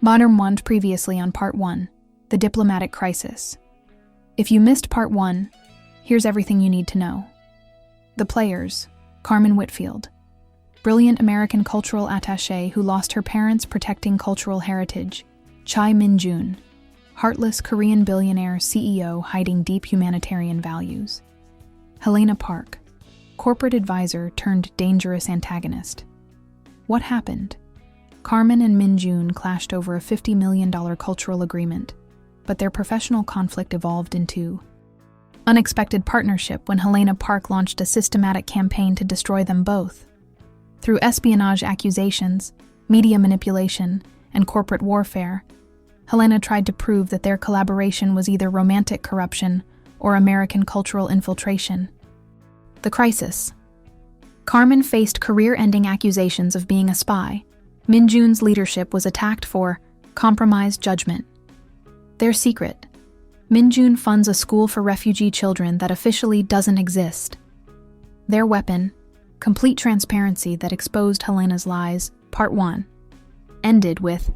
Modern Want previously on Part 1, The Diplomatic Crisis. If you missed Part 1, here's everything you need to know. The players: Carmen Whitfield, brilliant American cultural attaché who lost her parents protecting cultural heritage; Chai Min-jun, heartless Korean billionaire CEO hiding deep humanitarian values; Helena Park, corporate advisor turned dangerous antagonist. What happened? Carmen and Min-jun clashed over a $50 million cultural agreement, but their professional conflict evolved into unexpected partnership when Helena Park launched a systematic campaign to destroy them both. Through espionage accusations, media manipulation, and corporate warfare, Helena tried to prove that their collaboration was either romantic corruption or American cultural infiltration. The crisis. Carmen faced career-ending accusations of being a spy. Min-jun's leadership was attacked for compromised judgment. Their secret: Min-jun funds a school for refugee children that officially doesn't exist. Their weapon: complete transparency that exposed Helena's lies. Part 1 ended with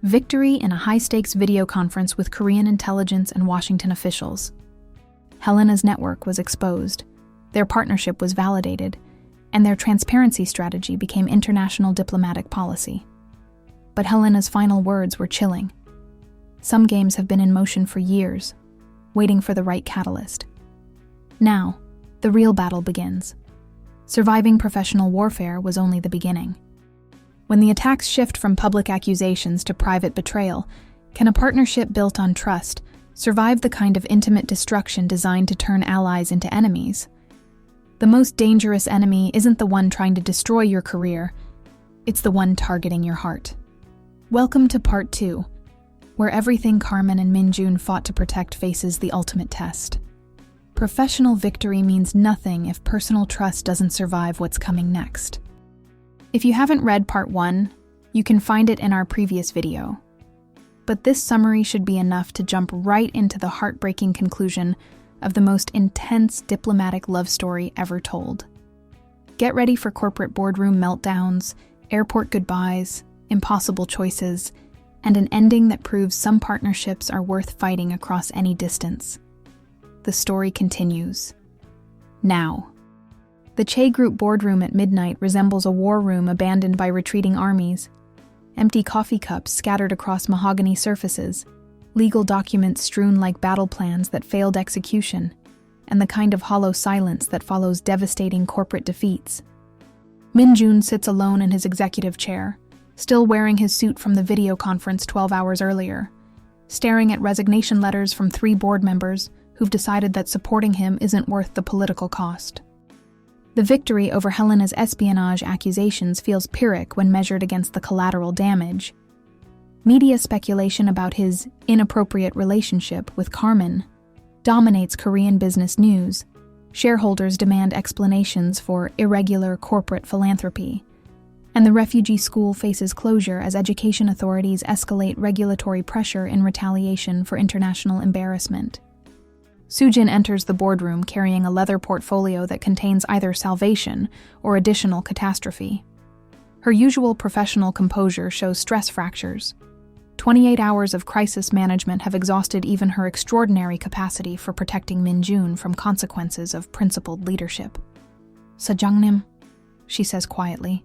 victory in a high-stakes video conference with Korean intelligence and Washington officials. Helena's network was exposed, their partnership was validated, and their transparency strategy became international diplomatic policy. But Helena's final words were chilling. Some games have been in motion for years, waiting for the right catalyst. Now, the real battle begins. Surviving professional warfare was only the beginning. When the attacks shift from public accusations to private betrayal, can a partnership built on trust survive the kind of intimate destruction designed to turn allies into enemies? The most dangerous enemy isn't the one trying to destroy your career, it's the one targeting your heart. Welcome to Part 2, where everything Carmen and Min-jun fought to protect faces the ultimate test. Professional victory means nothing if personal trust doesn't survive what's coming next. If you haven't read Part 1, you can find it in our previous video. But this summary should be enough to jump right into the heartbreaking conclusion of the most intense diplomatic love story ever told. Get ready for corporate boardroom meltdowns, airport goodbyes, impossible choices, and an ending that proves some partnerships are worth fighting across any distance. The story continues. Now. The Che Group boardroom at midnight resembles a war room abandoned by retreating armies. Empty coffee cups scattered across mahogany surfaces, legal documents strewn like battle plans that failed execution, and the kind of hollow silence that follows devastating corporate defeats. Min-jun sits alone in his executive chair, still wearing his suit from the video conference 12 hours earlier, staring at resignation letters from 3 board members who've decided that supporting him isn't worth the political cost. The victory over Helena's espionage accusations feels Pyrrhic when measured against the collateral damage. Media speculation about his inappropriate relationship with Carmen dominates Korean business news. Shareholders demand explanations for irregular corporate philanthropy, and the refugee school faces closure as education authorities escalate regulatory pressure in retaliation for international embarrassment. Soo-jin enters the boardroom carrying a leather portfolio that contains either salvation or additional catastrophe. Her usual professional composure shows stress fractures. 28 hours of crisis management have exhausted even her extraordinary capacity for protecting Min-jun from consequences of principled leadership. "Sajangnim," she says quietly,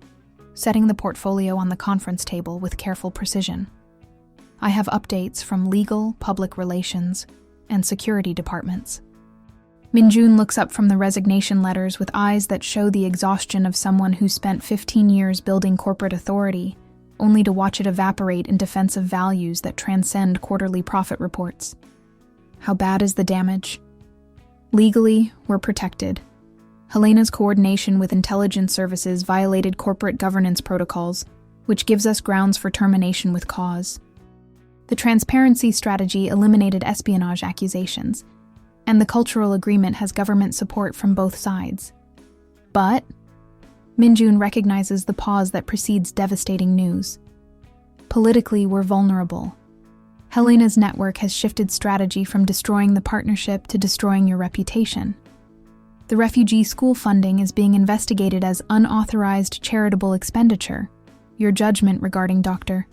setting the portfolio on the conference table with careful precision. "I have updates from legal, public relations, and security departments." Min-jun looks up from the resignation letters with eyes that show the exhaustion of someone who spent 15 years building corporate authority, only to watch it evaporate in defense of values that transcend quarterly profit reports. "How bad is the damage?" "Legally, we're protected. Helena's coordination with intelligence services violated corporate governance protocols, which gives us grounds for termination with cause. The transparency strategy eliminated espionage accusations, and the cultural agreement has government support from both sides. But Min-jun recognizes the pause that precedes devastating news. Politically, we're vulnerable. Helena's network has shifted strategy from destroying the partnership to destroying your reputation. The refugee school funding is being investigated as unauthorized charitable expenditure. Your judgment regarding Dr.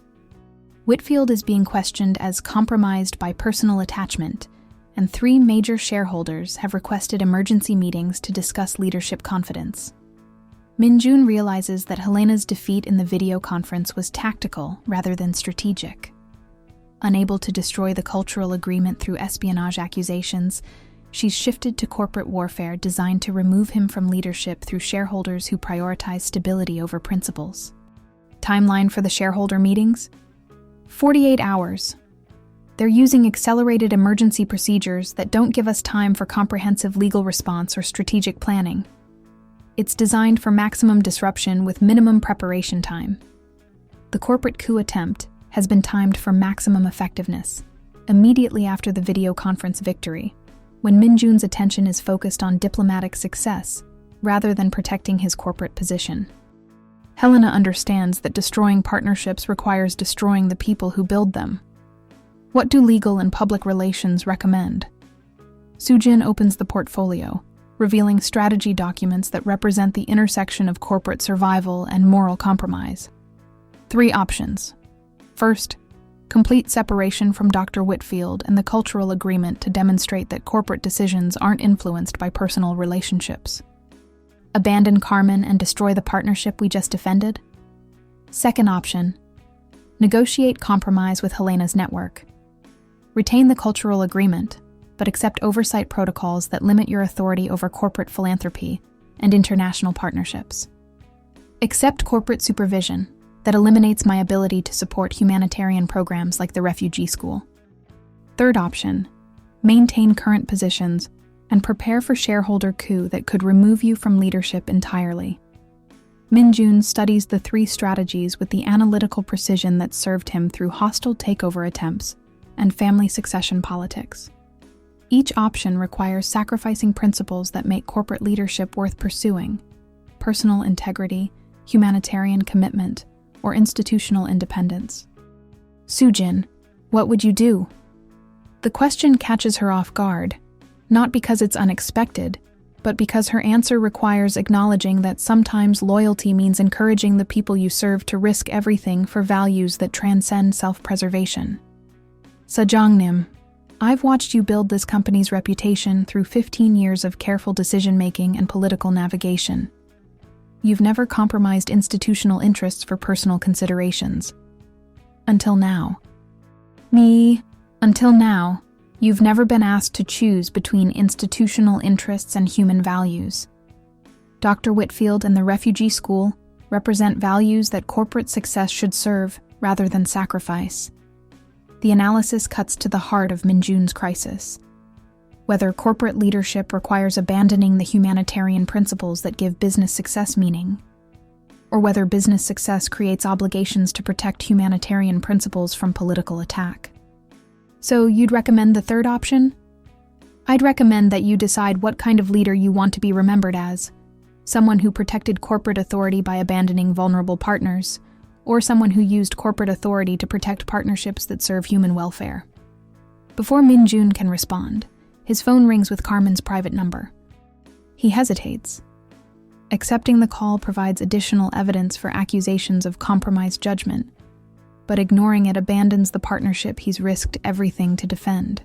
Whitfield is being questioned as compromised by personal attachment, and 3 major shareholders have requested emergency meetings to discuss leadership confidence. Min-jun realizes that Helena's defeat in the video conference was tactical rather than strategic. Unable to destroy the cultural agreement through espionage accusations, she's shifted to corporate warfare designed to remove him from leadership through shareholders who prioritize stability over principles. Timeline for the shareholder meetings? 48 hours. They're using accelerated emergency procedures that don't give us time for comprehensive legal response or strategic planning. It's designed for maximum disruption with minimum preparation time. The corporate coup attempt has been timed for maximum effectiveness, immediately after the video conference victory, when Min-jun's attention is focused on diplomatic success rather than protecting his corporate position. Helena understands that destroying partnerships requires destroying the people who build them. What do legal and public relations recommend? Soo-jin opens the portfolio, revealing strategy documents that represent the intersection of corporate survival and moral compromise. 3 options. First, complete separation from Dr. Whitfield and the cultural agreement to demonstrate that corporate decisions aren't influenced by personal relationships. Abandon Carmen and destroy the partnership we just defended. Second option, negotiate compromise with Helena's network. Retain the cultural agreement, but accept oversight protocols that limit your authority over corporate philanthropy and international partnerships. Accept corporate supervision that eliminates my ability to support humanitarian programs like the refugee school. Third option, maintain current positions and prepare for shareholder coup that could remove you from leadership entirely. Min-jun studies the 3 strategies with the analytical precision that served him through hostile takeover attempts and family succession politics. Each option requires sacrificing principles that make corporate leadership worth pursuing: personal integrity, humanitarian commitment, or institutional independence. Soo-jin, what would you do? The question catches her off guard, not because it's unexpected, but because her answer requires acknowledging that sometimes loyalty means encouraging the people you serve to risk everything for values that transcend self-preservation. Sejongnim, I've watched you build this company's reputation through 15 years of careful decision-making and political navigation. You've never compromised institutional interests for personal considerations. Until now. Until now, you've never been asked to choose between institutional interests and human values. Dr. Whitfield and the refugee school represent values that corporate success should serve rather than sacrifice. The analysis cuts to the heart of Min-jun's crisis. Whether corporate leadership requires abandoning the humanitarian principles that give business success meaning, or whether business success creates obligations to protect humanitarian principles from political attack. So you'd recommend the third option? I'd recommend that you decide what kind of leader you want to be remembered as: someone who protected corporate authority by abandoning vulnerable partners, or someone who used corporate authority to protect partnerships that serve human welfare. Before Min-jun can respond, his phone rings with Carmen's private number. He hesitates. Accepting the call provides additional evidence for accusations of compromised judgment, but ignoring it abandons the partnership he's risked everything to defend.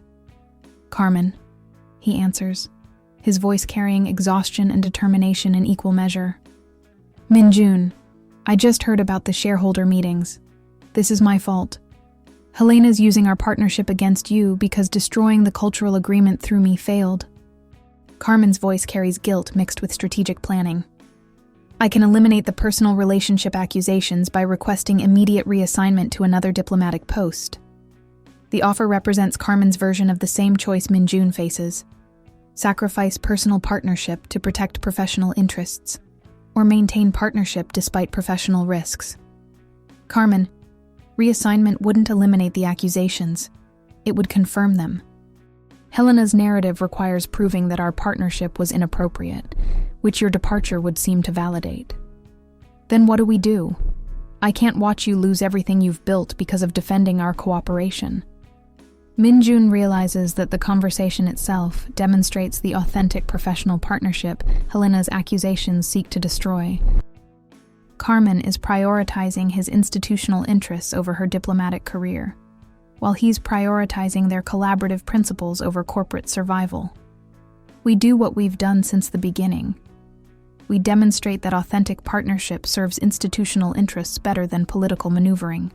Carmen, he answers, his voice carrying exhaustion and determination in equal measure. Min-jun, I just heard about the shareholder meetings. This is my fault. Helena's using our partnership against you because destroying the cultural agreement through me failed. Carmen's voice carries guilt mixed with strategic planning. I can eliminate the personal relationship accusations by requesting immediate reassignment to another diplomatic post. The offer represents Carmen's version of the same choice Min-jun faces: sacrifice personal partnership to protect professional interests, or maintain partnership despite professional risks. Carmen, reassignment wouldn't eliminate the accusations. It would confirm them. Helena's narrative requires proving that our partnership was inappropriate, which your departure would seem to validate. Then what do? I can't watch you lose everything you've built because of defending our cooperation. Min-jun realizes that the conversation itself demonstrates the authentic professional partnership Helena's accusations seek to destroy. Carmen is prioritizing his institutional interests over her diplomatic career, while he's prioritizing their collaborative principles over corporate survival. We do what we've done since the beginning. We demonstrate that authentic partnership serves institutional interests better than political maneuvering.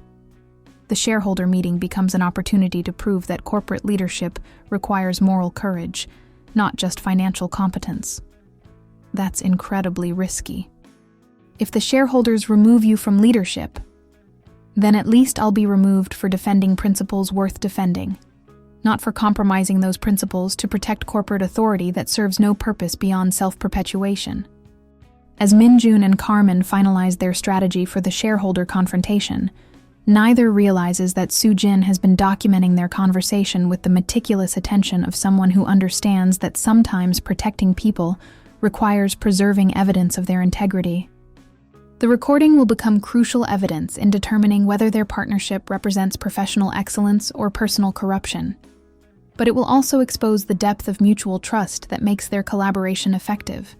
The shareholder meeting becomes an opportunity to prove that corporate leadership requires moral courage, not just financial competence. That's incredibly risky. If the shareholders remove you from leadership, then at least I'll be removed for defending principles worth defending, not for compromising those principles to protect corporate authority that serves no purpose beyond self-perpetuation. As Min-jun and Carmen finalize their strategy for the shareholder confrontation, neither realizes that Soo-jin has been documenting their conversation with the meticulous attention of someone who understands that sometimes protecting people requires preserving evidence of their integrity. The recording will become crucial evidence in determining whether their partnership represents professional excellence or personal corruption. But it will also expose the depth of mutual trust that makes their collaboration effective.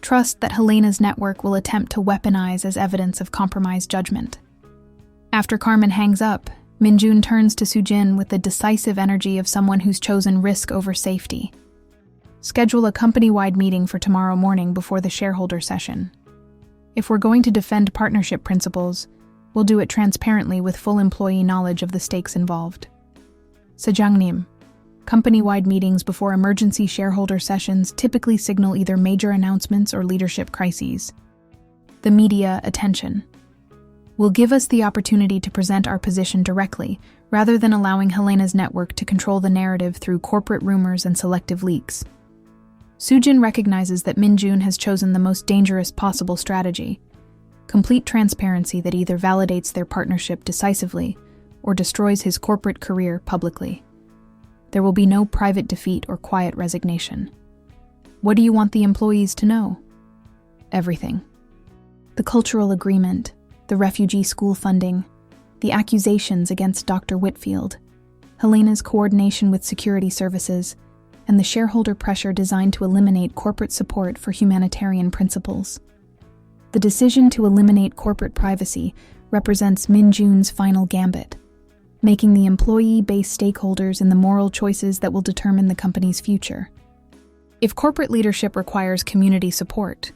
Trust that Helena's network will attempt to weaponize as evidence of compromised judgment. After Carmen hangs up, Min-jun turns to Soo-jin with the decisive energy of someone who's chosen risk over safety. Schedule a company-wide meeting for tomorrow morning before the shareholder session. If we're going to defend partnership principles, we'll do it transparently with full employee knowledge of the stakes involved. Sejangnim, company-wide meetings before emergency shareholder sessions typically signal either major announcements or leadership crises. The media attention will give us the opportunity to present our position directly, rather than allowing Helena's network to control the narrative through corporate rumors and selective leaks. Soo-jin recognizes that Min-jun has chosen the most dangerous possible strategy: complete transparency that either validates their partnership decisively or destroys his corporate career publicly. There will be no private defeat or quiet resignation. What do you want the employees to know? Everything. The cultural agreement, the refugee school funding, the accusations against Dr. Whitfield, Helena's coordination with security services, and the shareholder pressure designed to eliminate corporate support for humanitarian principles. The decision to eliminate corporate privacy represents Min-jun's final gambit, making the employee-based stakeholders in the moral choices that will determine the company's future. If corporate leadership requires community support,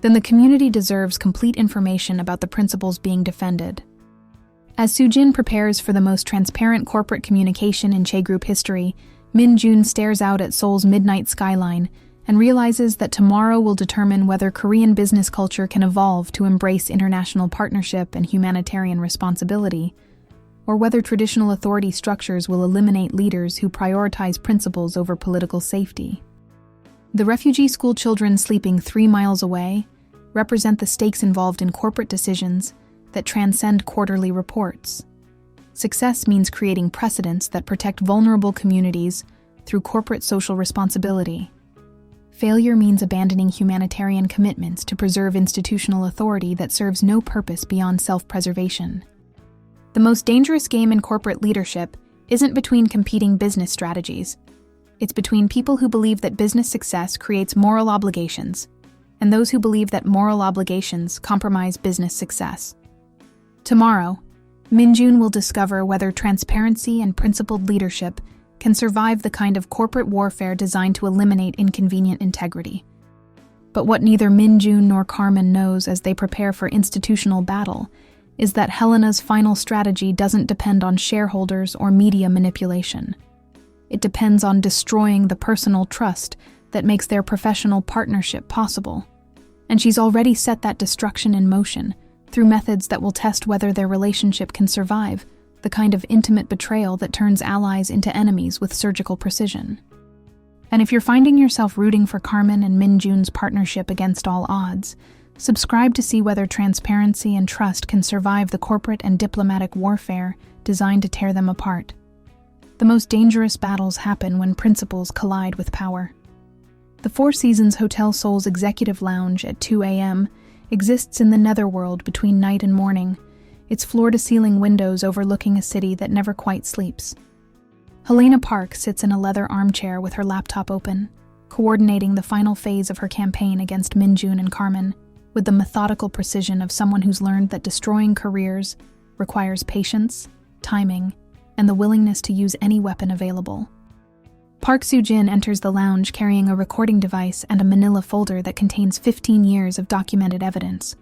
then the community deserves complete information about the principles being defended. As Soo-jin prepares for the most transparent corporate communication in Che Group history, Min-jun stares out at Seoul's midnight skyline and realizes that tomorrow will determine whether Korean business culture can evolve to embrace international partnership and humanitarian responsibility, or whether traditional authority structures will eliminate leaders who prioritize principles over political safety. The refugee school children sleeping 3 miles away represent the stakes involved in corporate decisions that transcend quarterly reports. Success means creating precedents that protect vulnerable communities through corporate social responsibility. Failure means abandoning humanitarian commitments to preserve institutional authority that serves no purpose beyond self-preservation. The most dangerous game in corporate leadership isn't between competing business strategies. It's between people who believe that business success creates moral obligations and those who believe that moral obligations compromise business success. Tomorrow, Min-jun will discover whether transparency and principled leadership can survive the kind of corporate warfare designed to eliminate inconvenient integrity. But what neither Min-jun nor Carmen knows as they prepare for institutional battle is that Helena's final strategy doesn't depend on shareholders or media manipulation. It depends on destroying the personal trust that makes their professional partnership possible. And she's already set that destruction in motion through methods that will test whether their relationship can survive the kind of intimate betrayal that turns allies into enemies with surgical precision. And if you're finding yourself rooting for Carmen and Min-jun's partnership against all odds, subscribe to see whether transparency and trust can survive the corporate and diplomatic warfare designed to tear them apart. The most dangerous battles happen when principles collide with power. The Four Seasons Hotel Seoul's executive lounge at 2 a.m. exists in the netherworld between night and morning, its floor-to-ceiling windows overlooking a city that never quite sleeps. Helena Park sits in a leather armchair with her laptop open, coordinating the final phase of her campaign against Min-jun and Carmen. with the methodical precision of someone who's learned that destroying careers requires patience, timing, and the willingness to use any weapon available. Park Soo-jin enters the lounge carrying a recording device and a manila folder that contains 15 years of documented evidence.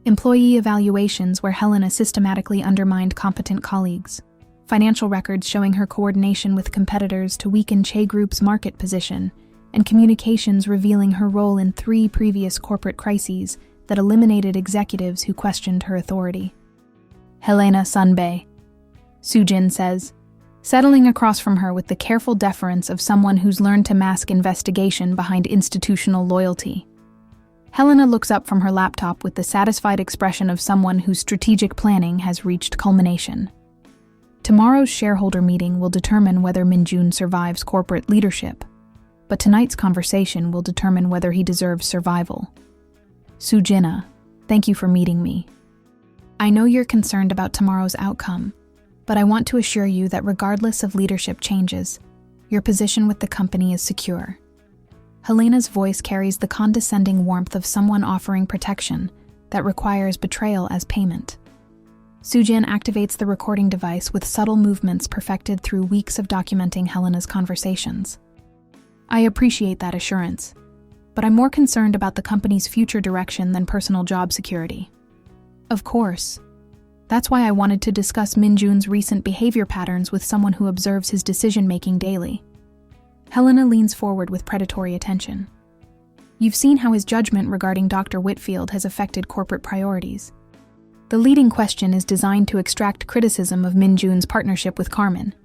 Employee evaluations where Helena systematically undermined competent colleagues. Financial records showing her coordination with competitors to weaken Che Group's market position, and communications revealing her role in 3 previous corporate crises that eliminated executives who questioned her authority. Helena Sunbae, Soo-jin says, settling across from her with the careful deference of someone who's learned to mask investigation behind institutional loyalty. Helena looks up from her laptop with the satisfied expression of someone whose strategic planning has reached culmination. Tomorrow's shareholder meeting will determine whether Min-jun survives corporate leadership, but tonight's conversation will determine whether he deserves survival. Soo-jin, thank you for meeting me. I know you're concerned about tomorrow's outcome, but I want to assure you that regardless of leadership changes, your position with the company is secure. Helena's voice carries the condescending warmth of someone offering protection that requires betrayal as payment. Soo-jin activates the recording device with subtle movements perfected through weeks of documenting Helena's conversations. I appreciate that assurance, but I'm more concerned about the company's future direction than personal job security. Of course. That's why I wanted to discuss Min-jun's recent behavior patterns with someone who observes his decision-making daily. Helena leans forward with predatory attention. You've seen how his judgment regarding Dr. Whitfield has affected corporate priorities. The leading question is designed to extract criticism of Min-jun's partnership with Carmen,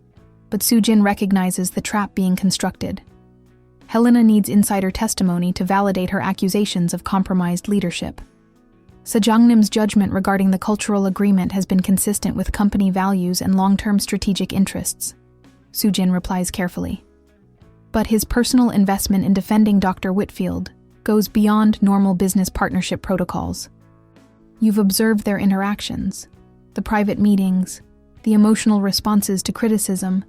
but Soo-jin recognizes the trap being constructed. Helena needs insider testimony to validate her accusations of compromised leadership. Sejong-nim's judgment regarding the cultural agreement has been consistent with company values and long-term strategic interests. Soo-jin replies carefully. But his personal investment in defending Dr. Whitfield goes beyond normal business partnership protocols. You've observed their interactions, the private meetings, the emotional responses to criticism,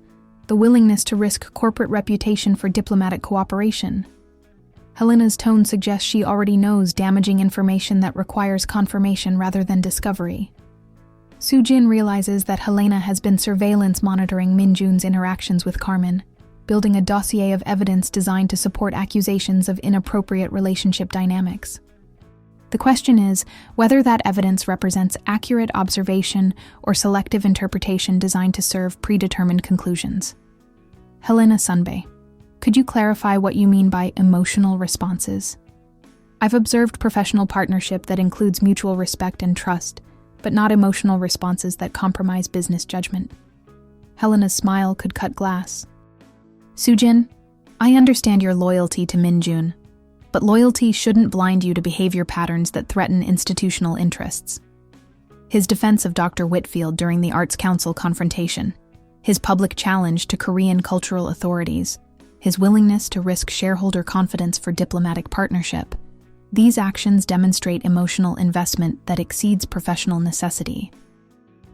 the willingness to risk corporate reputation for diplomatic cooperation. Helena's tone suggests she already knows damaging information that requires confirmation rather than discovery. Soo-jin realizes that Helena has been surveillance monitoring Min-jun's interactions with Carmen, building a dossier of evidence designed to support accusations of inappropriate relationship dynamics. The question is whether that evidence represents accurate observation or selective interpretation designed to serve predetermined conclusions. Helena Sunbae, could you clarify what you mean by emotional responses? I've observed professional partnership that includes mutual respect and trust, but not emotional responses that compromise business judgment. Helena's smile could cut glass. Soo-jin, I understand your loyalty to Min-jun, but loyalty shouldn't blind you to behavior patterns that threaten institutional interests. His defense of Dr. Whitfield during the Arts Council confrontation, his public challenge to Korean cultural authorities, his willingness to risk shareholder confidence for diplomatic partnership, these actions demonstrate emotional investment that exceeds professional necessity.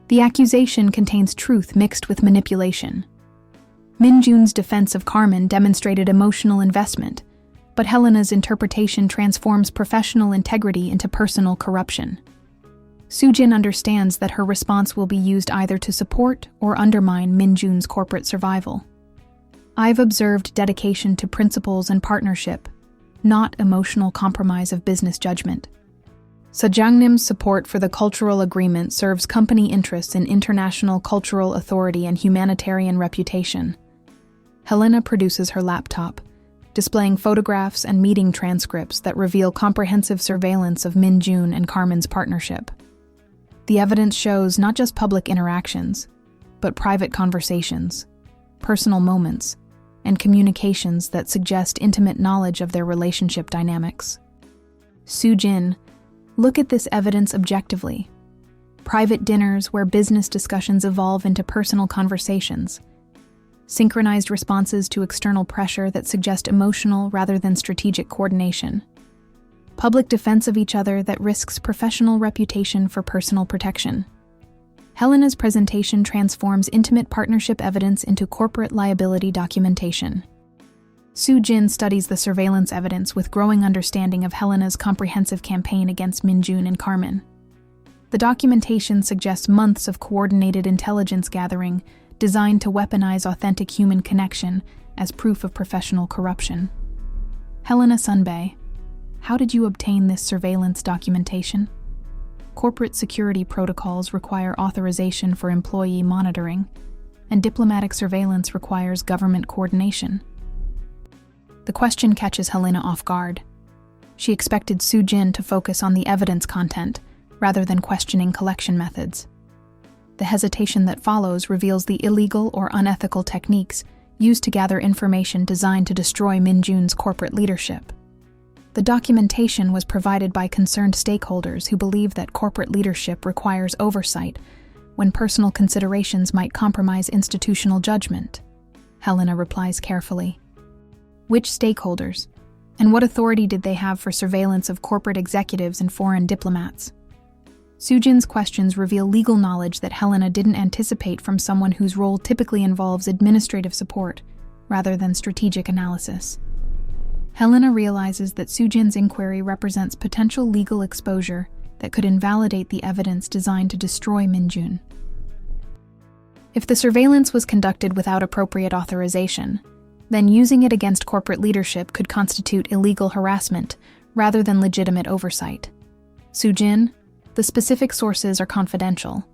The accusation contains truth mixed with manipulation. Min-jun's defense of Carmen demonstrated emotional investment, but Helena's interpretation transforms professional integrity into personal corruption. Soo-jin understands that her response will be used either to support or undermine Min-jun's corporate survival. I've observed dedication to principles and partnership, not emotional compromise of business judgment. Sejong-nim's support for the cultural agreement serves company interests in international cultural authority and humanitarian reputation. Helena produces her laptop, displaying photographs and meeting transcripts that reveal comprehensive surveillance of Min-jun and Carmen's partnership. The evidence shows not just public interactions, but private conversations, personal moments, and communications that suggest intimate knowledge of their relationship dynamics. Soo-jin, look at this evidence objectively. Private dinners where business discussions evolve into personal conversations. Synchronized responses to external pressure that suggest emotional rather than strategic coordination. Public defense of each other that risks professional reputation for personal protection. Helena's presentation transforms intimate partnership evidence into corporate liability documentation. Soo-jin studies the surveillance evidence with growing understanding of Helena's comprehensive campaign against Min-jun and Carmen. The documentation suggests months of coordinated intelligence gathering designed to weaponize authentic human connection as proof of professional corruption. Helena Sunbae, how did you obtain this surveillance documentation? Corporate security protocols require authorization for employee monitoring, and diplomatic surveillance requires government coordination. The question catches Helena off guard. She expected Soo-jin to focus on the evidence content rather than questioning collection methods. The hesitation that follows reveals the illegal or unethical techniques used to gather information designed to destroy Min-jun's corporate leadership. The documentation was provided by concerned stakeholders who believe that corporate leadership requires oversight when personal considerations might compromise institutional judgment. Helena replies carefully. Which stakeholders? And what authority did they have for surveillance of corporate executives and foreign diplomats? Soo-jin's questions reveal legal knowledge that Helena didn't anticipate from someone whose role typically involves administrative support rather than strategic analysis. Helena realizes that Soo-jin's inquiry represents potential legal exposure that could invalidate the evidence designed to destroy Min-jun. If the surveillance was conducted without appropriate authorization, then using it against corporate leadership could constitute illegal harassment rather than legitimate oversight. Soo-jin, the specific sources are confidential,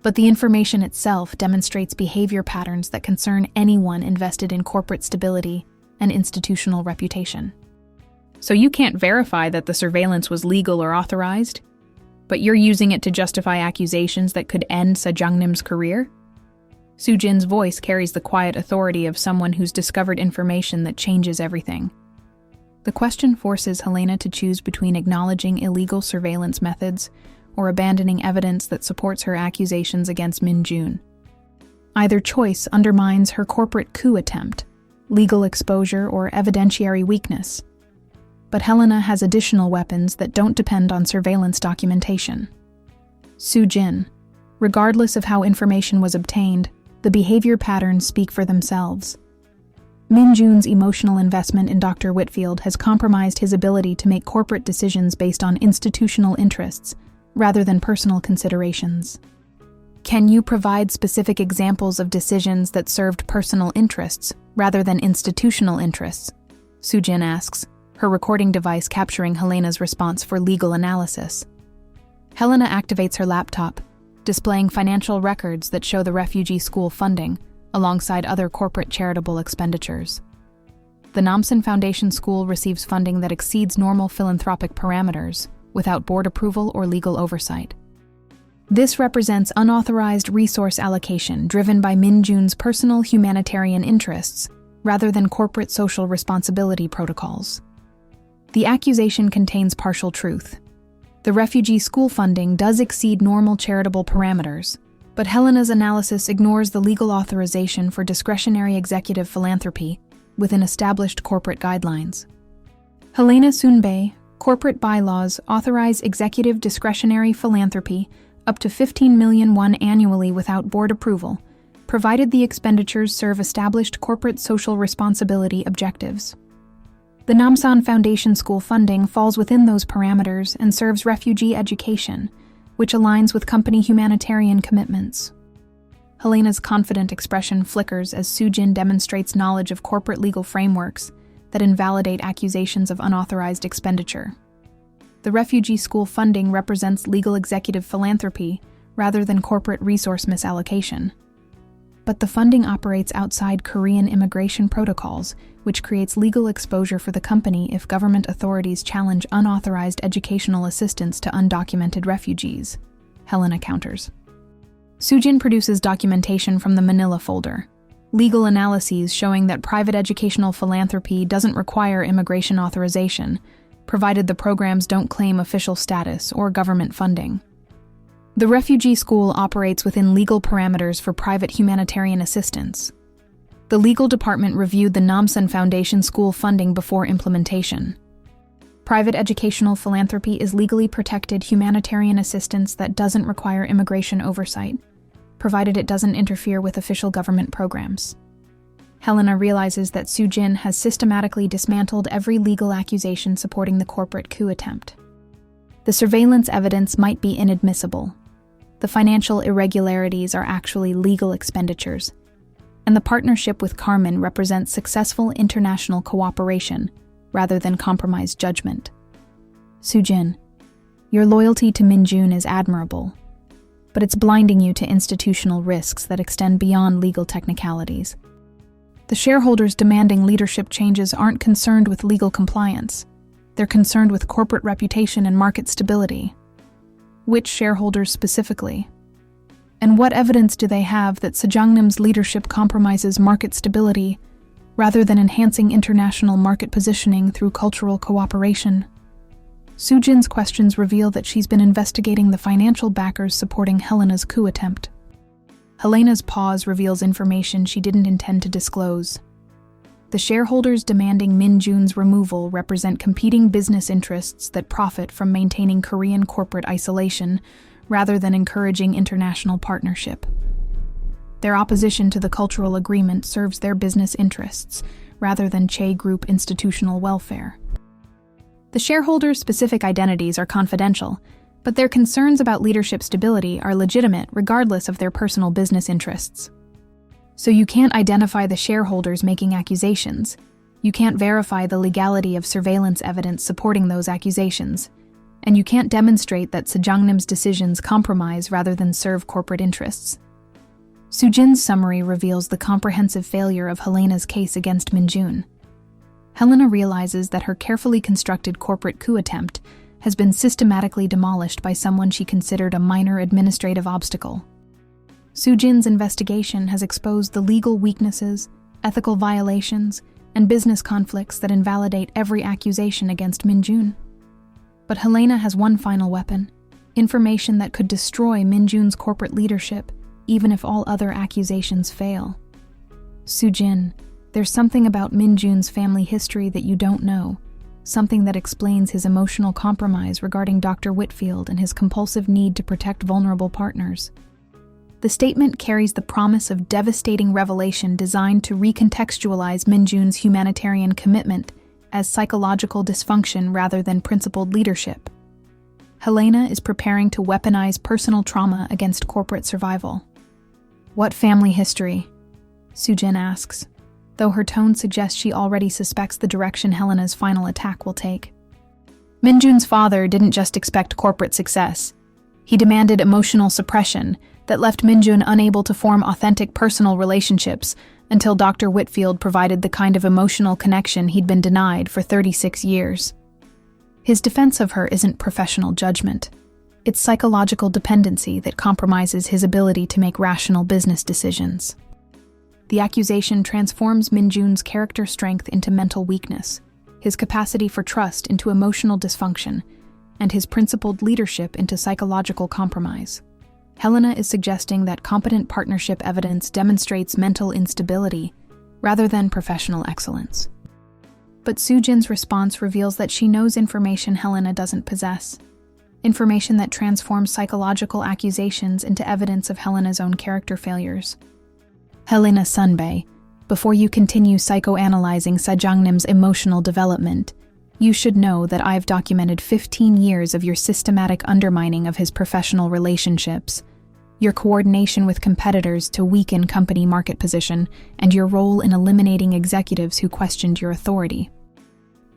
but the information itself demonstrates behavior patterns that concern anyone invested in corporate stability and institutional reputation. So you can't verify that the surveillance was legal or authorized, but you're using it to justify accusations that could end Sejongnim's career? Soo-jin's voice carries the quiet authority of someone who's discovered information that changes everything. The question forces Helena to choose between acknowledging illegal surveillance methods or abandoning evidence that supports her accusations against Min-jun. Either choice undermines her corporate coup attempt, legal exposure, or evidentiary weakness. But Helena has additional weapons that don't depend on surveillance documentation. Soo-jin, regardless of how information was obtained, the behavior patterns speak for themselves. Min-jun's emotional investment in Dr. Whitfield has compromised his ability to make corporate decisions based on institutional interests rather than personal considerations. Can you provide specific examples of decisions that served personal interests rather than institutional interests? Soo-jin asks, her recording device capturing Helena's response for legal analysis. Helena activates her laptop, displaying financial records that show the refugee school funding, alongside other corporate charitable expenditures. The Namsan Foundation School receives funding that exceeds normal philanthropic parameters, without board approval or legal oversight. This represents unauthorized resource allocation driven by Min-jun's personal humanitarian interests, rather than corporate social responsibility protocols. The accusation contains partial truth. The refugee school funding does exceed normal charitable parameters, but Helena's analysis ignores the legal authorization for discretionary executive philanthropy within established corporate guidelines. Helena Sunbae, corporate bylaws authorize executive discretionary philanthropy up to 15 million won annually without board approval, provided the expenditures serve established corporate social responsibility objectives. The Namsan Foundation School funding falls within those parameters and serves refugee education, which aligns with company humanitarian commitments. Helena's confident expression flickers as Soo-jin demonstrates knowledge of corporate legal frameworks that invalidate accusations of unauthorized expenditure. The refugee school funding represents legal executive philanthropy rather than corporate resource misallocation. But the funding operates outside Korean immigration protocols, which creates legal exposure for the company if government authorities challenge unauthorized educational assistance to undocumented refugees. Helena counters. Soo-jin produces documentation from the Manila folder, legal analyses showing that private educational philanthropy doesn't require immigration authorization, provided the programs don't claim official status or government funding. The refugee school operates within legal parameters for private humanitarian assistance. The legal department reviewed the Namsan Foundation School funding before implementation. Private educational philanthropy is legally protected humanitarian assistance that doesn't require immigration oversight, provided it doesn't interfere with official government programs. Helena realizes that Soo-jin has systematically dismantled every legal accusation supporting the corporate coup attempt. The surveillance evidence might be inadmissible. The financial irregularities are actually legal expenditures, and the partnership with Carmen represents successful international cooperation rather than compromised judgment. Soo-jin, your loyalty to Min-jun is admirable, but it's blinding you to institutional risks that extend beyond legal technicalities. The shareholders demanding leadership changes aren't concerned with legal compliance. They're concerned with corporate reputation and market stability. Which shareholders specifically? And what evidence do they have that Sejangnam's leadership compromises market stability rather than enhancing international market positioning through cultural cooperation? Soo-jin's questions reveal that she's been investigating the financial backers supporting Helena's coup attempt. Helena's pause reveals information she didn't intend to disclose. The shareholders demanding Min-jun's removal represent competing business interests that profit from maintaining Korean corporate isolation rather than encouraging international partnership. Their opposition to the cultural agreement serves their business interests rather than Che Group institutional welfare. The shareholders' specific identities are confidential, but their concerns about leadership stability are legitimate regardless of their personal business interests. So you can't identify the shareholders making accusations. You can't verify the legality of surveillance evidence supporting those accusations. And you can't demonstrate that Sejangnam's decisions compromise rather than serve corporate interests. Soo-jin's summary reveals the comprehensive failure of Helena's case against Min-jun. Helena realizes that her carefully constructed corporate coup attempt has been systematically demolished by someone she considered a minor administrative obstacle. Soo-jin's investigation has exposed the legal weaknesses, ethical violations, and business conflicts that invalidate every accusation against Min-jun. But Helena has one final weapon, information that could destroy Min-jun's corporate leadership, even if all other accusations fail. Soo-jin, there's something about Min-jun's family history that you don't know. Something that explains his emotional compromise regarding Dr. Whitfield and his compulsive need to protect vulnerable partners. The statement carries the promise of devastating revelation designed to recontextualize Min-jun's humanitarian commitment as psychological dysfunction rather than principled leadership. Helena is preparing to weaponize personal trauma against corporate survival. What family history? Soo-jin asks, though her tone suggests she already suspects the direction Helena's final attack will take. Min-jun's father didn't just expect corporate success. He demanded emotional suppression that left Min-jun unable to form authentic personal relationships until Dr. Whitfield provided the kind of emotional connection he'd been denied for 36 years. His defense of her isn't professional judgment. It's psychological dependency that compromises his ability to make rational business decisions. The accusation transforms Min-jun's character strength into mental weakness, his capacity for trust into emotional dysfunction, and his principled leadership into psychological compromise. Helena is suggesting that competent partnership evidence demonstrates mental instability rather than professional excellence. But Soo-jin's response reveals that she knows information Helena doesn't possess, information that transforms psychological accusations into evidence of Helena's own character failures. Helena Sunbae, before you continue psychoanalyzing Sejangnam's emotional development, you should know that I've documented 15 years of your systematic undermining of his professional relationships, your coordination with competitors to weaken company market position, and your role in eliminating executives who questioned your authority.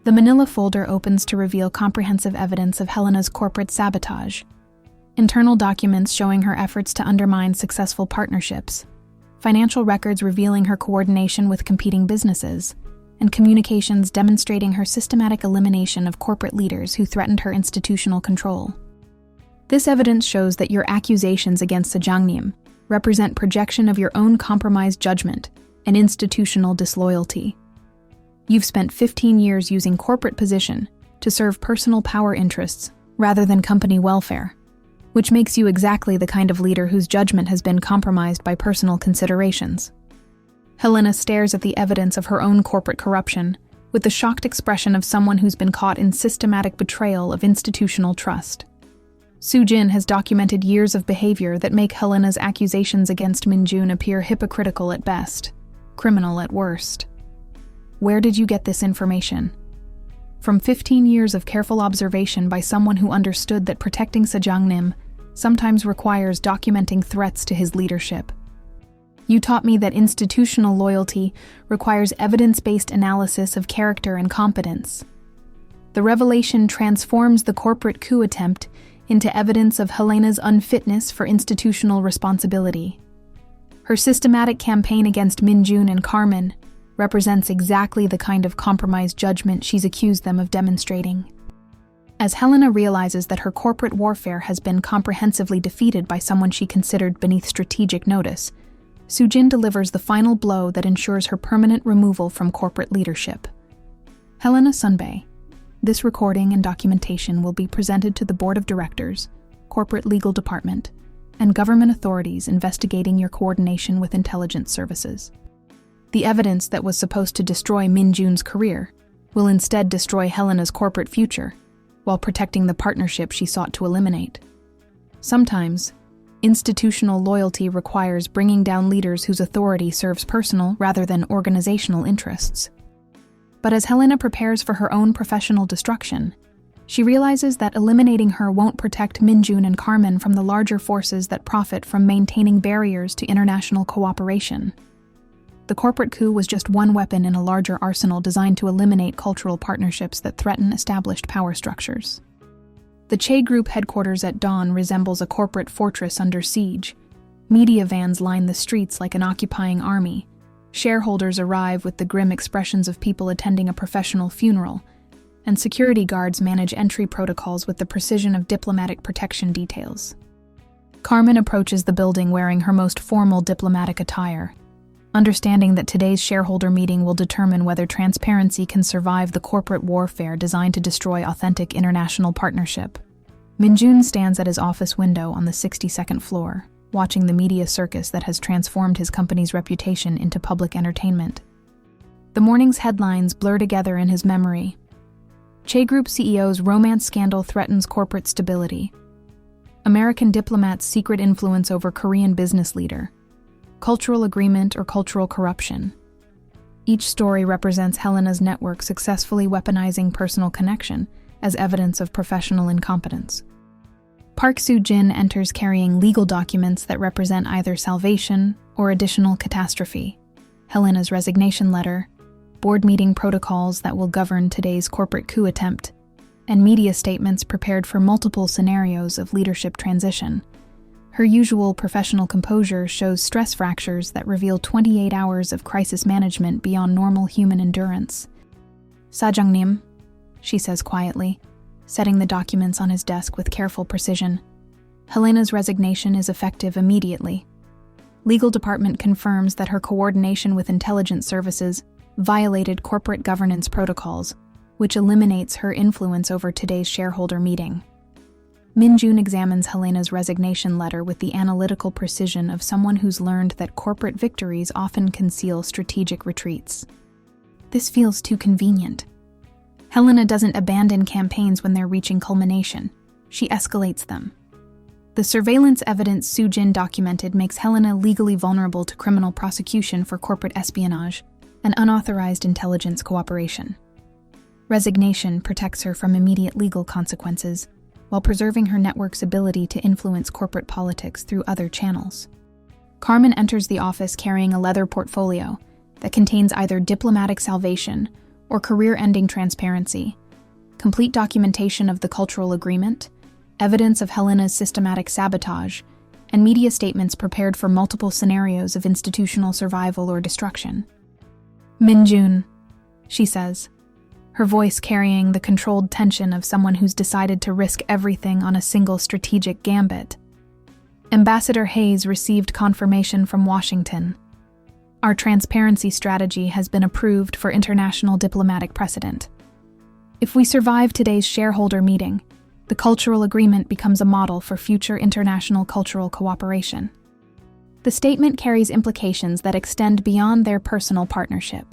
The manila folder opens to reveal comprehensive evidence of Helena's corporate sabotage, internal documents showing her efforts to undermine successful partnerships, financial records revealing her coordination with competing businesses, and communications demonstrating her systematic elimination of corporate leaders who threatened her institutional control. This evidence shows that your accusations against Sejangnam represent projection of your own compromised judgment and institutional disloyalty. You've spent 15 years using corporate position to serve personal power interests rather than company welfare, which makes you exactly the kind of leader whose judgment has been compromised by personal considerations. Helena stares at the evidence of her own corporate corruption with the shocked expression of someone who's been caught in systematic betrayal of institutional trust. Soo-jin has documented years of behavior that make Helena's accusations against Min-jun appear hypocritical at best. criminal at worst. Where did you get this information? From 15 years of careful observation by someone who understood that protecting Sejongnim sometimes requires documenting threats to his leadership. You taught me that institutional loyalty requires evidence-based analysis of character and competence. The revelation transforms the corporate coup attempt into evidence of Helena's unfitness for institutional responsibility. Her systematic campaign against Min-jun and Carmen represents exactly the kind of compromised judgment she's accused them of demonstrating. As Helena realizes that her corporate warfare has been comprehensively defeated by someone she considered beneath strategic notice, Soo-jin delivers the final blow that ensures her permanent removal from corporate leadership. Helena Sunbae, this recording and documentation will be presented to the Board of Directors, Corporate Legal Department, and government authorities investigating your coordination with intelligence services. The evidence that was supposed to destroy Min-jun's career will instead destroy Helena's corporate future, while protecting the partnership she sought to eliminate. Sometimes, institutional loyalty requires bringing down leaders whose authority serves personal rather than organizational interests. But as Helena prepares for her own professional destruction, she realizes that eliminating her won't protect Min-jun and Carmen from the larger forces that profit from maintaining barriers to international cooperation. The corporate coup was just one weapon in a larger arsenal designed to eliminate cultural partnerships that threaten established power structures. The Che Group headquarters at dawn resembles a corporate fortress under siege. Media vans line the streets like an occupying army. Shareholders arrive with the grim expressions of people attending a professional funeral, and security guards manage entry protocols with the precision of diplomatic protection details. Carmen approaches the building wearing her most formal diplomatic attire, understanding that today's shareholder meeting will determine whether transparency can survive the corporate warfare designed to destroy authentic international partnership. Min-jun stands at his office window on the 62nd floor, watching the media circus that has transformed his company's reputation into public entertainment. The morning's headlines blur together in his memory. Che Group CEO's romance scandal threatens corporate stability. American diplomat's secret influence over Korean business leader. Cultural agreement or cultural corruption. Each story represents Helena's network successfully weaponizing personal connection as evidence of professional incompetence. Park Soo-jin enters carrying legal documents that represent either salvation or additional catastrophe. Helena's resignation letter, board meeting protocols that will govern today's corporate coup attempt, and media statements prepared for multiple scenarios of leadership transition. Her usual professional composure shows stress fractures that reveal 28 hours of crisis management beyond normal human endurance. "Sajangnim," she says quietly, setting the documents on his desk with careful precision. Helena's resignation is effective immediately. Legal department confirms that her coordination with intelligence services violated corporate governance protocols, which eliminates her influence over today's shareholder meeting. Min-jun examines Helena's resignation letter with the analytical precision of someone who's learned that corporate victories often conceal strategic retreats. This feels too convenient. Helena doesn't abandon campaigns when they're reaching culmination. She escalates them. The surveillance evidence Soo-jin documented makes Helena legally vulnerable to criminal prosecution for corporate espionage and unauthorized intelligence cooperation. Resignation protects her from immediate legal consequences, while preserving her network's ability to influence corporate politics through other channels. Carmen enters the office carrying a leather portfolio that contains either diplomatic salvation or career-ending transparency, complete documentation of the cultural agreement, evidence of Helena's systematic sabotage, and media statements prepared for multiple scenarios of institutional survival or destruction. "Min-jun," she says, her voice carrying the controlled tension of someone who's decided to risk everything on a single strategic gambit. Ambassador Hayes received confirmation from Washington. Our transparency strategy has been approved for international diplomatic precedent. If we survive today's shareholder meeting, the cultural agreement becomes a model for future international cultural cooperation. The statement carries implications that extend beyond their personal partnership.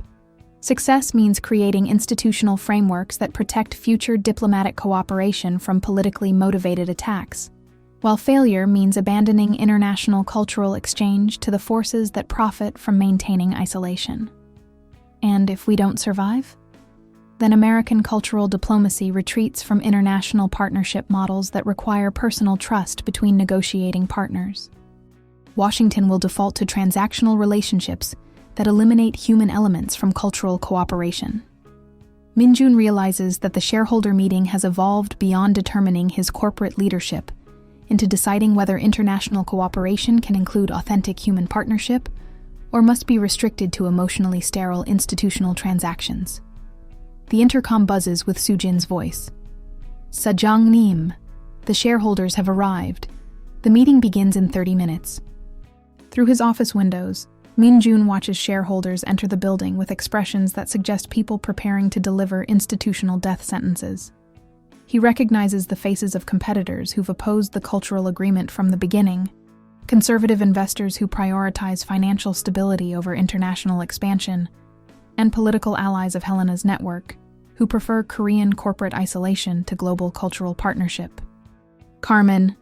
Success means creating institutional frameworks that protect future diplomatic cooperation from politically motivated attacks. while failure means abandoning international cultural exchange to the forces that profit from maintaining isolation. And if we don't survive, then American cultural diplomacy retreats from international partnership models that require personal trust between negotiating partners. Washington will default to transactional relationships that eliminate human elements from cultural cooperation. Min-jun realizes that the shareholder meeting has evolved beyond determining his corporate leadership into deciding whether international cooperation can include authentic human partnership or must be restricted to emotionally sterile institutional transactions. The intercom buzzes with Soo-jin's voice. Sajang-nim, the shareholders have arrived. The meeting begins in 30 minutes. Through his office windows, Min-jun watches shareholders enter the building with expressions that suggest people preparing to deliver institutional death sentences. He recognizes the faces of competitors who've opposed the cultural agreement from the beginning, conservative investors who prioritize financial stability over international expansion, and political allies of Helena's network, who prefer Korean corporate isolation to global cultural partnership. Carmen,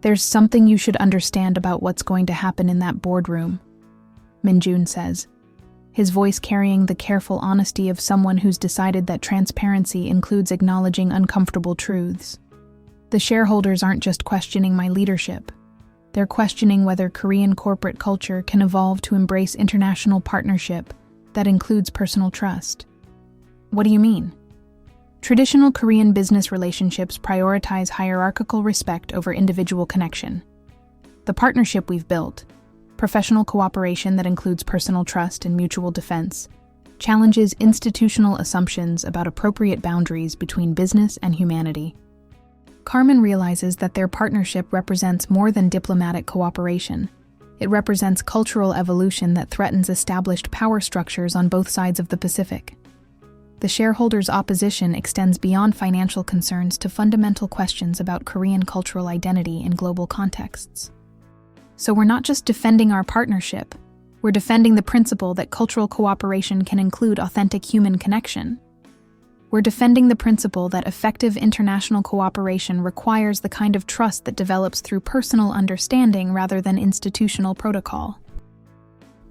there's something you should understand about what's going to happen in that boardroom, Min-jun says, his voice carrying the careful honesty of someone who's decided that transparency includes acknowledging uncomfortable truths. The shareholders aren't just questioning my leadership. They're questioning whether Korean corporate culture can evolve to embrace international partnership that includes personal trust. What do you mean? Traditional Korean business relationships prioritize hierarchical respect over individual connection. The partnership we've built, professional cooperation that includes personal trust and mutual defense, challenges institutional assumptions about appropriate boundaries between business and humanity. Carmen realizes that their partnership represents more than diplomatic cooperation. It represents cultural evolution that threatens established power structures on both sides of the Pacific. The shareholders' opposition extends beyond financial concerns to fundamental questions about Korean cultural identity in global contexts. So we're not just defending our partnership, we're defending the principle that cultural cooperation can include authentic human connection. We're defending the principle that effective international cooperation requires the kind of trust that develops through personal understanding rather than institutional protocol.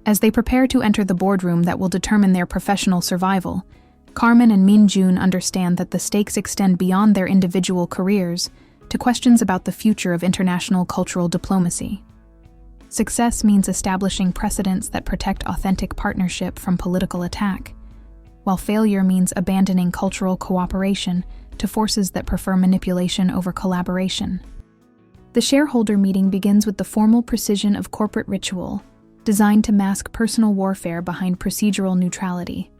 As they prepare to enter the boardroom that will determine their professional survival, Carmen and Min-jun understand that the stakes extend beyond their individual careers to questions about the future of international cultural diplomacy. Success means establishing precedents that protect authentic partnership from political attack, while failure means abandoning cultural cooperation to forces that prefer manipulation over collaboration. The shareholder meeting begins with the formal precision of corporate ritual, designed to mask personal warfare behind procedural neutrality.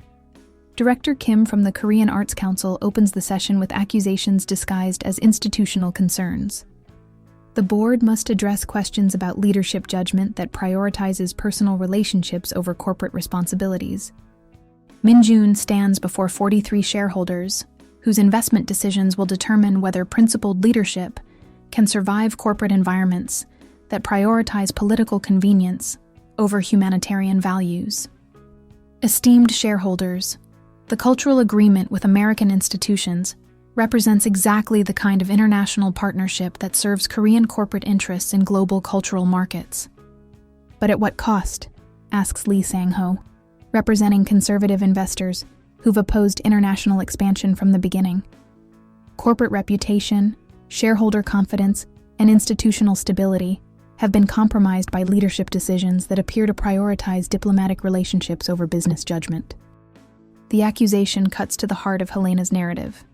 Director Kim from the Korean Arts Council opens the session with accusations disguised as institutional concerns. The board must address questions about leadership judgment that prioritizes personal relationships over corporate responsibilities. Min-jun stands before 43 shareholders, whose investment decisions will determine whether principled leadership can survive corporate environments that prioritize political convenience over humanitarian values. Esteemed shareholders, the cultural agreement with American institutions represents exactly the kind of international partnership that serves Korean corporate interests in global cultural markets. But at what cost? Asks Lee Sang-ho, representing conservative investors who've opposed international expansion from the beginning. Corporate reputation, shareholder confidence, and institutional stability have been compromised by leadership decisions that appear to prioritize diplomatic relationships over business judgment. The accusation cuts to the heart of Helena's narrative.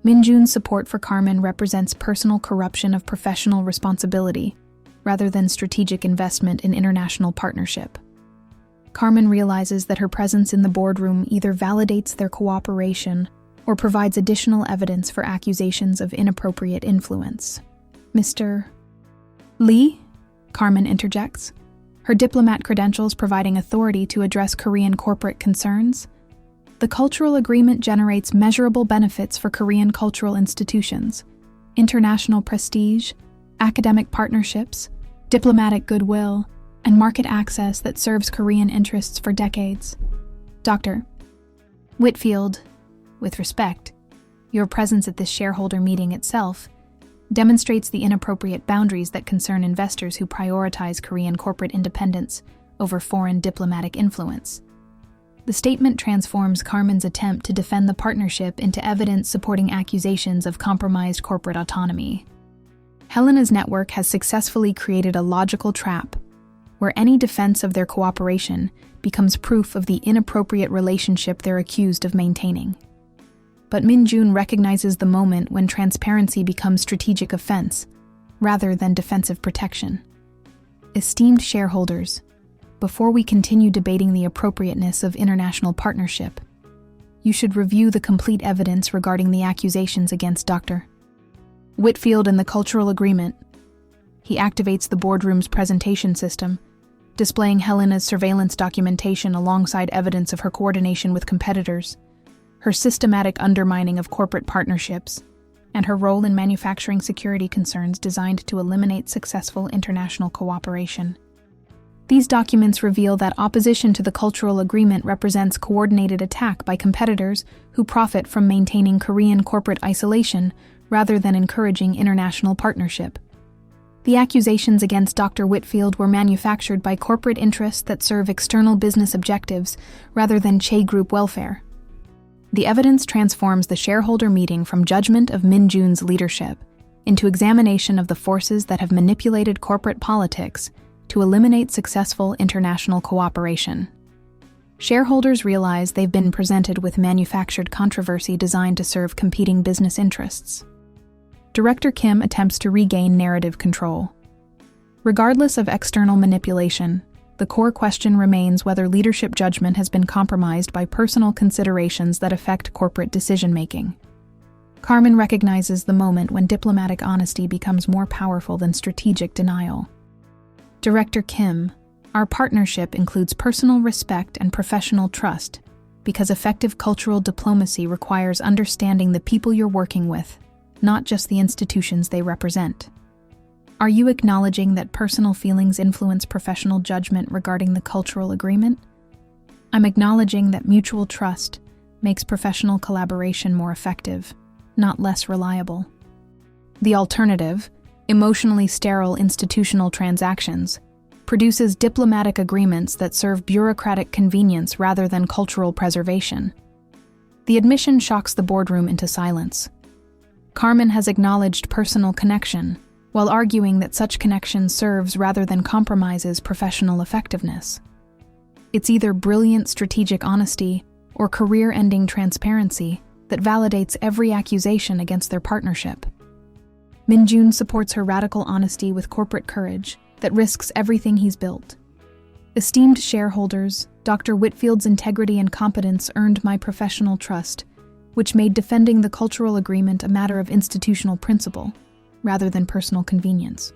Min-jun's support for Carmen represents personal corruption of professional responsibility, rather than strategic investment in international partnership. Carmen realizes that her presence in the boardroom either validates their cooperation or provides additional evidence for accusations of inappropriate influence. Mr. Lee? Carmen interjects, her diplomat credentials providing authority to address Korean corporate concerns. The cultural agreement generates measurable benefits for Korean cultural institutions, international prestige, academic partnerships, diplomatic goodwill, and market access that serves Korean interests for decades. Dr. Whitfield, with respect, your presence at this shareholder meeting itself demonstrates the inappropriate boundaries that concern investors who prioritize Korean corporate independence over foreign diplomatic influence. The statement transforms Carmen's attempt to defend the partnership into evidence supporting accusations of compromised corporate autonomy. Helena's network has successfully created a logical trap where any defense of their cooperation becomes proof of the inappropriate relationship they're accused of maintaining. But Min-jun recognizes the moment when transparency becomes strategic offense, rather than defensive protection. Esteemed shareholders, before we continue debating the appropriateness of international partnership, you should review the complete evidence regarding the accusations against Dr. Whitfield and the cultural agreement. He activates the boardroom's presentation system, displaying Helena's surveillance documentation alongside evidence of her coordination with competitors, her systematic undermining of corporate partnerships, and her role in manufacturing security concerns designed to eliminate successful international cooperation. These documents reveal that opposition to the cultural agreement represents coordinated attack by competitors who profit from maintaining Korean corporate isolation rather than encouraging international partnership. The accusations against Dr. Whitfield were manufactured by corporate interests that serve external business objectives rather than Che Group welfare. The evidence transforms the shareholder meeting from judgment of Min-jun's leadership into examination of the forces that have manipulated corporate politics to eliminate successful international cooperation. Shareholders realize they've been presented with manufactured controversy designed to serve competing business interests. Director Kim attempts to regain narrative control. Regardless of external manipulation, the core question remains whether leadership judgment has been compromised by personal considerations that affect corporate decision-making. Carmen recognizes the moment when diplomatic honesty becomes more powerful than strategic denial. Director Kim, our partnership includes personal respect and professional trust because effective cultural diplomacy requires understanding the people you're working with, not just the institutions they represent. Are you acknowledging that personal feelings influence professional judgment regarding the cultural agreement? I'm acknowledging that mutual trust makes professional collaboration more effective, not less reliable. The alternative, emotionally sterile institutional transactions, produces diplomatic agreements that serve bureaucratic convenience rather than cultural preservation. The admission shocks the boardroom into silence. Carmen has acknowledged personal connection, while arguing that such connection serves rather than compromises professional effectiveness. It's either brilliant strategic honesty or career-ending transparency that validates every accusation against their partnership. Min-jun supports her radical honesty with corporate courage that risks everything he's built. Esteemed shareholders, Dr. Whitfield's integrity and competence earned my professional trust, which made defending the cultural agreement a matter of institutional principle, rather than personal convenience.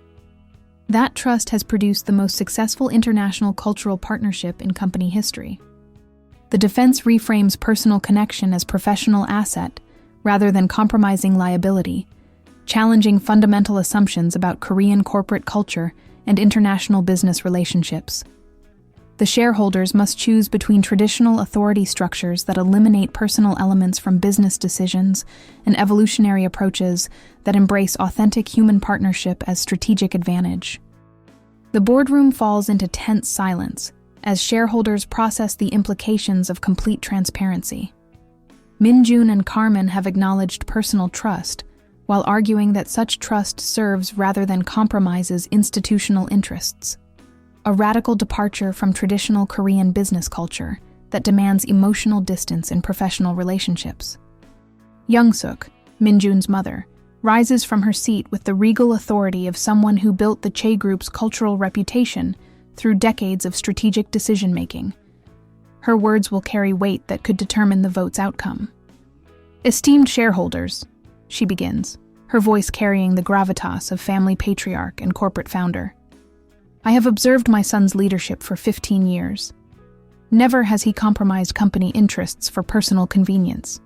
That trust has produced the most successful international cultural partnership in company history. The defense reframes personal connection as professional asset rather than compromising liability, challenging fundamental assumptions about Korean corporate culture and international business relationships. The shareholders must choose between traditional authority structures that eliminate personal elements from business decisions and evolutionary approaches that embrace authentic human partnership as strategic advantage. The boardroom falls into tense silence as shareholders process the implications of complete transparency. Min-jun and Carmen have acknowledged personal trust, while arguing that such trust serves rather than compromises institutional interests. A radical departure from traditional Korean business culture that demands emotional distance in professional relationships. Young-suk, Min-jun's mother, rises from her seat with the regal authority of someone who built the Che Group's cultural reputation through decades of strategic decision-making. Her words will carry weight that could determine the vote's outcome. Esteemed shareholders, she begins, her voice carrying the gravitas of family patriarch and corporate founder. I have observed my son's leadership for 15 years. Never has he compromised company interests for personal convenience.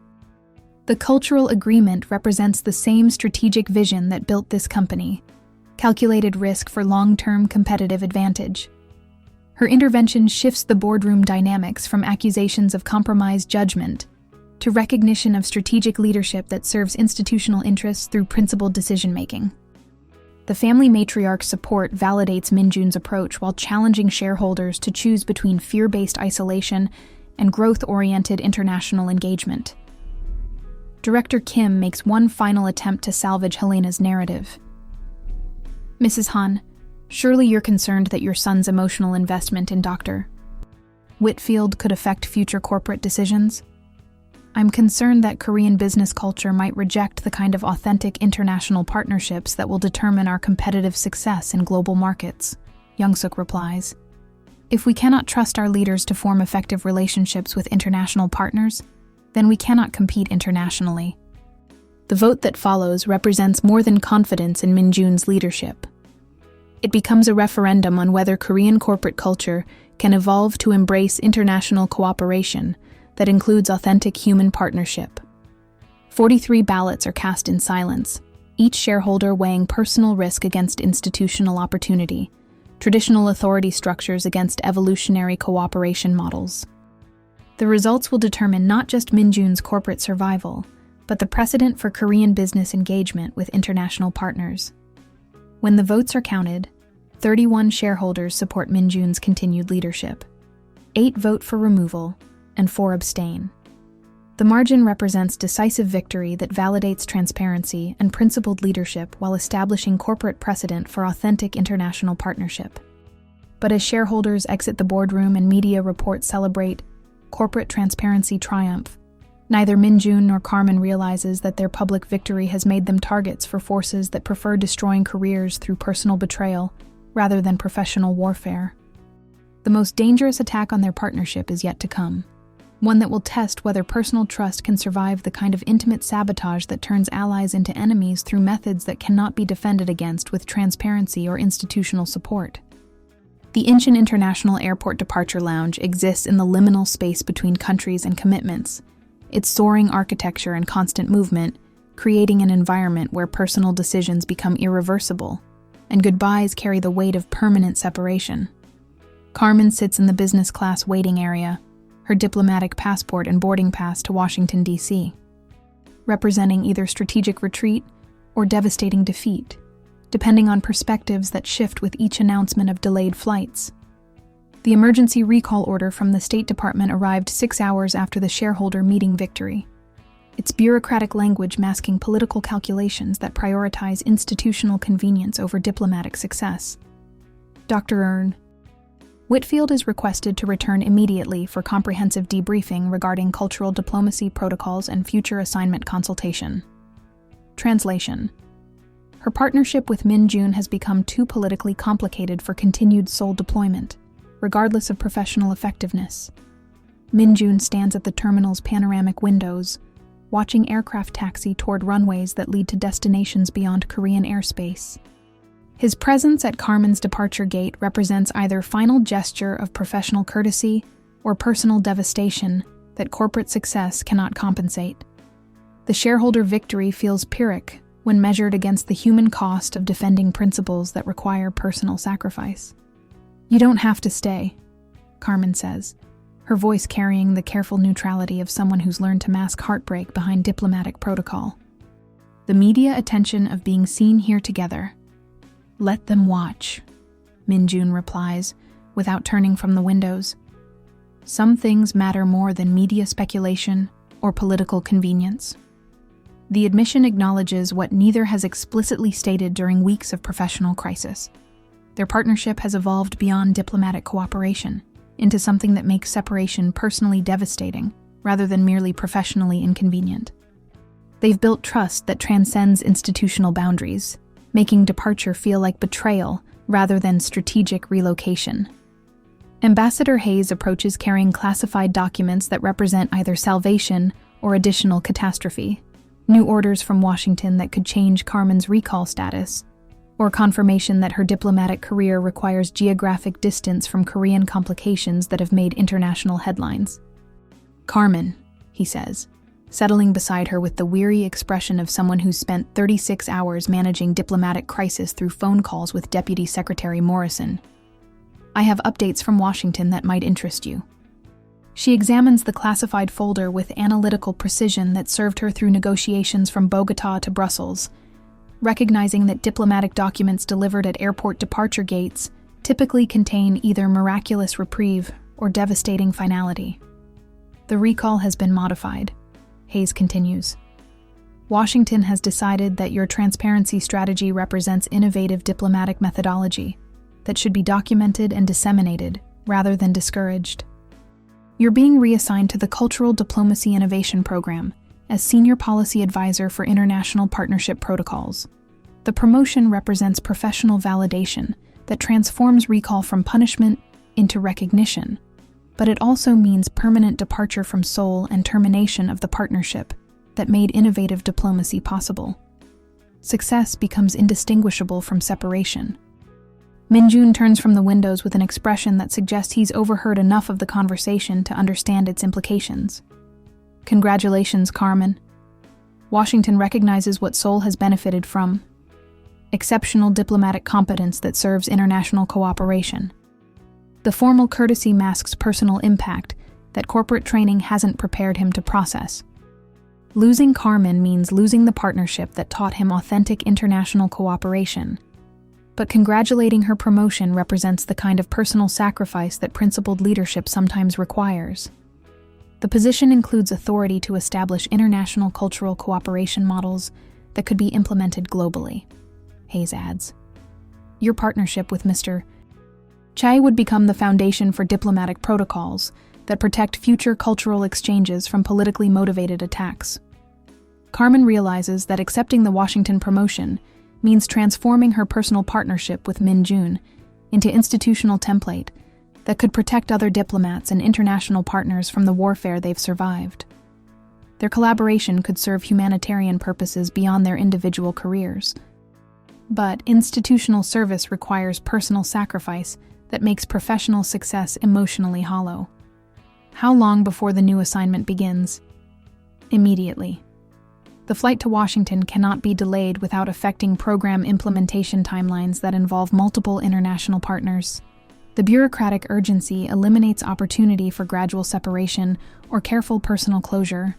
The cultural agreement represents the same strategic vision that built this company, calculated risk for long-term competitive advantage. Her intervention shifts the boardroom dynamics from accusations of compromised judgment to recognition of strategic leadership that serves institutional interests through principled decision-making. The family matriarch's support validates Min-jun's approach while challenging shareholders to choose between fear-based isolation and growth-oriented international engagement. Director Kim makes one final attempt to salvage Helena's narrative. Mrs. Han, surely you're concerned that your son's emotional investment in Dr. Whitfield could affect future corporate decisions? I'm concerned that Korean business culture might reject the kind of authentic international partnerships that will determine our competitive success in global markets, Young-suk replies. If we cannot trust our leaders to form effective relationships with international partners, then we cannot compete internationally. The vote that follows represents more than confidence in Min-jun's leadership. It becomes a referendum on whether Korean corporate culture can evolve to embrace international cooperation that includes authentic human partnership. 43 ballots are cast in silence, each shareholder weighing personal risk against institutional opportunity, traditional authority structures against evolutionary cooperation models. The results will determine not just Min-jun's corporate survival, but the precedent for Korean business engagement with international partners. When the votes are counted, 31 shareholders support Min-jun's continued leadership. 8 vote for removal, and 4 abstain. The margin represents decisive victory that validates transparency and principled leadership while establishing corporate precedent for authentic international partnership. But as shareholders exit the boardroom and media reports celebrate corporate transparency triumph, neither Min-jun nor Carmen realizes that their public victory has made them targets for forces that prefer destroying careers through personal betrayal rather than professional warfare. The most dangerous attack on their partnership is yet to come, one that will test whether personal trust can survive the kind of intimate sabotage that turns allies into enemies through methods that cannot be defended against with transparency or institutional support. The Incheon International Airport Departure Lounge exists in the liminal space between countries and commitments, its soaring architecture and constant movement creating an environment where personal decisions become irreversible, and goodbyes carry the weight of permanent separation. Carmen sits in the business class waiting area, her diplomatic passport and boarding pass to Washington, D.C., representing either strategic retreat or devastating defeat, depending on perspectives that shift with each announcement of delayed flights. The emergency recall order from the State Department arrived 6 hours after the shareholder meeting victory, its bureaucratic language masking political calculations that prioritize institutional convenience over diplomatic success. Dr. Whitfield is requested to return immediately for comprehensive debriefing regarding cultural diplomacy protocols and future assignment consultation. Translation: her partnership with Min-jun has become too politically complicated for continued Seoul deployment, regardless of professional effectiveness. Min-jun stands at the terminal's panoramic windows, watching aircraft taxi toward runways that lead to destinations beyond Korean airspace. His presence at Carmen's departure gate represents either final gesture of professional courtesy or personal devastation that corporate success cannot compensate. The shareholder victory feels pyrrhic when measured against the human cost of defending principles that require personal sacrifice. "You don't have to stay," Carmen says, her voice carrying the careful neutrality of someone who's learned to mask heartbreak behind diplomatic protocol. The media attention of being seen here together. "Let them watch," Min-jun replies, without turning from the windows. Some things matter more than media speculation or political convenience. The admission acknowledges what neither has explicitly stated during weeks of professional crisis. Their partnership has evolved beyond diplomatic cooperation into something that makes separation personally devastating rather than merely professionally inconvenient. They've built trust that transcends institutional boundaries, making departure feel like betrayal rather than strategic relocation. Ambassador Hayes approaches carrying classified documents that represent either salvation or additional catastrophe, new orders from Washington that could change Carmen's recall status, or confirmation that her diplomatic career requires geographic distance from Korean complications that have made international headlines. "Carmen," he says, settling beside her with the weary expression of someone who's spent 36 hours managing diplomatic crisis through phone calls with Deputy Secretary Morrison. "I have updates from Washington that might interest you." She examines the classified folder with analytical precision that served her through negotiations from Bogota to Brussels, recognizing that diplomatic documents delivered at airport departure gates typically contain either miraculous reprieve or devastating finality. The recall has been modified, Hayes continues. Washington has decided that your transparency strategy represents innovative diplomatic methodology that should be documented and disseminated rather than discouraged. You're being reassigned to the Cultural Diplomacy Innovation Program as Senior Policy Advisor for International Partnership Protocols. The promotion represents professional validation that transforms recall from punishment into recognition, but it also means permanent departure from Seoul and termination of the partnership that made innovative diplomacy possible. Success becomes indistinguishable from separation. Min-jun turns from the windows with an expression that suggests he's overheard enough of the conversation to understand its implications. Congratulations, Carmen. Washington recognizes what Seoul has benefited from: exceptional diplomatic competence that serves international cooperation. The formal courtesy masks personal impact that corporate training hasn't prepared him to process. Losing Carmen means losing the partnership that taught him authentic international cooperation. But congratulating her promotion represents the kind of personal sacrifice that principled leadership sometimes requires. The position includes authority to establish international cultural cooperation models that could be implemented globally, Hayes adds. Your partnership with Mr. Chai would become the foundation for diplomatic protocols that protect future cultural exchanges from politically motivated attacks. Carmen realizes that accepting the Washington promotion means transforming her personal partnership with Min-jun into institutional template that could protect other diplomats and international partners from the warfare they've survived. Their collaboration could serve humanitarian purposes beyond their individual careers. But institutional service requires personal sacrifice that makes professional success emotionally hollow. How long before the new assignment begins? Immediately. The flight to Washington cannot be delayed without affecting program implementation timelines that involve multiple international partners. The bureaucratic urgency eliminates opportunity for gradual separation or careful personal closure.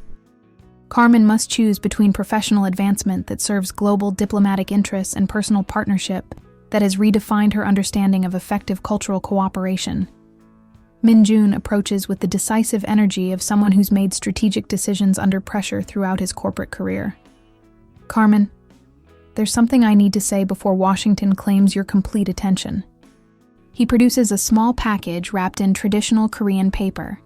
Carmen must choose between professional advancement that serves global diplomatic interests and personal partnership that has redefined her understanding of effective cultural cooperation. Min-jun approaches with the decisive energy of someone who's made strategic decisions under pressure throughout his corporate career. Carmen, there's something I need to say before Washington claims your complete attention. He produces a small package wrapped in traditional Korean paper,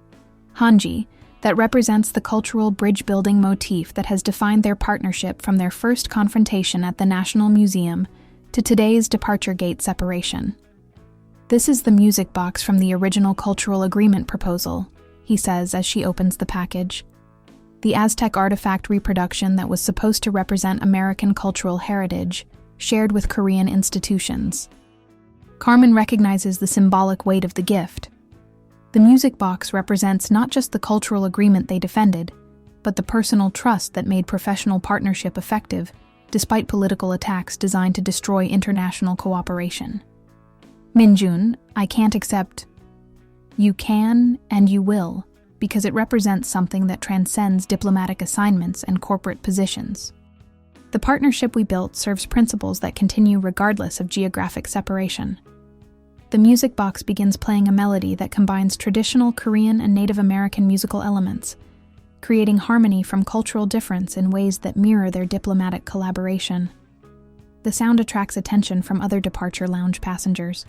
hanji, that represents the cultural bridge-building motif that has defined their partnership from their first confrontation at the National Museum to today's departure gate separation. This is the music box from the original cultural agreement proposal, he says as she opens the package. The Aztec artifact reproduction that was supposed to represent American cultural heritage, shared with Korean institutions. Carmen recognizes the symbolic weight of the gift. The music box represents not just the cultural agreement they defended, but the personal trust that made professional partnership effective, despite political attacks designed to destroy international cooperation. Min-jun, I can't accept. You can and you will, because it represents something that transcends diplomatic assignments and corporate positions. The partnership we built serves principles that continue regardless of geographic separation. The music box begins playing a melody that combines traditional Korean and Native American musical elements, creating harmony from cultural difference in ways that mirror their diplomatic collaboration. The sound attracts attention from other departure lounge passengers,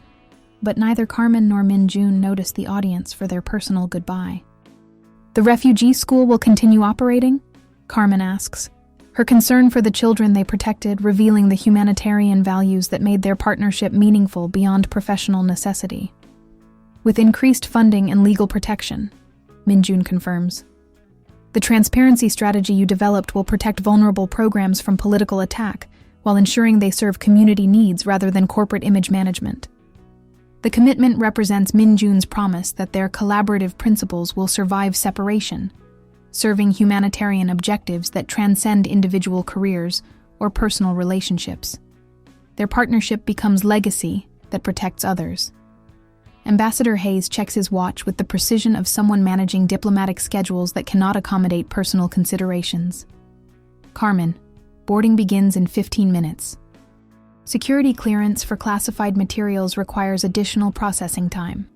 but neither Carmen nor Min-jun notice the audience for their personal goodbye. The refugee school will continue operating? Carmen asks, her concern for the children they protected revealing the humanitarian values that made their partnership meaningful beyond professional necessity. With increased funding and legal protection, Min-jun confirms. The transparency strategy you developed will protect vulnerable programs from political attack while ensuring they serve community needs rather than corporate image management. The commitment represents Min-jun's promise that their collaborative principles will survive separation, serving humanitarian objectives that transcend individual careers or personal relationships. Their partnership becomes legacy that protects others. Ambassador Hayes checks his watch with the precision of someone managing diplomatic schedules that cannot accommodate personal considerations. Carmen, boarding begins in 15 minutes. Security clearance for classified materials requires additional processing time.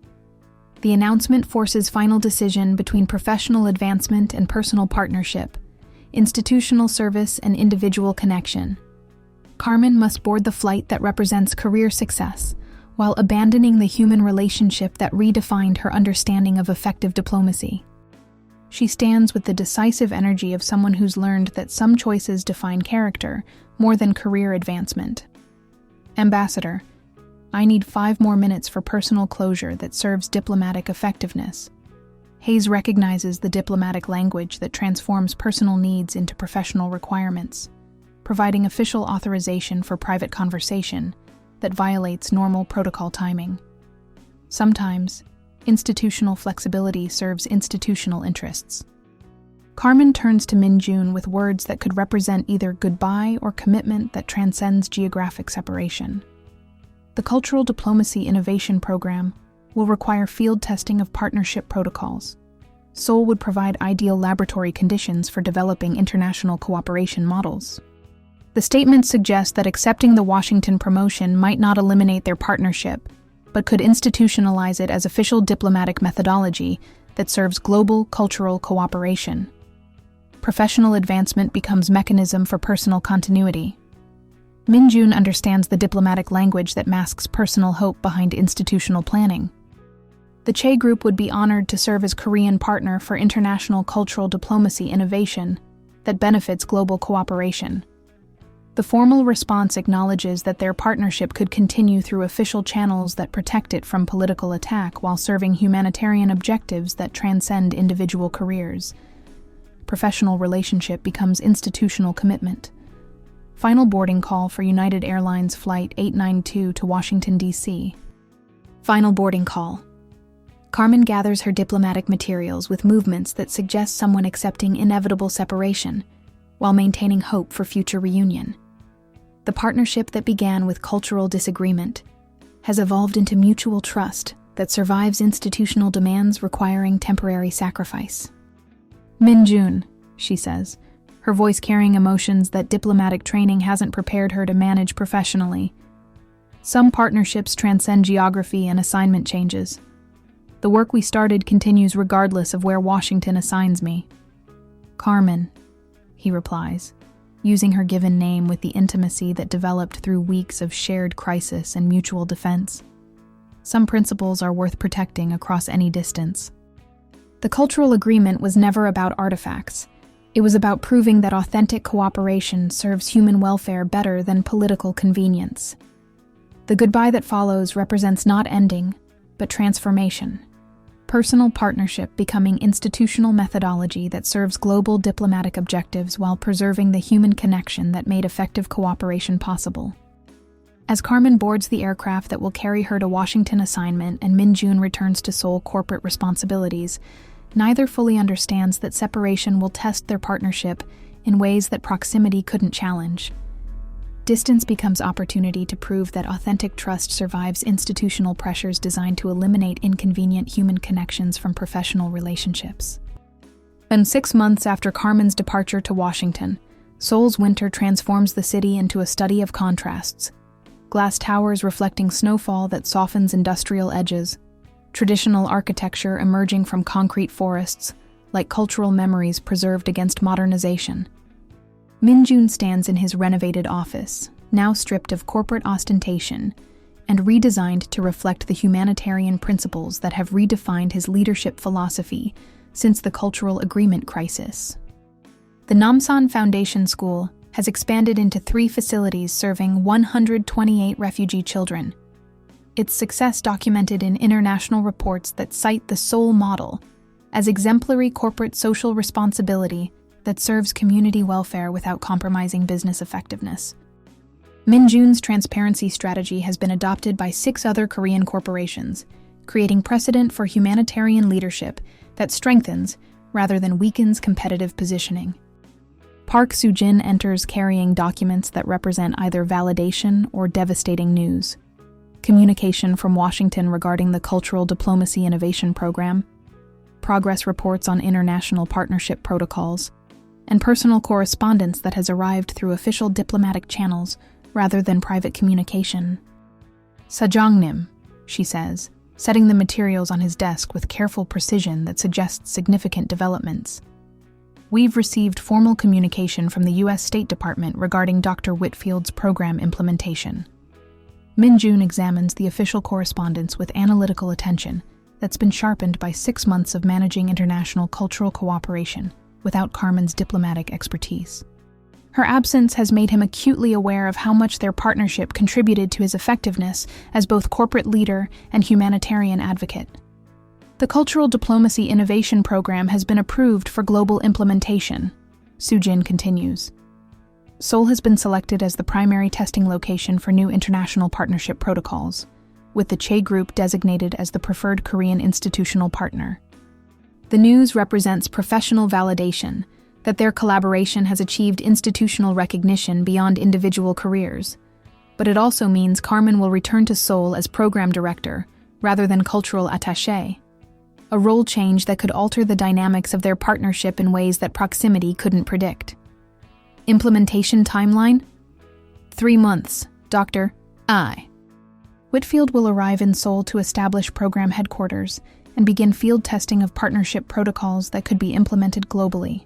The announcement forces final decision between professional advancement and personal partnership, institutional service and individual connection. Carmen must board the flight that represents career success, while abandoning the human relationship that redefined her understanding of effective diplomacy. She stands with the decisive energy of someone who's learned that some choices define character more than career advancement. Ambassador, I need 5 more minutes for personal closure that serves diplomatic effectiveness. Hayes recognizes the diplomatic language that transforms personal needs into professional requirements, providing official authorization for private conversation that violates normal protocol timing. Sometimes, institutional flexibility serves institutional interests. Carmen turns to Min-jun with words that could represent either goodbye or commitment that transcends geographic separation. The Cultural Diplomacy Innovation Program will require field testing of partnership protocols. Seoul would provide ideal laboratory conditions for developing international cooperation models. The statement suggests that accepting the Washington promotion might not eliminate their partnership, but could institutionalize it as official diplomatic methodology that serves global cultural cooperation. Professional advancement becomes mechanism for personal continuity. Min-jun understands the diplomatic language that masks personal hope behind institutional planning. The Che Group would be honored to serve as Korean partner for international cultural diplomacy innovation that benefits global cooperation. The formal response acknowledges that their partnership could continue through official channels that protect it from political attack while serving humanitarian objectives that transcend individual careers. Professional relationship becomes institutional commitment. Final boarding call for United Airlines Flight 892 to Washington, D.C. Final boarding call. Carmen gathers her diplomatic materials with movements that suggest someone accepting inevitable separation, while maintaining hope for future reunion. The partnership that began with cultural disagreement has evolved into mutual trust that survives institutional demands requiring temporary sacrifice. Min-jun, she says, her voice carrying emotions that diplomatic training hasn't prepared her to manage professionally. Some partnerships transcend geography and assignment changes. The work we started continues regardless of where Washington assigns me. Carmen, he replies, using her given name with the intimacy that developed through weeks of shared crisis and mutual defense. Some principles are worth protecting across any distance. The cultural agreement was never about artifacts. It was about proving that authentic cooperation serves human welfare better than political convenience. The goodbye that follows represents not ending, but transformation. Personal partnership becoming institutional methodology that serves global diplomatic objectives while preserving the human connection that made effective cooperation possible. As Carmen boards the aircraft that will carry her to Washington assignment and Min-jun returns to Seoul corporate responsibilities, neither fully understands that separation will test their partnership in ways that proximity couldn't challenge. Distance becomes opportunity to prove that authentic trust survives institutional pressures designed to eliminate inconvenient human connections from professional relationships. And 6 months after Carmen's departure to Washington, Seoul's winter transforms the city into a study of contrasts. Glass towers reflecting snowfall that softens industrial edges, traditional architecture emerging from concrete forests, like cultural memories preserved against modernization. Min-jun stands in his renovated office, now stripped of corporate ostentation, and redesigned to reflect the humanitarian principles that have redefined his leadership philosophy since the Cultural Agreement crisis. The Namsan Foundation School has expanded into 3 facilities serving 128 refugee children. Its success documented in international reports that cite the Seoul model as exemplary corporate social responsibility that serves community welfare without compromising business effectiveness. Min-jun's transparency strategy has been adopted by 6 other Korean corporations, creating precedent for humanitarian leadership that strengthens rather than weakens competitive positioning. Park Soo-jin enters carrying documents that represent either validation or devastating news. communication from Washington regarding the Cultural Diplomacy Innovation Program, progress reports on international partnership protocols, and personal correspondence that has arrived through official diplomatic channels rather than private communication. Sajongnim, she says, setting the materials on his desk with careful precision that suggests significant developments. We've received formal communication from the U.S. State Department regarding Dr. Whitfield's program implementation. Min-jun examines the official correspondence with analytical attention that's been sharpened by 6 months of managing international cultural cooperation without Carmen's diplomatic expertise. Her absence has made him acutely aware of how much their partnership contributed to his effectiveness as both corporate leader and humanitarian advocate. The Cultural Diplomacy Innovation Program has been approved for global implementation, Soo-jin continues. Seoul has been selected as the primary testing location for new international partnership protocols, with the Che Group designated as the preferred Korean institutional partner. The news represents professional validation that their collaboration has achieved institutional recognition beyond individual careers, but it also means Carmen will return to Seoul as program director rather than cultural attaché, a role change that could alter the dynamics of their partnership in ways that proximity couldn't predict. Implementation timeline? 3 months, Dr. I. Whitfield will arrive in Seoul to establish program headquarters and begin field testing of partnership protocols that could be implemented globally.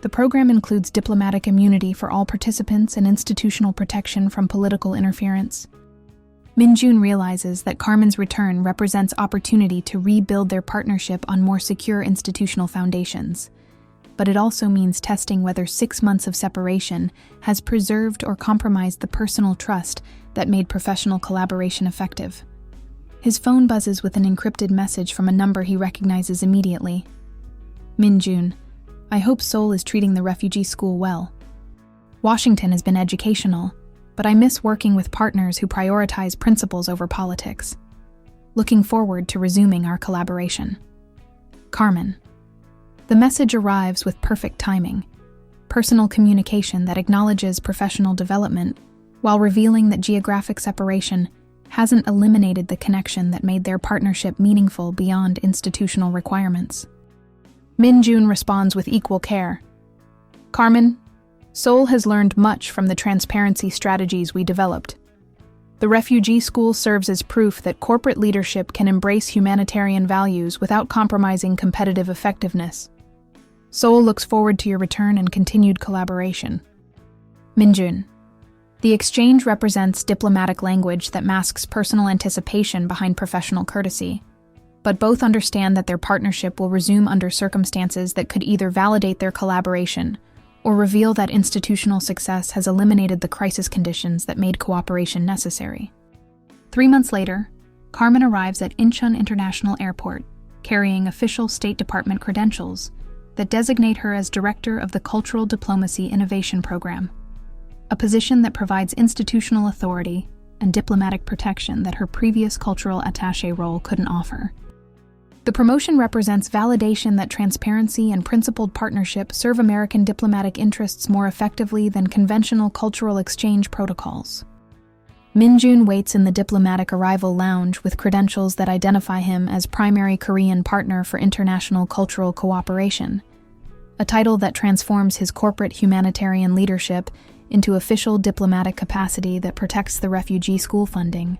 The program includes diplomatic immunity for all participants and institutional protection from political interference. Min-jun realizes that Carmen's return represents opportunity to rebuild their partnership on more secure institutional foundations, but it also means testing whether 6 months of separation has preserved or compromised the personal trust that made professional collaboration effective. His phone buzzes with an encrypted message from a number he recognizes immediately. Min-jun, I hope Seoul is treating the refugee school well. Washington has been educational, but I miss working with partners who prioritize principles over politics. Looking forward to resuming our collaboration. Carmen. The message arrives with perfect timing, personal communication that acknowledges professional development while revealing that geographic separation hasn't eliminated the connection that made their partnership meaningful beyond institutional requirements. Min-jun responds with equal care. Carmen, Seoul has learned much from the transparency strategies we developed. The refugee school serves as proof that corporate leadership can embrace humanitarian values without compromising competitive effectiveness. Seoul looks forward to your return and continued collaboration. Min-jun. The exchange represents diplomatic language that masks personal anticipation behind professional courtesy, but both understand that their partnership will resume under circumstances that could either validate their collaboration or reveal that institutional success has eliminated the crisis conditions that made cooperation necessary. 3 months later, Carmen arrives at Incheon International Airport, carrying official State Department credentials that designate her as Director of the Cultural Diplomacy Innovation Program, a position that provides institutional authority and diplomatic protection that her previous cultural attaché role couldn't offer. The promotion represents validation that transparency and principled partnership serve American diplomatic interests more effectively than conventional cultural exchange protocols. Min-jun waits in the diplomatic arrival lounge with credentials that identify him as primary Korean partner for international cultural cooperation, a title that transforms his corporate humanitarian leadership into official diplomatic capacity that protects the refugee school funding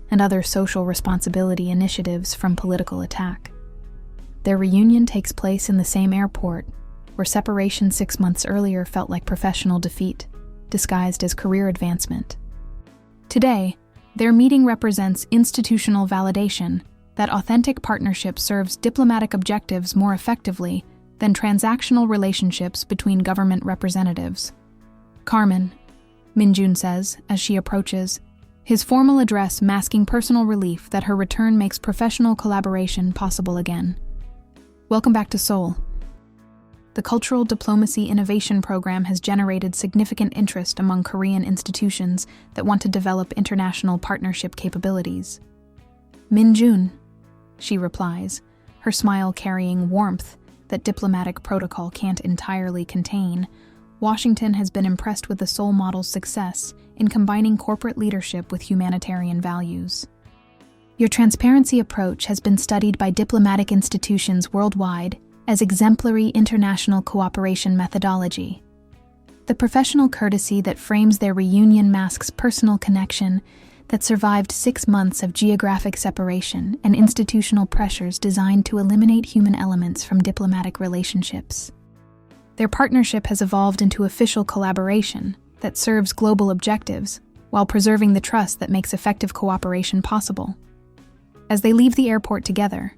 and other social responsibility initiatives from political attack. Their reunion takes place in the same airport, where separation 6 months earlier felt like professional defeat, disguised as career advancement. Today, their meeting represents institutional validation that authentic partnership serves diplomatic objectives more effectively than transactional relationships between government representatives. Carmen, Min-jun says as she approaches, his formal address masking personal relief that her return makes professional collaboration possible again. Welcome back to Seoul. The Cultural Diplomacy Innovation Program has generated significant interest among Korean institutions that want to develop international partnership capabilities. Min-jun, she replies, her smile carrying warmth that diplomatic protocol can't entirely contain. Washington has been impressed with the Seoul model's success in combining corporate leadership with humanitarian values. Your transparency approach has been studied by diplomatic institutions worldwide as exemplary international cooperation methodology. The professional courtesy that frames their reunion masks personal connection that survived 6 months of geographic separation and institutional pressures designed to eliminate human elements from diplomatic relationships. Their partnership has evolved into official collaboration that serves global objectives while preserving the trust that makes effective cooperation possible. As they leave the airport together,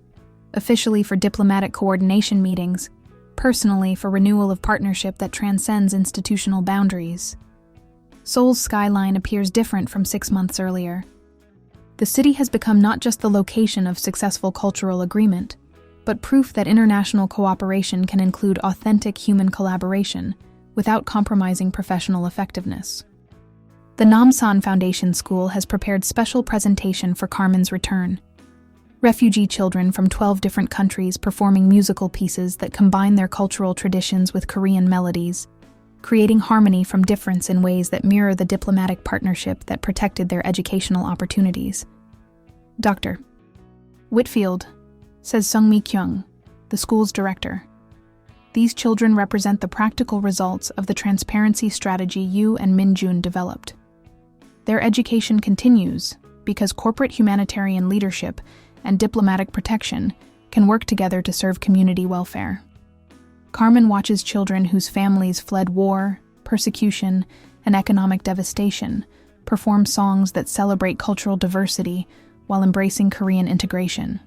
officially for diplomatic coordination meetings, personally for renewal of partnership that transcends institutional boundaries, Seoul's skyline appears different from 6 months earlier. The city has become not just the location of successful cultural agreement, but proof that international cooperation can include authentic human collaboration without compromising professional effectiveness. The Namsan Foundation School has prepared special presentation for Carmen's return. Refugee children from 12 different countries performing musical pieces that combine their cultural traditions with Korean melodies, creating harmony from difference in ways that mirror the diplomatic partnership that protected their educational opportunities. Dr. Whitfield, says Sungmi Kyung, the school's director. These children represent the practical results of the transparency strategy you and Min-jun developed. Their education continues because corporate humanitarian leadership and diplomatic protection can work together to serve community welfare. Carmen watches children whose families fled war, persecution, and economic devastation perform songs that celebrate cultural diversity while embracing Korean integration.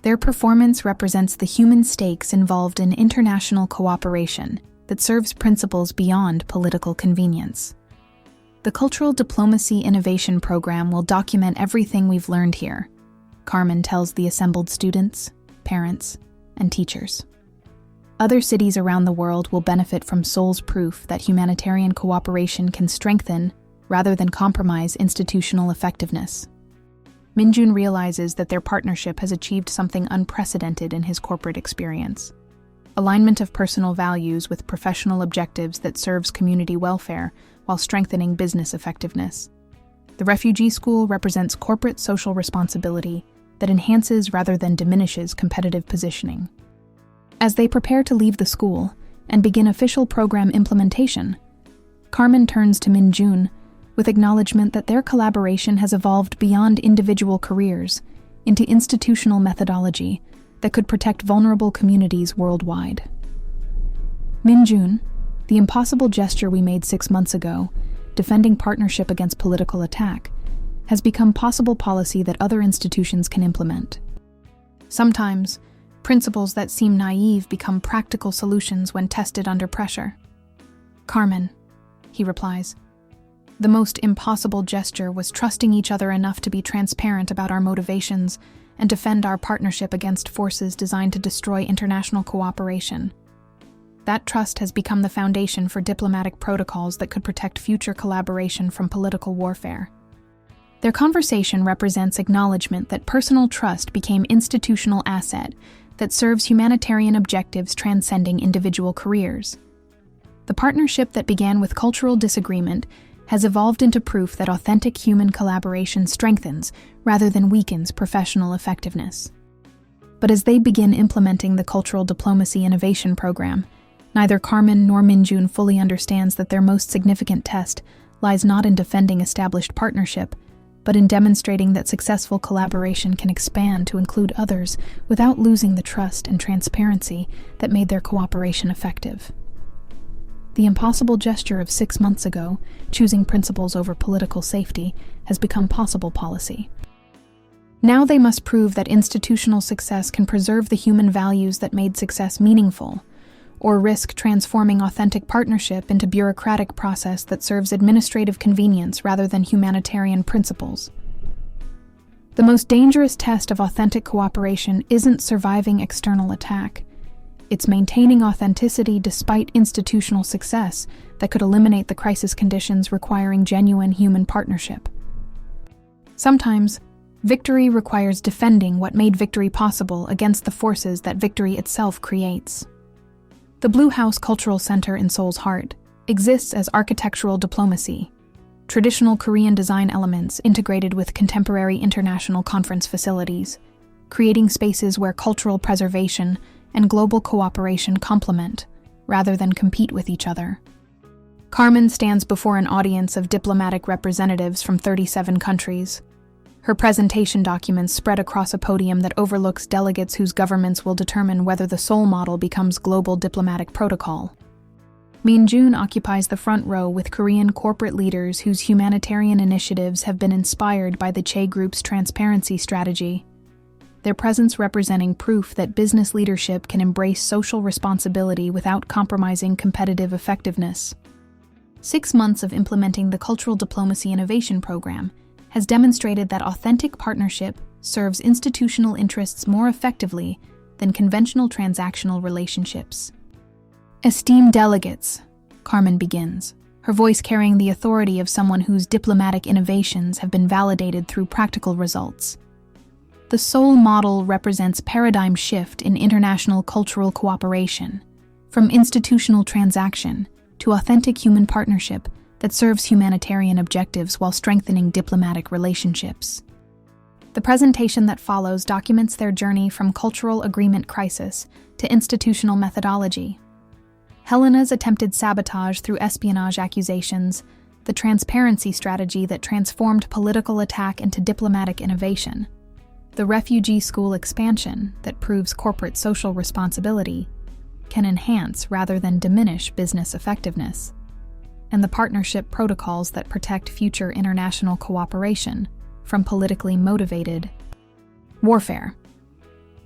Their performance represents the human stakes involved in international cooperation that serves principles beyond political convenience. The Cultural Diplomacy Innovation Program will document everything we've learned here, Carmen tells the assembled students, parents, and teachers. Other cities around the world will benefit from Seoul's proof that humanitarian cooperation can strengthen rather than compromise institutional effectiveness. Min-jun realizes that their partnership has achieved something unprecedented in his corporate experience. Alignment of personal values with professional objectives that serves community welfare while strengthening business effectiveness. The refugee school represents corporate social responsibility that enhances rather than diminishes competitive positioning. As they prepare to leave the school and begin official program implementation, Carmen turns to Min-jun with acknowledgement that their collaboration has evolved beyond individual careers into institutional methodology that could protect vulnerable communities worldwide. Min-jun, the impossible gesture we made 6 months ago, defending partnership against political attack, has become possible policy that other institutions can implement. Sometimes, principles that seem naive become practical solutions when tested under pressure. Carmen, he replies, the most impossible gesture was trusting each other enough to be transparent about our motivations and defend our partnership against forces designed to destroy international cooperation. That trust has become the foundation for diplomatic protocols that could protect future collaboration from political warfare. Their conversation represents acknowledgement that personal trust became institutional asset that serves humanitarian objectives transcending individual careers. The partnership that began with cultural disagreement has evolved into proof that authentic human collaboration strengthens rather than weakens professional effectiveness. But as they begin implementing the Cultural Diplomacy Innovation Program, neither Carmen nor Min-jun fully understands that their most significant test lies not in defending established partnership, but in demonstrating that successful collaboration can expand to include others without losing the trust and transparency that made their cooperation effective. The impossible gesture of 6 months ago, choosing principles over political safety, has become possible policy. Now they must prove that institutional success can preserve the human values that made success meaningful, or risk transforming authentic partnership into bureaucratic process that serves administrative convenience rather than humanitarian principles. The most dangerous test of authentic cooperation isn't surviving external attack. It's maintaining authenticity despite institutional success that could eliminate the crisis conditions requiring genuine human partnership. Sometimes, victory requires defending what made victory possible against the forces that victory itself creates. The Blue House Cultural Center in Seoul's heart exists as architectural diplomacy, traditional Korean design elements integrated with contemporary international conference facilities, creating spaces where cultural preservation and global cooperation complement, rather than compete with each other. Carmen stands before an audience of diplomatic representatives from 37 countries. Her presentation documents spread across a podium that overlooks delegates whose governments will determine whether the Seoul model becomes global diplomatic protocol. Min-jun occupies the front row with Korean corporate leaders whose humanitarian initiatives have been inspired by the Che Group's transparency strategy, their presence representing proof that business leadership can embrace social responsibility without compromising competitive effectiveness. 6 months of implementing the Cultural Diplomacy Innovation Program has demonstrated that authentic partnership serves institutional interests more effectively than conventional transactional relationships. Esteemed delegates, Carmen begins, her voice carrying the authority of someone whose diplomatic innovations have been validated through practical results. The Seoul model represents paradigm shift in international cultural cooperation, from institutional transaction to authentic human partnership that serves humanitarian objectives while strengthening diplomatic relationships. The presentation that follows documents their journey from cultural agreement crisis to institutional methodology. Helena's attempted sabotage through espionage accusations, the transparency strategy that transformed political attack into diplomatic innovation, the refugee school expansion that proves corporate social responsibility can enhance rather than diminish business effectiveness, and the partnership protocols that protect future international cooperation from politically motivated warfare.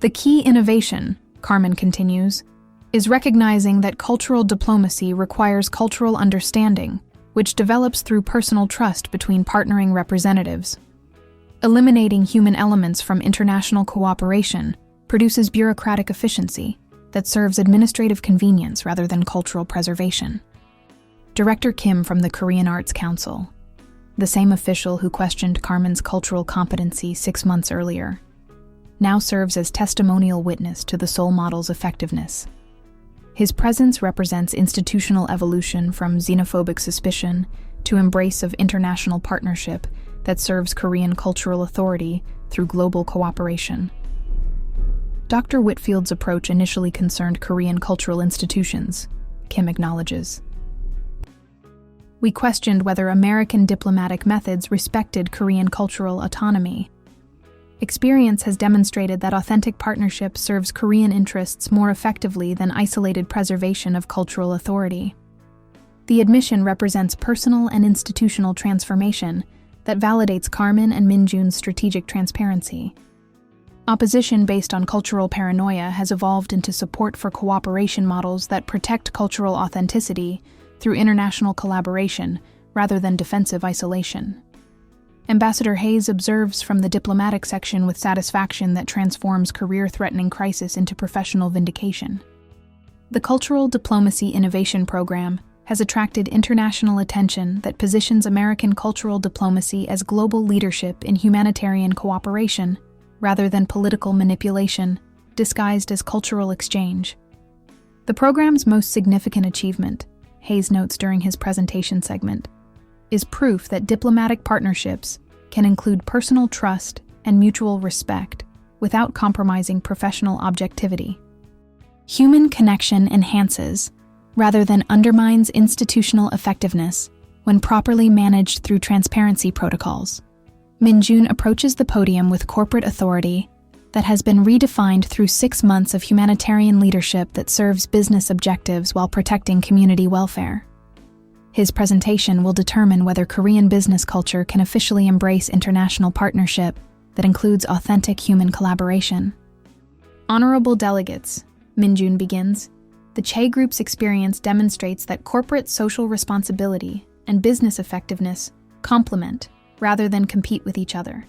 The key innovation, Carmen continues, is recognizing that cultural diplomacy requires cultural understanding, which develops through personal trust between partnering representatives. Eliminating human elements from international cooperation produces bureaucratic efficiency that serves administrative convenience rather than cultural preservation. Director Kim from the Korean Arts Council, the same official who questioned Carmen's cultural competency 6 months earlier, now serves as testimonial witness to the Seoul model's effectiveness. His presence represents institutional evolution from xenophobic suspicion to embrace of international partnership that serves Korean cultural authority through global cooperation. Dr. Whitfield's approach initially concerned Korean cultural institutions, Kim acknowledges. We questioned whether American diplomatic methods respected Korean cultural autonomy. Experience has demonstrated that authentic partnership serves Korean interests more effectively than isolated preservation of cultural authority. The admission represents personal and institutional transformation that validates Carmen and Min-jun's strategic transparency. Opposition based on cultural paranoia has evolved into support for cooperation models that protect cultural authenticity through international collaboration rather than defensive isolation. Ambassador Hayes observes from the diplomatic section with satisfaction that transforms career-threatening crisis into professional vindication. The Cultural Diplomacy Innovation Program has attracted international attention that positions American cultural diplomacy as global leadership in humanitarian cooperation rather than political manipulation disguised as cultural exchange. The program's most significant achievement, Hayes notes during his presentation segment, is proof that diplomatic partnerships can include personal trust and mutual respect without compromising professional objectivity. Human connection enhances, rather than undermines, institutional effectiveness when properly managed through transparency protocols. Min-jun approaches the podium with corporate authority that has been redefined through 6 months of humanitarian leadership that serves business objectives while protecting community welfare. His presentation will determine whether Korean business culture can officially embrace international partnership that includes authentic human collaboration. Honorable delegates, Min-jun begins, the Che Group's experience demonstrates that corporate social responsibility and business effectiveness complement rather than compete with each other.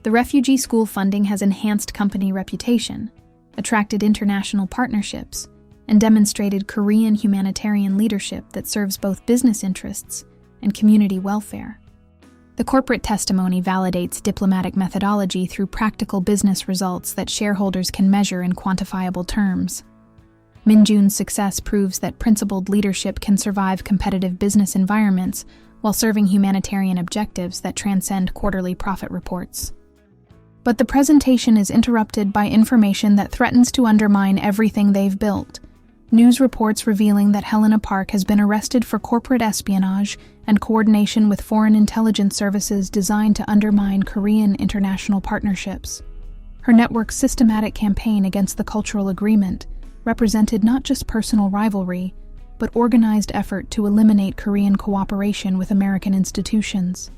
The refugee school funding has enhanced company reputation, attracted international partnerships, and demonstrated Korean humanitarian leadership that serves both business interests and community welfare. The corporate testimony validates diplomatic methodology through practical business results that shareholders can measure in quantifiable terms. Min-jun's success proves that principled leadership can survive competitive business environments while serving humanitarian objectives that transcend quarterly profit reports. But the presentation is interrupted by information that threatens to undermine everything they've built. News reports revealing that Helena Park has been arrested for corporate espionage and coordination with foreign intelligence services designed to undermine Korean international partnerships. Her network's systematic campaign against the cultural agreement represented not just personal rivalry, but organized effort to eliminate Korean cooperation with American institutions.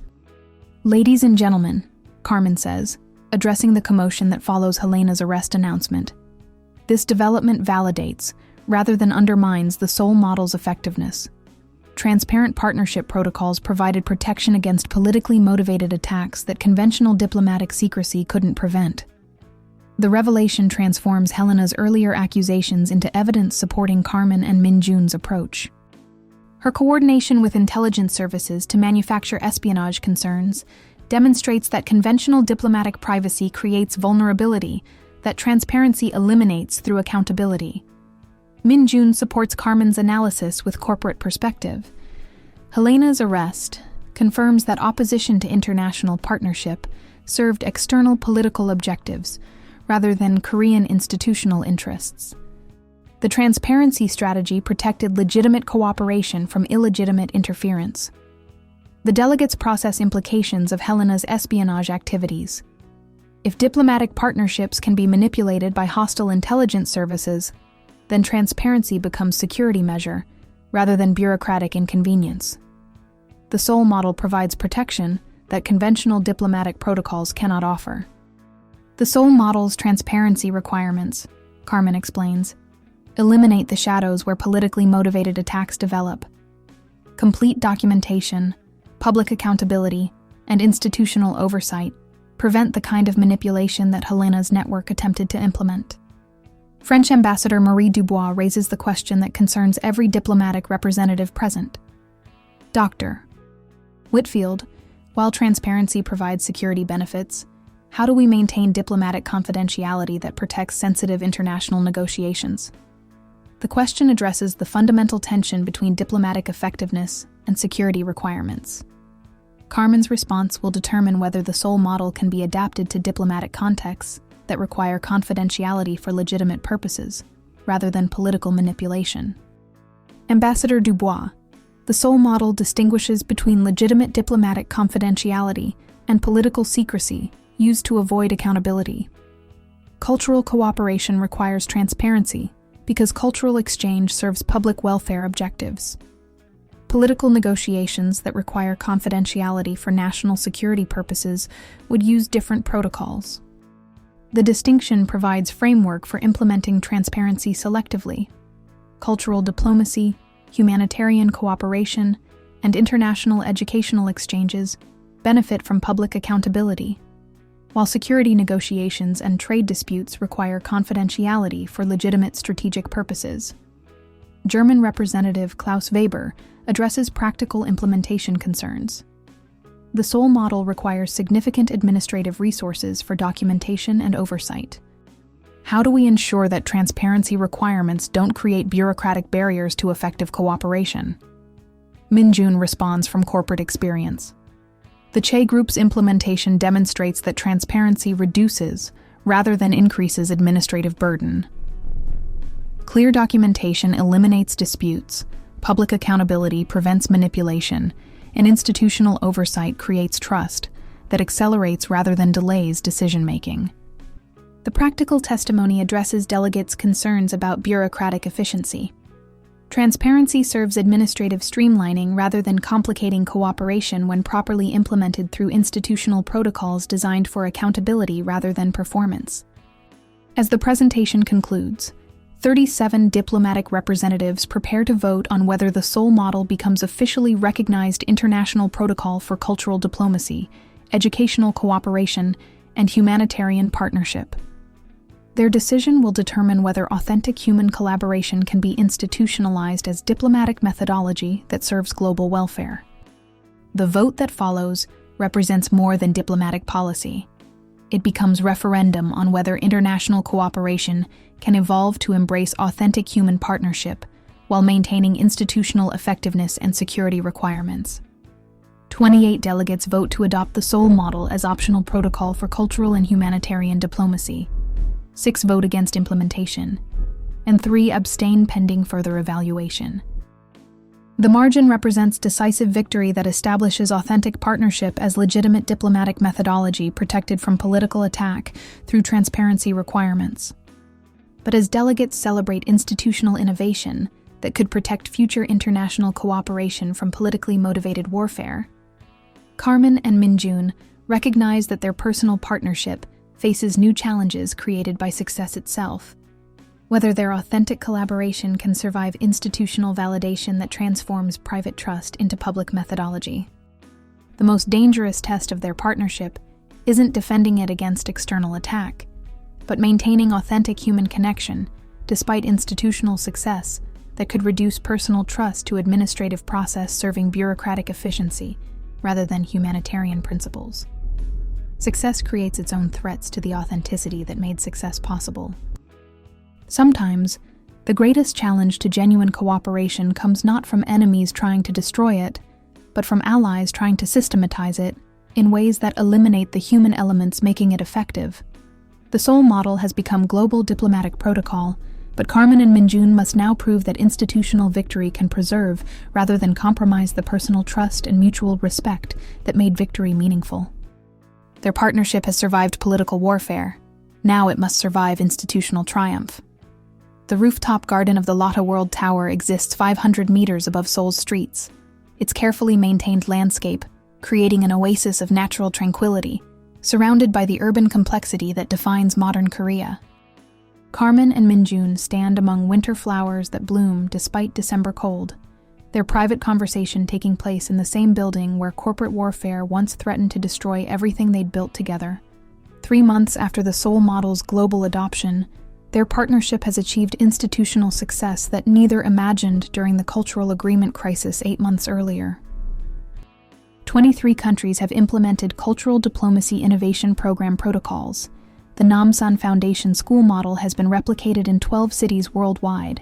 "Ladies and gentlemen," Carmen says, addressing the commotion that follows Helena's arrest announcement, "this development validates, rather than undermines, the Seoul model's effectiveness. Transparent partnership protocols provided protection against politically motivated attacks that conventional diplomatic secrecy couldn't prevent. The revelation transforms Helena's earlier accusations into evidence supporting Carmen and Min-jun's approach. Her coordination with intelligence services to manufacture espionage concerns demonstrates that conventional diplomatic privacy creates vulnerability that transparency eliminates through accountability. Min-jun supports Carmen's analysis with corporate perspective. Helena's arrest confirms that opposition to international partnership served external political objectives rather than Korean institutional interests. The transparency strategy protected legitimate cooperation from illegitimate interference. The delegates process implications of Helena's espionage activities. If diplomatic partnerships can be manipulated by hostile intelligence services, then transparency becomes security measure rather than bureaucratic inconvenience. The Seoul model provides protection that conventional diplomatic protocols cannot offer. The Seoul model's transparency requirements, Carmen explains, eliminate the shadows where politically motivated attacks develop. Complete documentation, public accountability, and institutional oversight prevent the kind of manipulation that Helena's network attempted to implement. French Ambassador Marie Dubois raises the question that concerns every diplomatic representative present. Dr. Whitfield, while transparency provides security benefits, how do we maintain diplomatic confidentiality that protects sensitive international negotiations? The question addresses the fundamental tension between diplomatic effectiveness and security requirements. Carmen's response will determine whether the Seoul model can be adapted to diplomatic contexts that require confidentiality for legitimate purposes, rather than political manipulation. Ambassador Dubois, the Seoul model distinguishes between legitimate diplomatic confidentiality and political secrecy used to avoid accountability. Cultural cooperation requires transparency because cultural exchange serves public welfare objectives. Political negotiations that require confidentiality for national security purposes would use different protocols. The distinction provides framework for implementing transparency selectively. Cultural diplomacy, humanitarian cooperation, and international educational exchanges benefit from public accountability, while security negotiations and trade disputes require confidentiality for legitimate strategic purposes. German Representative Klaus Weber addresses practical implementation concerns. The Seoul model requires significant administrative resources for documentation and oversight. How do we ensure that transparency requirements don't create bureaucratic barriers to effective cooperation? Min-jun responds from corporate experience. The Che Group's implementation demonstrates that transparency reduces, rather than increases, administrative burden. Clear documentation eliminates disputes, public accountability prevents manipulation, and institutional oversight creates trust that accelerates rather than delays decision-making. The practical testimony addresses delegates' concerns about bureaucratic efficiency. Transparency serves administrative streamlining rather than complicating cooperation when properly implemented through institutional protocols designed for accountability rather than performance. As the presentation concludes, 37 diplomatic representatives prepare to vote on whether the Seoul model becomes officially recognized international protocol for cultural diplomacy, educational cooperation, and humanitarian partnership. Their decision will determine whether authentic human collaboration can be institutionalized as diplomatic methodology that serves global welfare. The vote that follows represents more than diplomatic policy. It becomes referendum on whether international cooperation can evolve to embrace authentic human partnership while maintaining institutional effectiveness and security requirements. 28 delegates vote to adopt the Seoul model as optional protocol for cultural and humanitarian diplomacy. 6 vote against implementation, and 3 abstain pending further evaluation. The margin represents decisive victory that establishes authentic partnership as legitimate diplomatic methodology protected from political attack through transparency requirements. But as delegates celebrate institutional innovation that could protect future international cooperation from politically motivated warfare, Carmen and Minjun recognize that their personal partnership faces new challenges created by success itself. Whether their authentic collaboration can survive institutional validation that transforms private trust into public methodology. The most dangerous test of their partnership isn't defending it against external attack, but maintaining authentic human connection despite institutional success that could reduce personal trust to administrative process serving bureaucratic efficiency rather than humanitarian principles. Success creates its own threats to the authenticity that made success possible. Sometimes, the greatest challenge to genuine cooperation comes not from enemies trying to destroy it, but from allies trying to systematize it in ways that eliminate the human elements making it effective. The Seoul model has become global diplomatic protocol, but Carmen and Minjun must now prove that institutional victory can preserve rather than compromise the personal trust and mutual respect that made victory meaningful. Their partnership has survived political warfare. Now it must survive institutional triumph. The rooftop garden of the Lotte World Tower exists 500 meters above Seoul's streets. Its carefully maintained landscape, creating an oasis of natural tranquility, surrounded by the urban complexity that defines modern Korea. Carmen and Minjun stand among winter flowers that bloom despite December cold, their private conversation taking place in the same building where corporate warfare once threatened to destroy everything they'd built together. 3 months after the Seoul model's global adoption, their partnership has achieved institutional success that neither imagined during the cultural agreement crisis 8 months earlier. 23 countries have implemented Cultural Diplomacy Innovation Program protocols. The Namsan Foundation school model has been replicated in 12 cities worldwide,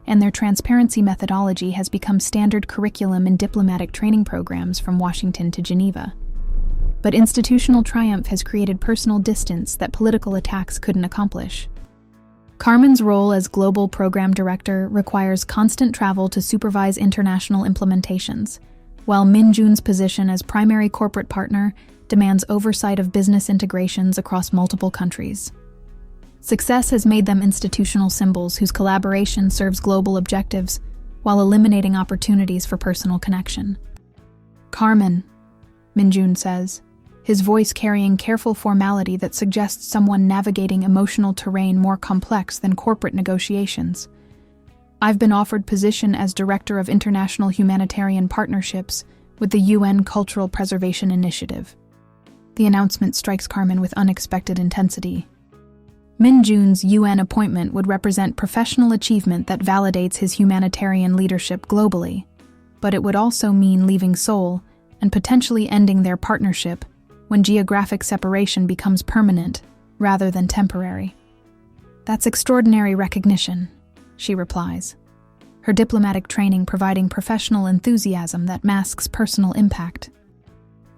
and their transparency methodology has become standard curriculum in diplomatic training programs from Washington to Geneva. But institutional triumph has created personal distance that political attacks couldn't accomplish. Carmen's role as global program director requires constant travel to supervise international implementations, while Minjun's position as primary corporate partner demands oversight of business integrations across multiple countries. Success has made them institutional symbols whose collaboration serves global objectives while eliminating opportunities for personal connection. Carmen, Minjun says, his voice carrying careful formality that suggests someone navigating emotional terrain more complex than corporate negotiations. I've been offered position as Director of International Humanitarian Partnerships with the UN Cultural Preservation Initiative. The announcement strikes Carmen with unexpected intensity. Minjun's UN appointment would represent professional achievement that validates his humanitarian leadership globally, but it would also mean leaving Seoul and potentially ending their partnership when geographic separation becomes permanent rather than temporary. That's extraordinary recognition, she replies, her diplomatic training providing professional enthusiasm that masks personal impact.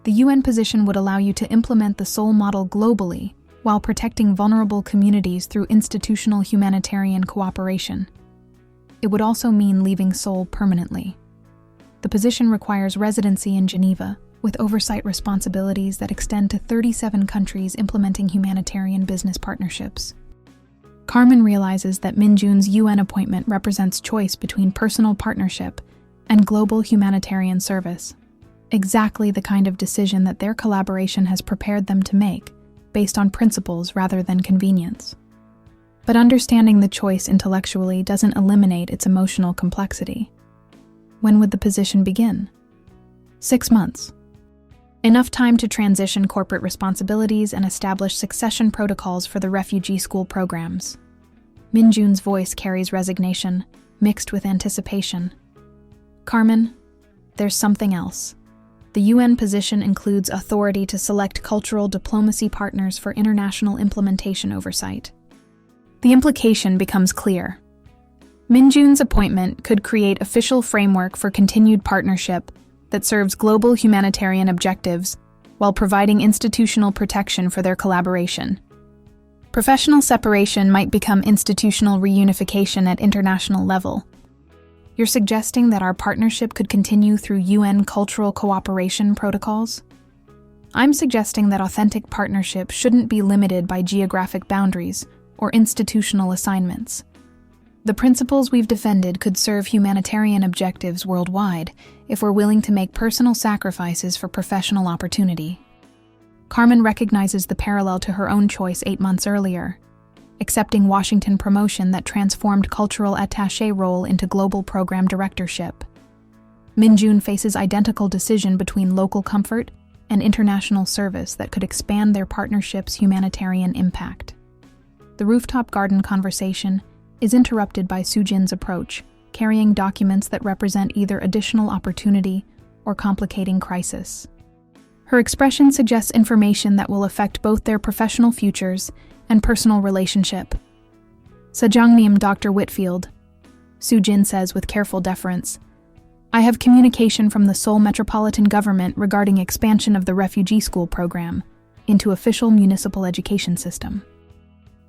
The UN position would allow you to implement the Seoul model globally while protecting vulnerable communities through institutional humanitarian cooperation. It would also mean leaving Seoul permanently. The position requires residency in Geneva, with oversight responsibilities that extend to 37 countries implementing humanitarian business partnerships. Carmen realizes that Minjun's UN appointment represents choice between personal partnership and global humanitarian service, exactly the kind of decision that their collaboration has prepared them to make, based on principles rather than convenience. But understanding the choice intellectually doesn't eliminate its emotional complexity. When would the position begin? 6 months. Enough time to transition corporate responsibilities and establish succession protocols for the refugee school programs. Minjun's voice carries resignation, mixed with anticipation. Carmen, there's something else. The UN position includes authority to select cultural diplomacy partners for international implementation oversight. The implication becomes clear. Minjun's appointment could create official framework for continued partnership, that serves global humanitarian objectives while providing institutional protection for their collaboration. Professional separation might become institutional reunification at international level. You're suggesting that our partnership could continue through UN cultural cooperation protocols? I'm suggesting that authentic partnership shouldn't be limited by geographic boundaries or institutional assignments. The principles we've defended could serve humanitarian objectives worldwide if we're willing to make personal sacrifices for professional opportunity. Carmen recognizes the parallel to her own choice 8 months earlier, accepting Washington promotion that transformed cultural attaché role into global program directorship. Min-jun faces identical decision between local comfort and international service that could expand their partnership's humanitarian impact. The rooftop garden conversation is interrupted by Soo-jin's approach, carrying documents that represent either additional opportunity or complicating crisis. Her expression suggests information that will affect both their professional futures and personal relationship. Sajangnim Dr. Whitfield, Soo-jin says with careful deference, I have communication from the Seoul Metropolitan Government regarding expansion of the refugee school program into official municipal education system.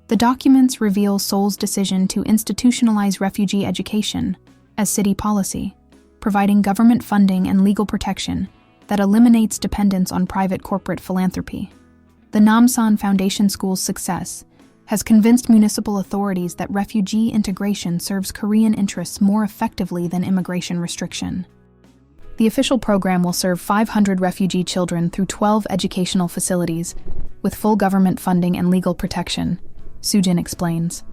The documents reveal Seoul's decision to institutionalize refugee education as city policy, providing government funding and legal protection that eliminates dependence on private corporate philanthropy. The Namsan Foundation School's success has convinced municipal authorities that refugee integration serves Korean interests more effectively than immigration restriction. The official program will serve 500 refugee children through 12 educational facilities with full government funding and legal protection, Soo-jin explains.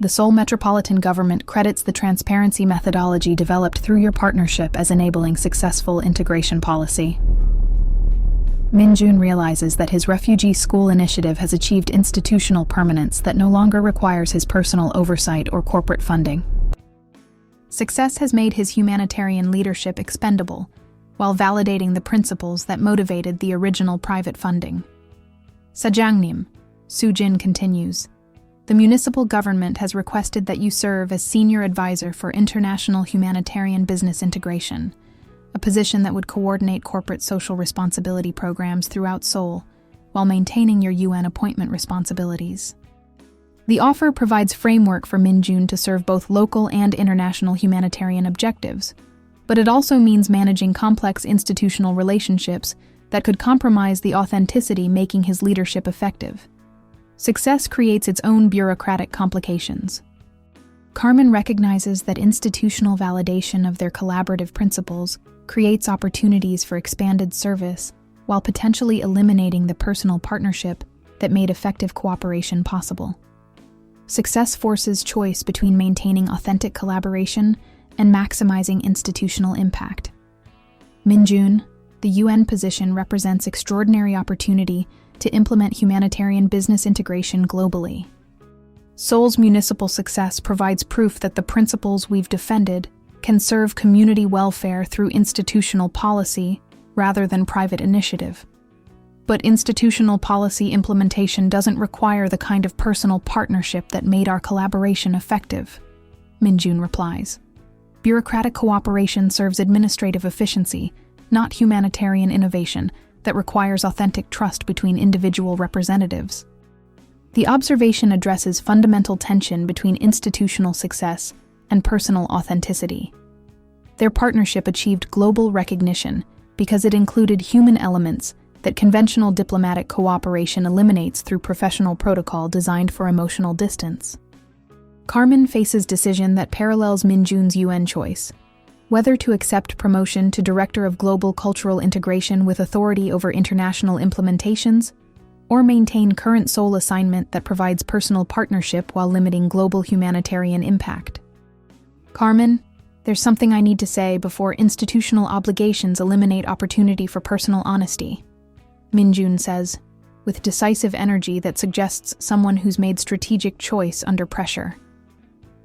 The Seoul Metropolitan Government credits the transparency methodology developed through your partnership as enabling successful integration policy. Min-jun realizes that his refugee school initiative has achieved institutional permanence that no longer requires his personal oversight or corporate funding. Success has made his humanitarian leadership expendable, while validating the principles that motivated the original private funding. Sajangnim, Soo-jin continues, the municipal government has requested that you serve as senior advisor for international humanitarian business integration, a position that would coordinate corporate social responsibility programs throughout Seoul while maintaining your UN appointment responsibilities. The offer provides framework for Min-jun to serve both local and international humanitarian objectives, but it also means managing complex institutional relationships that could compromise the authenticity making his leadership effective. Success creates its own bureaucratic complications. Carmen recognizes that institutional validation of their collaborative principles creates opportunities for expanded service while potentially eliminating the personal partnership that made effective cooperation possible. Success forces choice between maintaining authentic collaboration and maximizing institutional impact. Min-jun, the UN position represents extraordinary opportunity to implement humanitarian business integration globally. Seoul's municipal success provides proof that the principles we've defended can serve community welfare through institutional policy rather than private initiative. But institutional policy implementation doesn't require the kind of personal partnership that made our collaboration effective, Min-jun replies. Bureaucratic cooperation serves administrative efficiency, not humanitarian innovation that requires authentic trust between individual representatives. The observation addresses fundamental tension between institutional success and personal authenticity. Their partnership achieved global recognition because it included human elements that conventional diplomatic cooperation eliminates through professional protocol designed for emotional distance. Carmen faces decision that parallels Min-jun's UN choice, whether to accept promotion to Director of Global Cultural Integration with authority over international implementations, or maintain current Seoul assignment that provides personal partnership while limiting global humanitarian impact. Carmen, there's something I need to say before institutional obligations eliminate opportunity for personal honesty, Min-jun says, with decisive energy that suggests someone who's made strategic choice under pressure.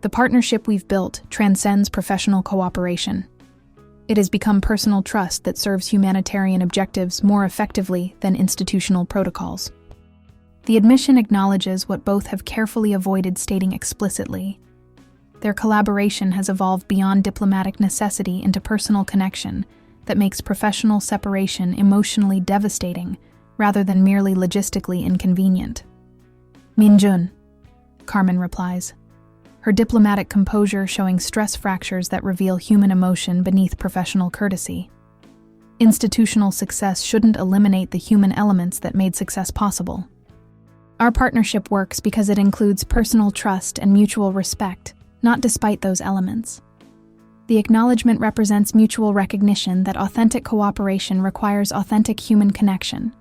The partnership we've built transcends professional cooperation. It has become personal trust that serves humanitarian objectives more effectively than institutional protocols. The admission acknowledges what both have carefully avoided stating explicitly. Their collaboration has evolved beyond diplomatic necessity into personal connection that makes professional separation emotionally devastating rather than merely logistically inconvenient. Minjun, Carmen replies, her diplomatic composure showing stress fractures that reveal human emotion beneath professional courtesy. Institutional success shouldn't eliminate the human elements that made success possible. Our partnership works because it includes personal trust and mutual respect, not despite those elements. The acknowledgement represents mutual recognition that authentic cooperation requires authentic human connection,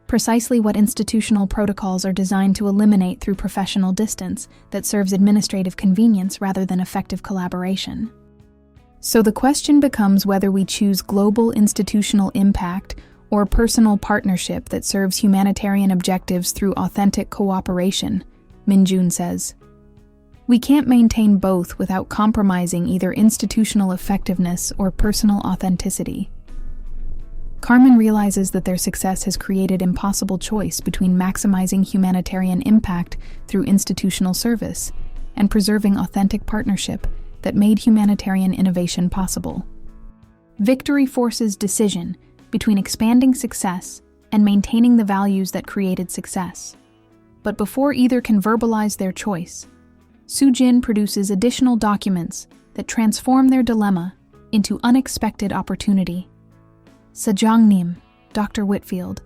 precisely what institutional protocols are designed to eliminate through professional distance that serves administrative convenience rather than effective collaboration. So the question becomes whether we choose global institutional impact or personal partnership that serves humanitarian objectives through authentic cooperation, Minjun says. We can't maintain both without compromising either institutional effectiveness or personal authenticity. Carmen realizes that their success has created impossible choice between maximizing humanitarian impact through institutional service and preserving authentic partnership that made humanitarian innovation possible. Victory forces decision between expanding success and maintaining the values that created success. But before either can verbalize their choice, Soo-jin produces additional documents that transform their dilemma into unexpected opportunity. Sajongnim, Dr. Whitfield,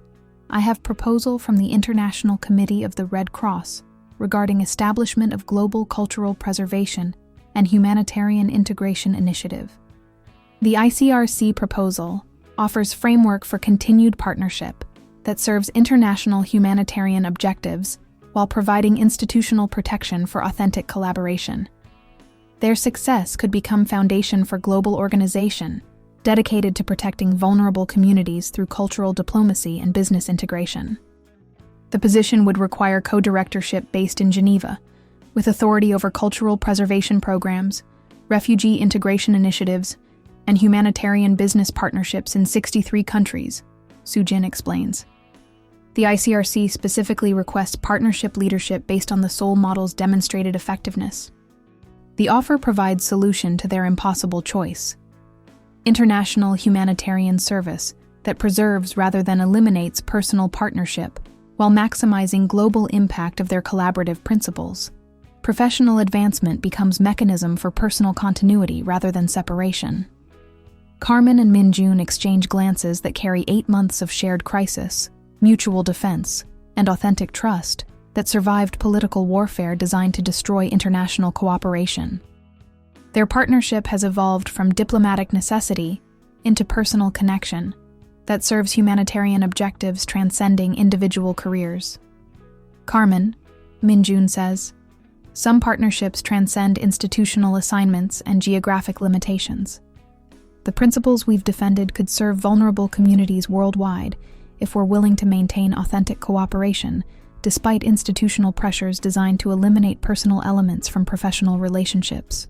I have proposal from the International Committee of the Red Cross regarding establishment of global cultural preservation and humanitarian integration initiative. The ICRC proposal offers framework for continued partnership that serves international humanitarian objectives while providing institutional protection for authentic collaboration. Their success could become foundation for global organization dedicated to protecting vulnerable communities through cultural diplomacy and business integration. The position would require co-directorship based in Geneva, with authority over cultural preservation programs, refugee integration initiatives, and humanitarian business partnerships in 63 countries, Soo-jin explains. The ICRC specifically requests partnership leadership based on the Seoul model's demonstrated effectiveness. The offer provides solution to their impossible choice: international humanitarian service that preserves rather than eliminates personal partnership while maximizing global impact of their collaborative principles. Professional advancement becomes mechanism for personal continuity rather than separation. Carmen and Minjun exchange glances that carry 8 months of shared crisis, mutual defense, and authentic trust that survived political warfare designed to destroy international cooperation. Their partnership has evolved from diplomatic necessity into personal connection that serves humanitarian objectives transcending individual careers. Carmen, Minjun says, some partnerships transcend institutional assignments and geographic limitations. The principles we've defended could serve vulnerable communities worldwide if we're willing to maintain authentic cooperation despite institutional pressures designed to eliminate personal elements from professional relationships.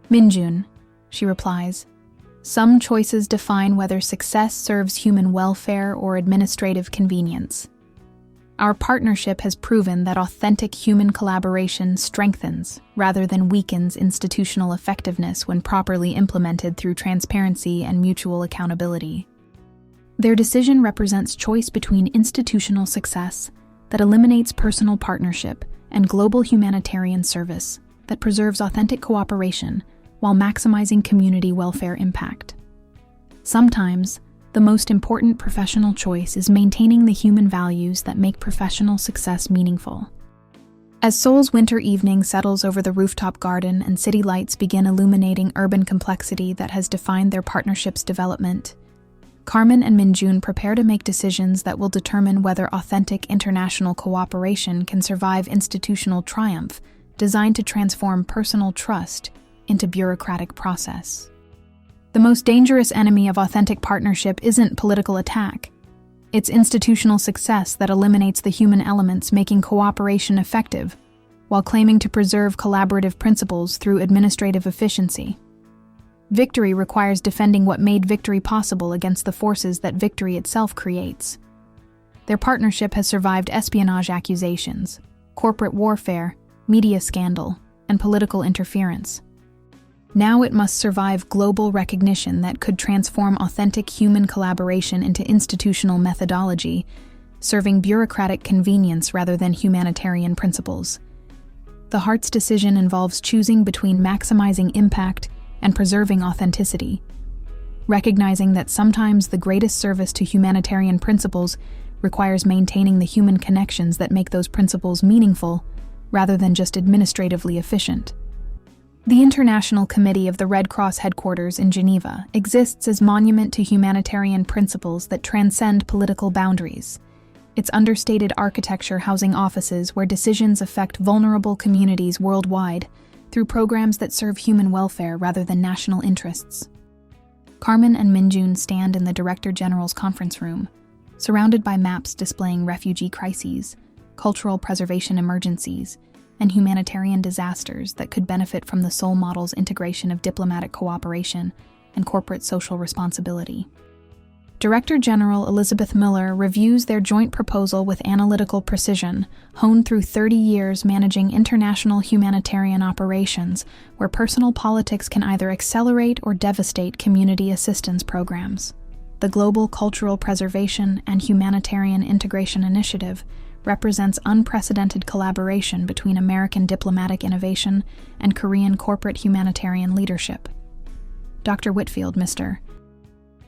Minjun, she replies, some choices define whether success serves human welfare or administrative convenience. Our partnership has proven that authentic human collaboration strengthens rather than weakens institutional effectiveness when properly implemented through transparency and mutual accountability. Their decision represents choice between institutional success that eliminates personal partnership and global humanitarian service that preserves authentic cooperation while maximizing community welfare impact. Sometimes, the most important professional choice is maintaining the human values that make professional success meaningful. As Seoul's winter evening settles over the rooftop garden and city lights begin illuminating urban complexity that has defined their partnership's development, Carmen and Minjun prepare to make decisions that will determine whether authentic international cooperation can survive institutional triumph designed to transform personal trust into bureaucratic process. The most dangerous enemy of authentic partnership isn't political attack. It's institutional success that eliminates the human elements making cooperation effective, while claiming to preserve collaborative principles through administrative efficiency. Victory requires defending what made victory possible against the forces that victory itself creates. Their partnership has survived espionage accusations, corporate warfare, media scandal, and political interference. Now it must survive global recognition that could transform authentic human collaboration into institutional methodology, serving bureaucratic convenience rather than humanitarian principles. The Heart's decision involves choosing between maximizing impact and preserving authenticity, recognizing that sometimes the greatest service to humanitarian principles requires maintaining the human connections that make those principles meaningful, rather than just administratively efficient. The International Committee of the Red Cross headquarters in Geneva exists as monument to humanitarian principles that transcend political boundaries. Its understated architecture housing offices where decisions affect vulnerable communities worldwide through programs that serve human welfare rather than national interests. Carmen and Minjun stand in the Director General's conference room, surrounded by maps displaying refugee crises, cultural preservation emergencies, and humanitarian disasters that could benefit from the Soh model's integration of diplomatic cooperation and corporate social responsibility. Director General Elizabeth Miller reviews their joint proposal with analytical precision, honed through 30 years managing international humanitarian operations, where personal politics can either accelerate or devastate community assistance programs. The Global Cultural Preservation and Humanitarian Integration Initiative represents unprecedented collaboration between American diplomatic innovation and Korean corporate humanitarian leadership. Dr. Whitfield, Mr.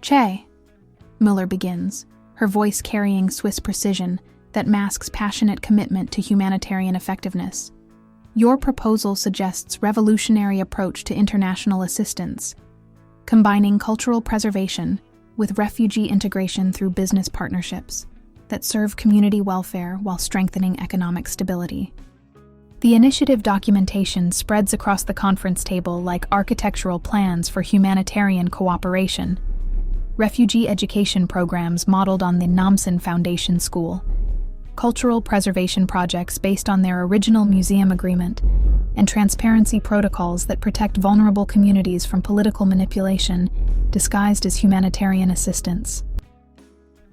Che, Miller begins, her voice carrying Swiss precision that masks passionate commitment to humanitarian effectiveness. Your proposal suggests revolutionary approach to international assistance, combining cultural preservation with refugee integration through business partnerships that serve community welfare while strengthening economic stability. The initiative documentation spreads across the conference table like architectural plans for humanitarian cooperation, refugee education programs modeled on the Namsen Foundation School, cultural preservation projects based on their original museum agreement, and transparency protocols that protect vulnerable communities from political manipulation disguised as humanitarian assistance.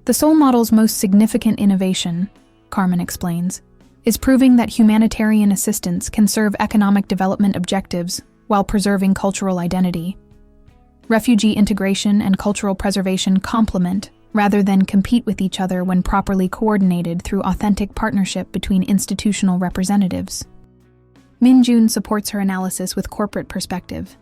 The Soh model's most significant innovation, Carmen explains, is proving that humanitarian assistance can serve economic development objectives while preserving cultural identity. Refugee integration and cultural preservation complement rather than compete with each other when properly coordinated through authentic partnership between institutional representatives. Minjun supports her analysis with corporate perspective.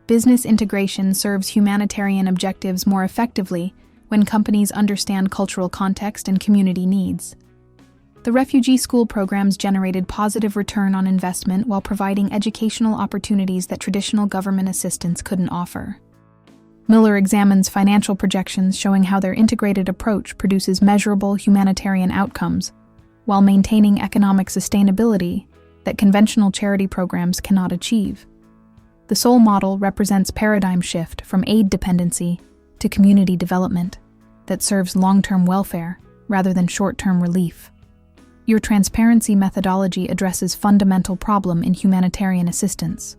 Business integration serves humanitarian objectives more effectively when companies understand cultural context and community needs. The refugee school programs generated positive return on investment while providing educational opportunities that traditional government assistance couldn't offer. Miller examines financial projections showing how their integrated approach produces measurable humanitarian outcomes while maintaining economic sustainability that conventional charity programs cannot achieve. The Soh model represents paradigm shift from aid dependency to community development that serves long-term welfare rather than short-term relief. Your transparency methodology addresses fundamental problem in humanitarian assistance,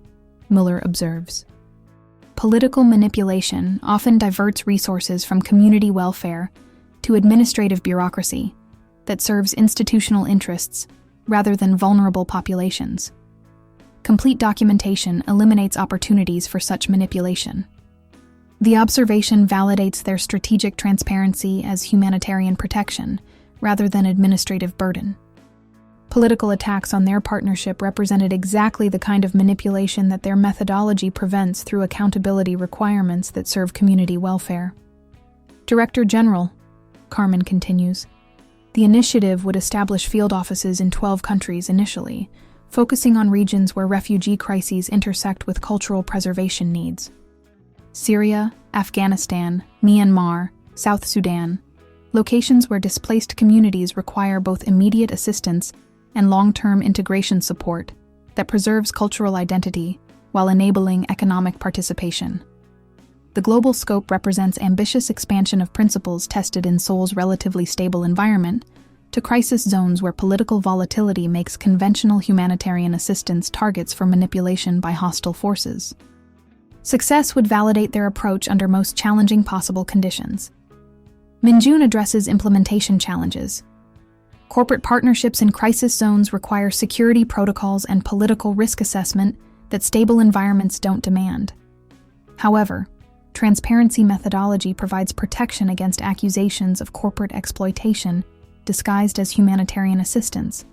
Miller observes. Political manipulation often diverts resources from community welfare to administrative bureaucracy that serves institutional interests rather than vulnerable populations. Complete documentation eliminates opportunities for such manipulation. The observation validates their strategic transparency as humanitarian protection rather than administrative burden. Political attacks on their partnership represented exactly the kind of manipulation that their methodology prevents through accountability requirements that serve community welfare. Director General, Carmen continues, the initiative would establish field offices in 12 countries initially, focusing on regions where refugee crises intersect with cultural preservation needs. Syria, Afghanistan, Myanmar, South Sudan, locations where displaced communities require both immediate assistance and long-term integration support that preserves cultural identity while enabling economic participation. The global scope represents ambitious expansion of principles tested in Seoul's relatively stable environment to crisis zones where political volatility makes conventional humanitarian assistance targets for manipulation by hostile forces. Success would validate their approach under most challenging possible conditions. Minjun addresses implementation challenges. Corporate partnerships in crisis zones require security protocols and political risk assessment that stable environments don't demand. However, transparency methodology provides protection against accusations of corporate exploitation disguised as humanitarian assistance,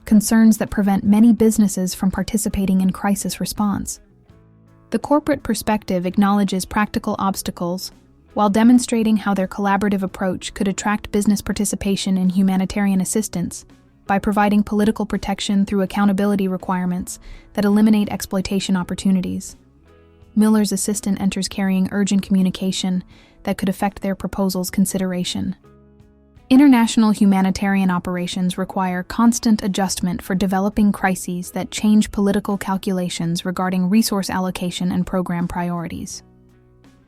concerns that prevent many businesses from participating in crisis response. The corporate perspective acknowledges practical obstacles while demonstrating how their collaborative approach could attract business participation in humanitarian assistance by providing political protection through accountability requirements that eliminate exploitation opportunities. Miller's assistant enters carrying urgent communication that could affect their proposal's consideration. International humanitarian operations require constant adjustment for developing crises that change political calculations regarding resource allocation and program priorities.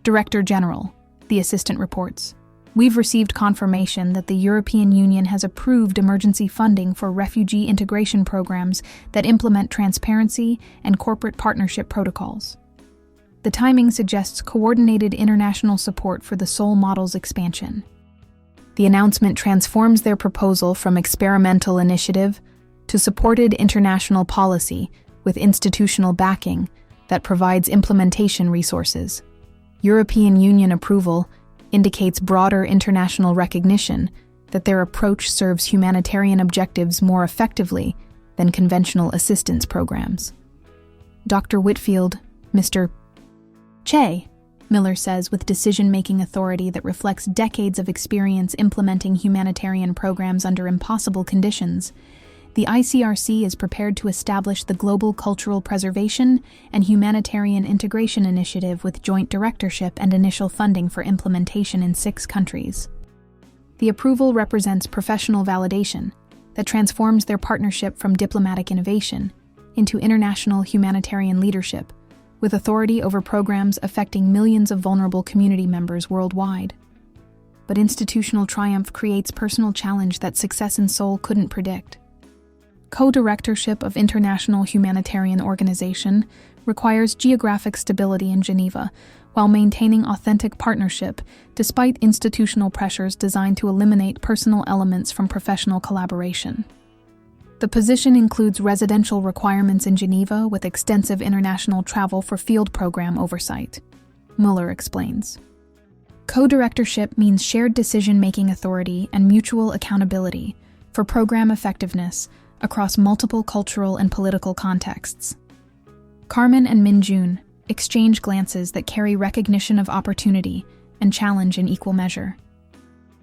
Director General, the assistant reports, "We've received confirmation that the European Union has approved emergency funding for refugee integration programs that implement transparency and corporate partnership protocols. The timing suggests coordinated international support for the Seoul model's expansion." The announcement transforms their proposal from experimental initiative to supported international policy with institutional backing that provides implementation resources. European Union approval indicates broader international recognition that their approach serves humanitarian objectives more effectively than conventional assistance programs. Dr. Whitfield, Mr. Che, Miller says with decision-making authority that reflects decades of experience implementing humanitarian programs under impossible conditions, the ICRC is prepared to establish the Global Cultural Preservation and Humanitarian Integration Initiative with joint directorship and initial funding for implementation in 6 countries. The approval represents professional validation that transforms their partnership from diplomatic innovation into international humanitarian leadership, with authority over programs affecting millions of vulnerable community members worldwide. But institutional triumph creates personal challenge that success in Seoul couldn't predict. Co-directorship of international humanitarian organization requires geographic stability in Geneva, while maintaining authentic partnership despite institutional pressures designed to eliminate personal elements from professional collaboration. The position includes residential requirements in Geneva with extensive international travel for field program oversight, Mueller explains. Co-directorship means shared decision-making authority and mutual accountability for program effectiveness across multiple cultural and political contexts. Carmen and Min-jun exchange glances that carry recognition of opportunity and challenge in equal measure.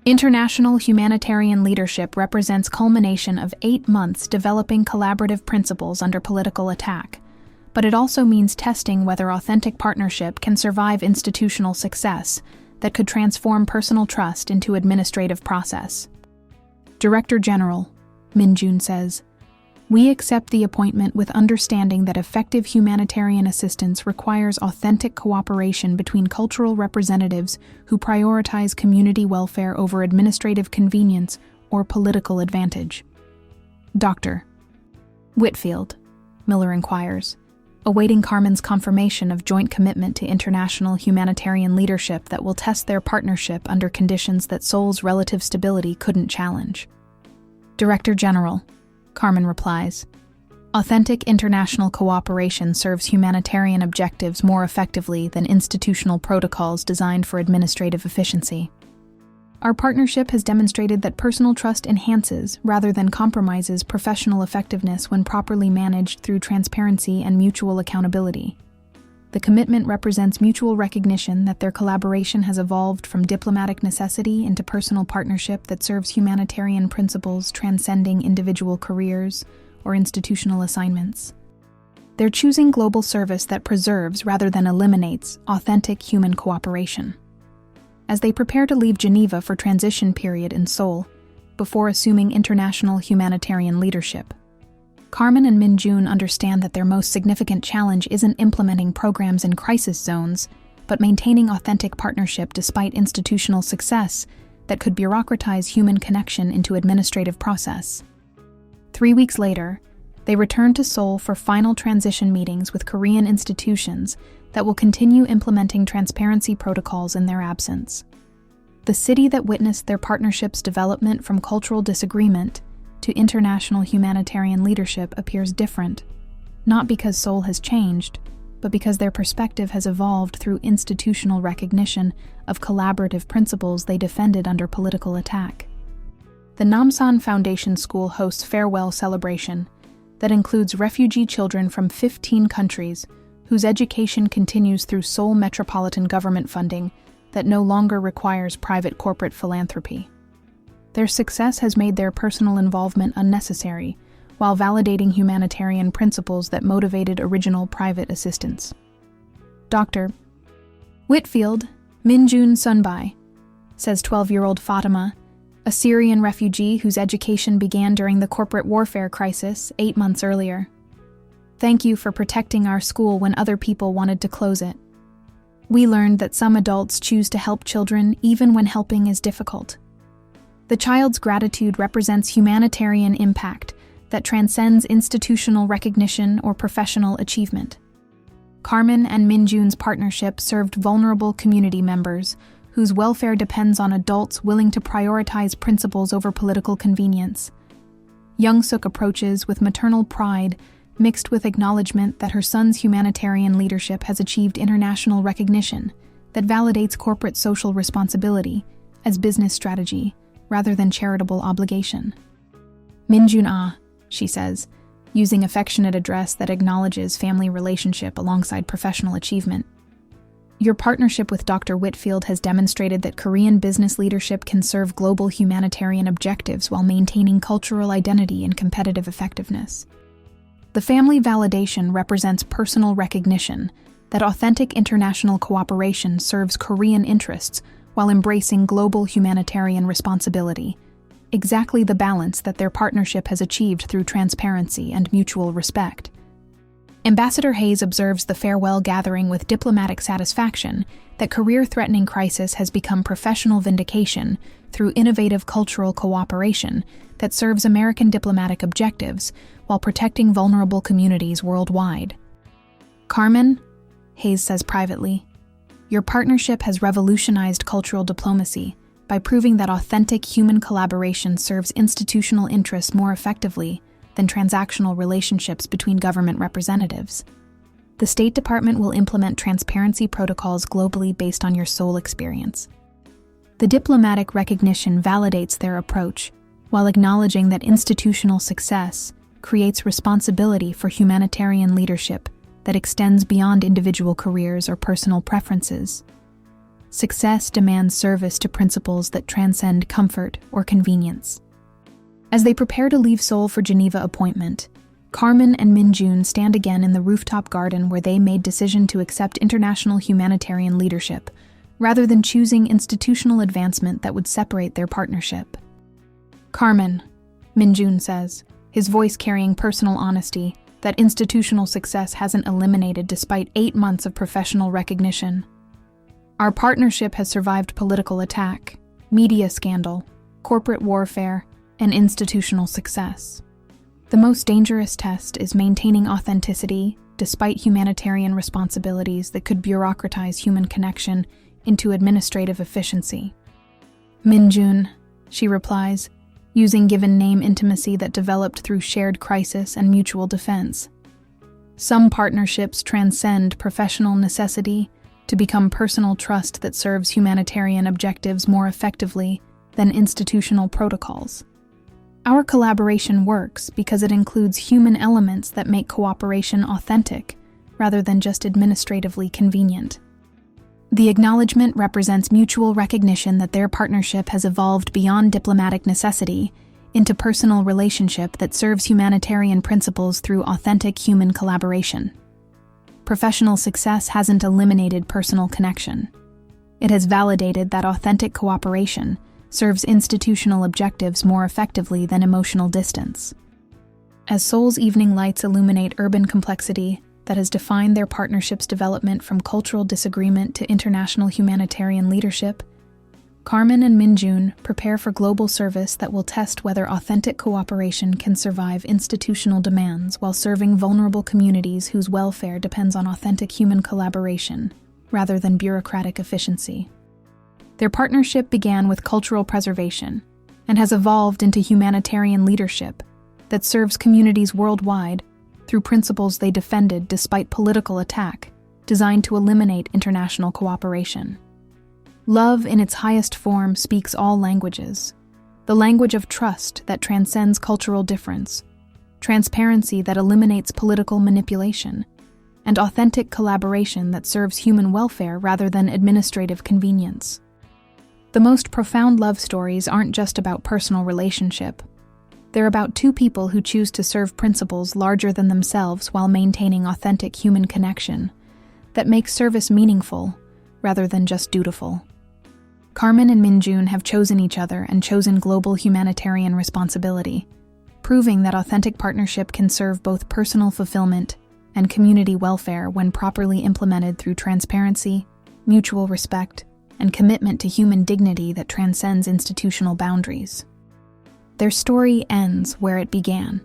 International humanitarian leadership represents culmination of 8 months developing collaborative principles under political attack, but it also means testing whether authentic partnership can survive institutional success that could transform personal trust into administrative process. Director General, Min-jun says, "We accept the appointment with understanding that effective humanitarian assistance requires authentic cooperation between cultural representatives who prioritize community welfare over administrative convenience or political advantage." Dr. Whitfield, Miller inquires, awaiting Carmen's confirmation of joint commitment to international humanitarian leadership that will test their partnership under conditions that Seoul's relative stability couldn't challenge. Director General, Carmen replies, "Authentic international cooperation serves humanitarian objectives more effectively than institutional protocols designed for administrative efficiency. Our partnership has demonstrated that personal trust enhances rather than compromises professional effectiveness when properly managed through transparency and mutual accountability. The commitment represents mutual recognition that their collaboration has evolved from diplomatic necessity into personal partnership that serves humanitarian principles transcending individual careers or institutional assignments. They're choosing global service that preserves rather than eliminates authentic human cooperation." As they prepare to leave Geneva for transition period in Seoul, before assuming international humanitarian leadership, Carmen and Min-jun understand that their most significant challenge isn't implementing programs in crisis zones, but maintaining authentic partnership despite institutional success that could bureaucratize human connection into administrative process. 3 weeks later, they return to Seoul for final transition meetings with Korean institutions that will continue implementing transparency protocols in their absence. The city that witnessed their partnership's development from cultural disagreement to international humanitarian leadership appears different. not because Seoul has changed, but because their perspective has evolved through institutional recognition of collaborative principles they defended under political attack. The Namsan Foundation School hosts farewell celebration that includes refugee children from 15 countries whose education continues through Seoul metropolitan government funding that no longer requires private corporate philanthropy. Their success has made their personal involvement unnecessary, while validating humanitarian principles that motivated original private assistance. Dr. Whitfield Minjun Sunbai, says 12-year-old Fatima, a Syrian refugee whose education began during the corporate warfare crisis 8 months earlier. Thank you for protecting our school when other people wanted to close it. We learned that some adults choose to help children even when helping is difficult. The child's gratitude represents humanitarian impact that transcends institutional recognition or professional achievement. Carmen and Minjun's partnership served vulnerable community members whose welfare depends on adults willing to prioritize principles over political convenience. Young Suk approaches with maternal pride, mixed with acknowledgement that her son's humanitarian leadership has achieved international recognition that validates corporate social responsibility as business strategy rather than charitable obligation. Minjun she says, using affectionate address that acknowledges family relationship alongside professional achievement. Your partnership with Dr. Whitfield has demonstrated that Korean business leadership can serve global humanitarian objectives while maintaining cultural identity and competitive effectiveness. The family validation represents personal recognition that authentic international cooperation serves Korean interests while embracing global humanitarian responsibility, exactly the balance that their partnership has achieved through transparency and mutual respect. Ambassador Hayes observes the farewell gathering with diplomatic satisfaction that career-threatening crisis has become professional vindication through innovative cultural cooperation that serves American diplomatic objectives while protecting vulnerable communities worldwide. Carmen, Hayes says privately, your partnership has revolutionized cultural diplomacy by proving that authentic human collaboration serves institutional interests more effectively than transactional relationships between government representatives. The State Department will implement transparency protocols globally based on your Seoul experience. The diplomatic recognition validates their approach, while acknowledging that institutional success creates responsibility for humanitarian leadership that extends beyond individual careers or personal preferences. Success demands service to principles that transcend comfort or convenience. As they prepare to leave Seoul for Geneva appointment, Carmen and Minjun stand again in the rooftop garden where they made decision to accept international humanitarian leadership, rather than choosing institutional advancement that would separate their partnership. Carmen, Minjun says, his voice carrying personal honesty that institutional success hasn't eliminated despite 8 months of professional recognition. Our partnership has survived political attack, media scandal, corporate warfare, and institutional success. The most dangerous test is maintaining authenticity despite humanitarian responsibilities that could bureaucratize human connection into administrative efficiency. Minjun, she replies, using given name intimacy that developed through shared crisis and mutual defense. Some partnerships transcend professional necessity to become personal trust that serves humanitarian objectives more effectively than institutional protocols. Our collaboration works because it includes human elements that make cooperation authentic, rather than just administratively convenient. The acknowledgement represents mutual recognition that their partnership has evolved beyond diplomatic necessity into personal relationship that serves humanitarian principles through authentic human collaboration. Professional success hasn't eliminated personal connection. It has validated that authentic cooperation serves institutional objectives more effectively than emotional distance. As Seoul's evening lights illuminate urban complexity that has defined their partnership's development from cultural disagreement to international humanitarian leadership, Carmen and Minjun prepare for global service that will test whether authentic cooperation can survive institutional demands while serving vulnerable communities whose welfare depends on authentic human collaboration rather than bureaucratic efficiency. Their partnership began with cultural preservation and has evolved into humanitarian leadership that serves communities worldwide through principles they defended despite political attack, designed to eliminate international cooperation. Love in its highest form speaks all languages. The language of trust that transcends cultural difference, transparency that eliminates political manipulation, and authentic collaboration that serves human welfare rather than administrative convenience. The most profound love stories aren't just about personal relationship. They're about two people who choose to serve principles larger than themselves while maintaining authentic human connection that makes service meaningful rather than just dutiful. Carmen and Minjun have chosen each other and chosen global humanitarian responsibility, proving that authentic partnership can serve both personal fulfillment and community welfare when properly implemented through transparency, mutual respect, and commitment to human dignity that transcends institutional boundaries. Their story ends where it began,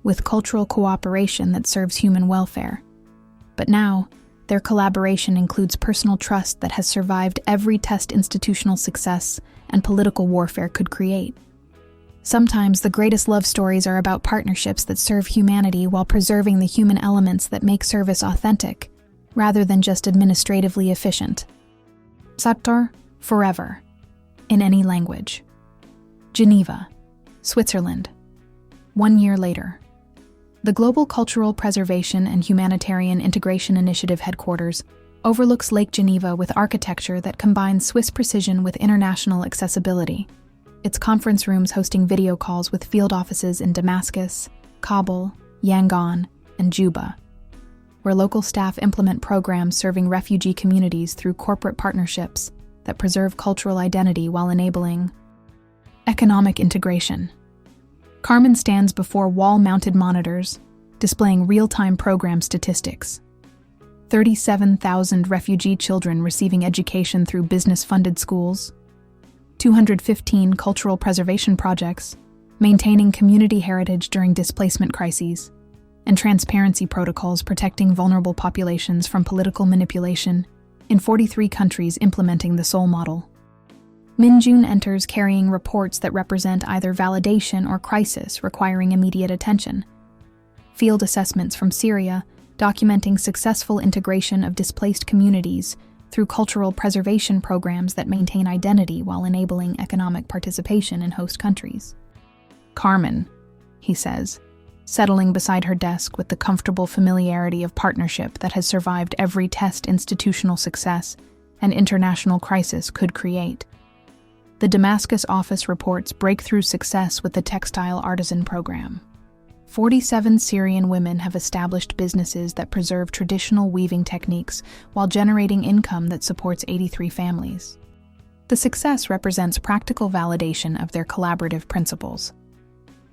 with cultural cooperation that serves human welfare. But now, their collaboration includes personal trust that has survived every test institutional success and political warfare could create. Sometimes the greatest love stories are about partnerships that serve humanity while preserving the human elements that make service authentic, rather than just administratively efficient. Sattor, forever, in any language. Geneva, Switzerland. 1 year later. The Global Cultural Preservation and Humanitarian Integration Initiative headquarters overlooks Lake Geneva with architecture that combines Swiss precision with international accessibility. Its conference rooms hosting video calls with field offices in Damascus, Kabul, Yangon, and Juba, where local staff implement programs serving refugee communities through corporate partnerships that preserve cultural identity while enabling economic integration. Carmen stands before wall-mounted monitors, displaying real-time program statistics. 37,000 refugee children receiving education through business-funded schools, 215 cultural preservation projects, maintaining community heritage during displacement crises, and transparency protocols protecting vulnerable populations from political manipulation in 43 countries implementing the Soh model. Minjun enters carrying reports that represent either validation or crisis requiring immediate attention. Field assessments from Syria documenting successful integration of displaced communities through cultural preservation programs that maintain identity while enabling economic participation in host countries. Carmen, he says, settling beside her desk with the comfortable familiarity of partnership that has survived every test institutional success and international crisis could create. The Damascus office reports breakthrough success with the Textile Artisan Program. 47 Syrian women have established businesses that preserve traditional weaving techniques while generating income that supports 83 families. The success represents practical validation of their collaborative principles.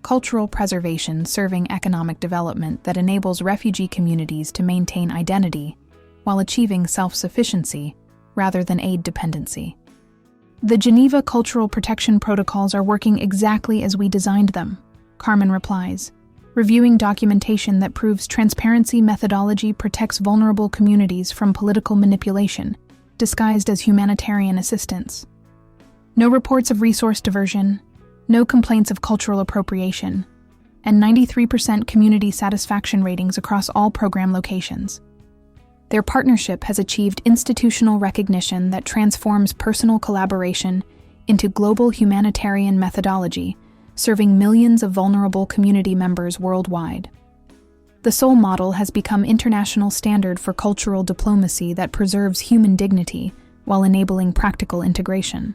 Cultural preservation serving economic development that enables refugee communities to maintain identity while achieving self-sufficiency rather than aid dependency. The Geneva Cultural Protection Protocols are working exactly as we designed them, Carmen replies, reviewing documentation that proves transparency methodology protects vulnerable communities from political manipulation, disguised as humanitarian assistance. No reports of resource diversion, no complaints of cultural appropriation, and 93% community satisfaction ratings across all program locations. Their partnership has achieved institutional recognition that transforms personal collaboration into global humanitarian methodology, serving millions of vulnerable community members worldwide. The Soh model has become international standard for cultural diplomacy that preserves human dignity while enabling practical integration.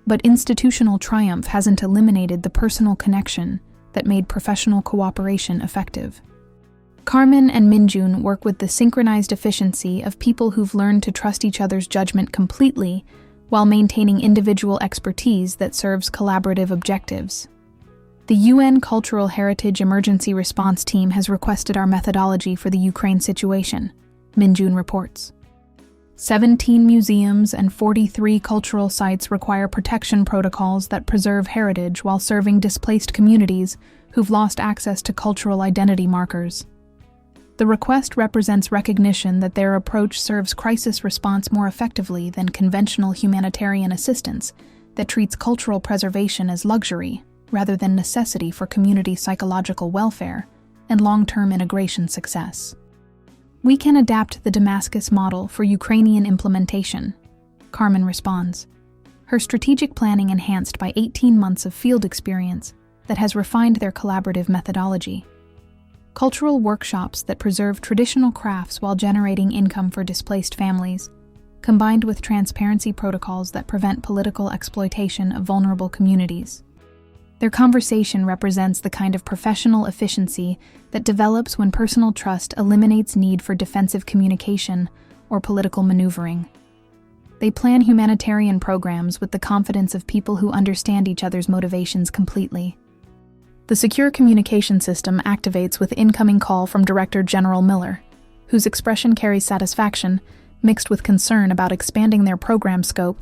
But institutional triumph hasn't eliminated the personal connection that made professional cooperation effective. Carmen and Minjun work with the synchronized efficiency of people who've learned to trust each other's judgment completely while maintaining individual expertise that serves collaborative objectives. The UN Cultural Heritage Emergency Response Team has requested our methodology for the Ukraine situation, Minjun reports. 17 museums and 43 cultural sites require protection protocols that preserve heritage while serving displaced communities who've lost access to cultural identity markers. The request represents recognition that their approach serves crisis response more effectively than conventional humanitarian assistance that treats cultural preservation as luxury rather than necessity for community psychological welfare, and long-term integration success. We can adapt the Damascus model for Ukrainian implementation, Carmen responds, her strategic planning enhanced by 18 months of field experience that has refined their collaborative methodology. Cultural workshops that preserve traditional crafts while generating income for displaced families, combined with transparency protocols that prevent political exploitation of vulnerable communities. Their conversation represents the kind of professional efficiency that develops when personal trust eliminates need for defensive communication or political maneuvering. They plan humanitarian programs with the confidence of people who understand each other's motivations completely. The secure communication system activates with incoming call from Director General Miller, whose expression carries satisfaction mixed with concern about expanding their program scope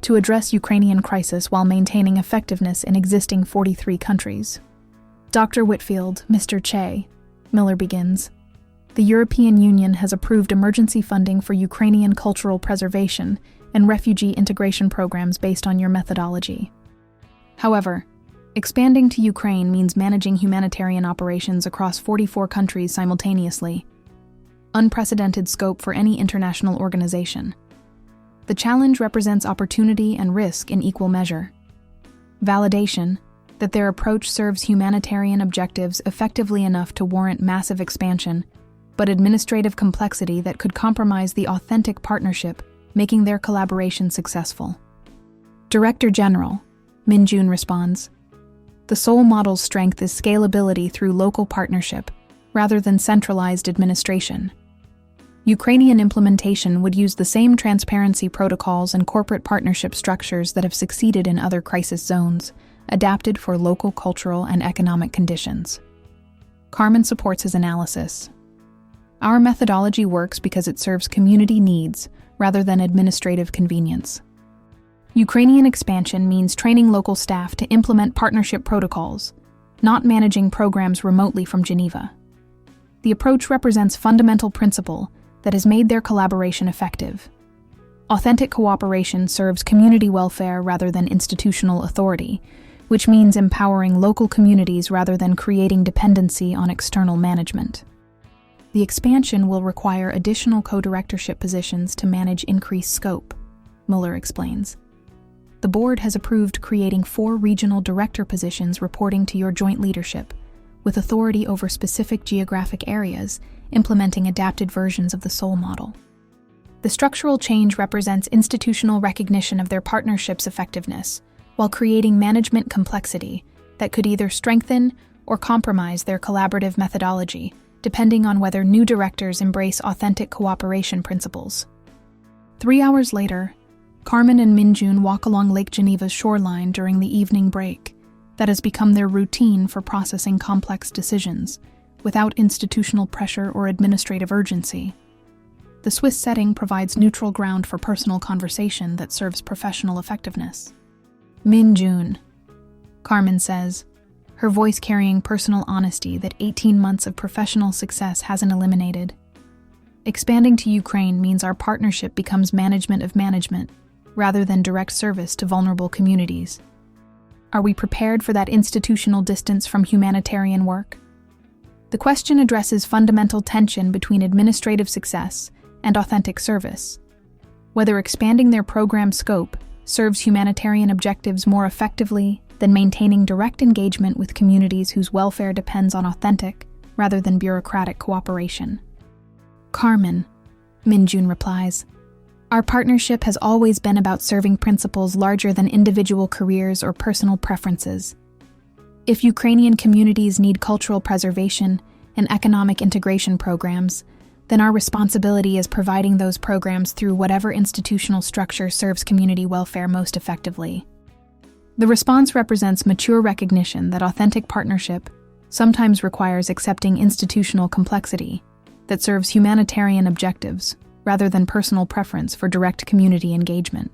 to address Ukrainian crisis while maintaining effectiveness in existing 43 countries. Dr. Whitfield, Mr. Che, Miller begins. The European Union has approved emergency funding for Ukrainian cultural preservation and refugee integration programs based on your methodology. However, expanding to Ukraine means managing humanitarian operations across 44 countries simultaneously. Unprecedented scope for any international organization. The challenge represents opportunity and risk in equal measure. Validation that their approach serves humanitarian objectives effectively enough to warrant massive expansion, but administrative complexity that could compromise the authentic partnership, making their collaboration successful. Director General, Min Jun responds. The Soh model's strength is scalability through local partnership, rather than centralized administration. Ukrainian implementation would use the same transparency protocols and corporate partnership structures that have succeeded in other crisis zones, adapted for local cultural and economic conditions. Carmen supports his analysis. Our methodology works because it serves community needs rather than administrative convenience. Ukrainian expansion means training local staff to implement partnership protocols, not managing programs remotely from Geneva. The approach represents fundamental principle that has made their collaboration effective. Authentic cooperation serves community welfare rather than institutional authority, which means empowering local communities rather than creating dependency on external management. The expansion will require additional co-directorship positions to manage increased scope, Mueller explains. The board has approved creating 4 regional director positions reporting to your joint leadership, with authority over specific geographic areas, implementing adapted versions of the Soh model. The structural change represents institutional recognition of their partnership's effectiveness, while creating management complexity that could either strengthen or compromise their collaborative methodology, depending on whether new directors embrace authentic cooperation principles. 3 hours later, Carmen and Min Jun walk along Lake Geneva's shoreline during the evening break that has become their routine for processing complex decisions, without institutional pressure or administrative urgency. The Swiss setting provides neutral ground for personal conversation that serves professional effectiveness. Min Jun, Carmen says, her voice carrying personal honesty that 18 months of professional success hasn't eliminated. Expanding to Ukraine means our partnership becomes management of management, rather than direct service to vulnerable communities. Are we prepared for that institutional distance from humanitarian work? The question addresses fundamental tension between administrative success and authentic service. Whether expanding their program scope serves humanitarian objectives more effectively than maintaining direct engagement with communities whose welfare depends on authentic, rather than bureaucratic cooperation. Carmen, Min Jun replies, our partnership has always been about serving principles larger than individual careers or personal preferences. If Ukrainian communities need cultural preservation and economic integration programs, then our responsibility is providing those programs through whatever institutional structure serves community welfare most effectively. The response represents mature recognition that authentic partnership sometimes requires accepting institutional complexity that serves humanitarian objectives rather than personal preference for direct community engagement.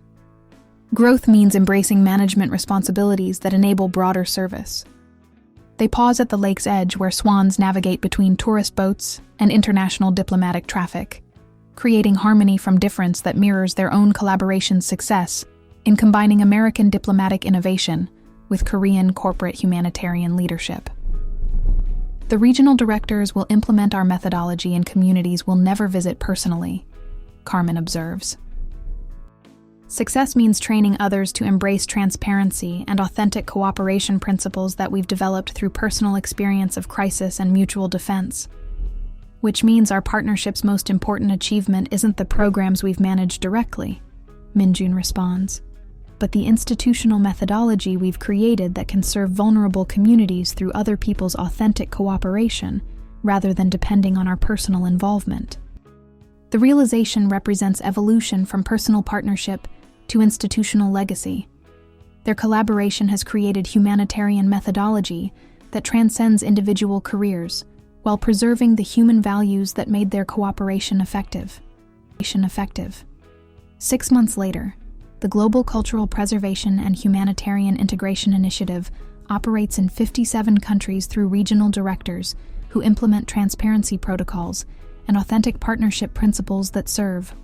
Growth means embracing management responsibilities that enable broader service. They pause at the lake's edge where swans navigate between tourist boats and international diplomatic traffic, creating harmony from difference that mirrors their own collaboration's success in combining American diplomatic innovation with Korean corporate humanitarian leadership. The regional directors will implement our methodology in communities we'll never visit personally, Carmen observes. Success means training others to embrace transparency and authentic cooperation principles that we've developed through personal experience of crisis and mutual defense. Which means our partnership's most important achievement isn't the programs we've managed directly, Minjun responds, but the institutional methodology we've created that can serve vulnerable communities through other people's authentic cooperation, rather than depending on our personal involvement. The realization represents evolution from personal partnership to institutional legacy. Their collaboration has created humanitarian methodology that transcends individual careers, while preserving the human values that made their cooperation effective. 6 months later, the Global Cultural Preservation and Humanitarian Integration Initiative operates in 57 countries through regional directors who implement transparency protocols and authentic partnership principles that serve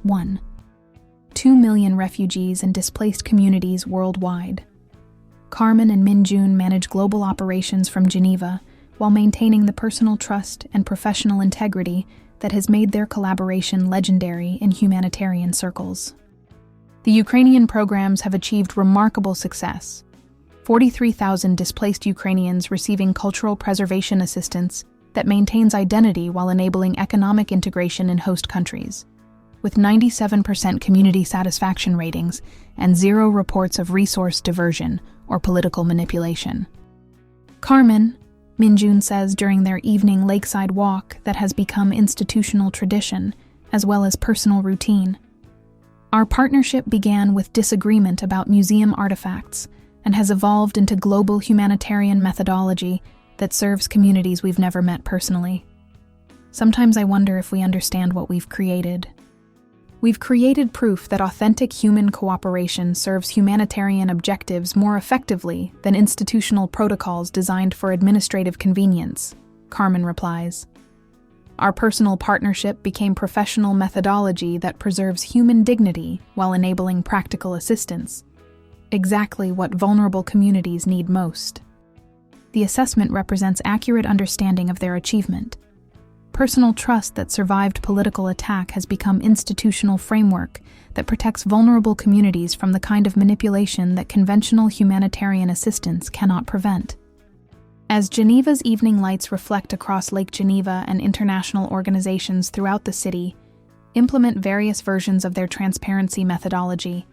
2 million refugees and displaced communities worldwide. Carmen and Minjun manage global operations from Geneva while maintaining the personal trust and professional integrity that has made their collaboration legendary in humanitarian circles. The Ukrainian programs have achieved remarkable success. 43,000 displaced Ukrainians receiving cultural preservation assistance that maintains identity while enabling economic integration in host countries, with 97% community satisfaction ratings and 0 reports of resource diversion or political manipulation. Carmen, Minjun says during their evening lakeside walk that has become institutional tradition as well as personal routine. Our partnership began with disagreement about museum artifacts and has evolved into global humanitarian methodology that serves communities we've never met personally. Sometimes I wonder if we understand what we've created. We've created proof that authentic human cooperation serves humanitarian objectives more effectively than institutional protocols designed for administrative convenience, Carmen replies. Our personal partnership became professional methodology that preserves human dignity while enabling practical assistance, exactly what vulnerable communities need most. The assessment represents accurate understanding of their achievement. Personal trust that survived political attack has become institutional framework that protects vulnerable communities from the kind of manipulation that conventional humanitarian assistance cannot prevent. As Geneva's evening lights reflect across Lake Geneva and international organizations throughout the city implement various versions of their transparency methodology,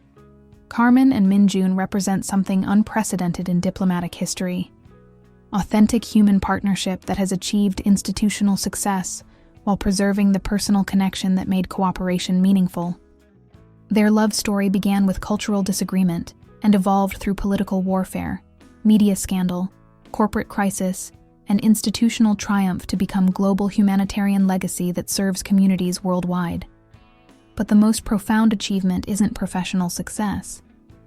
Carmen and Minjun represent something unprecedented in diplomatic history. Authentic human partnership that has achieved institutional success while preserving the personal connection that made cooperation meaningful. Their love story began with cultural disagreement and evolved through political warfare, media scandal, corporate crisis, and institutional triumph to become global humanitarian legacy that serves communities worldwide. But the most profound achievement isn't professional success.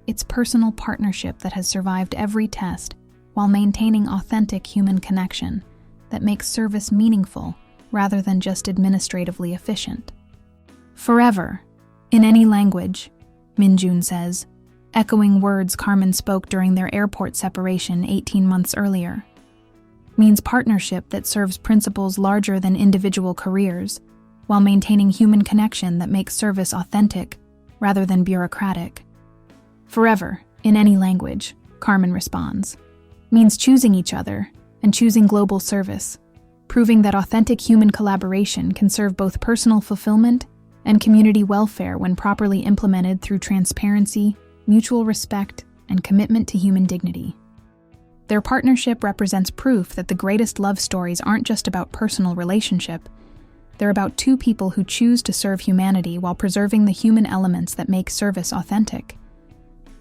It's personal partnership that has survived every test while maintaining authentic human connection that makes service meaningful rather than just administratively efficient. Forever, in any language, Minjun says, echoing words Carmen spoke during their airport separation 18 months earlier, means partnership that serves principles larger than individual careers while maintaining human connection that makes service authentic rather than bureaucratic. Forever, in any language, Carmen responds, means choosing each other and choosing global service, proving that authentic human collaboration can serve both personal fulfillment and community welfare when properly implemented through transparency, mutual respect, and commitment to human dignity. Their partnership represents proof that the greatest love stories aren't just about personal relationship. They're about two people who choose to serve humanity while preserving the human elements that make service authentic.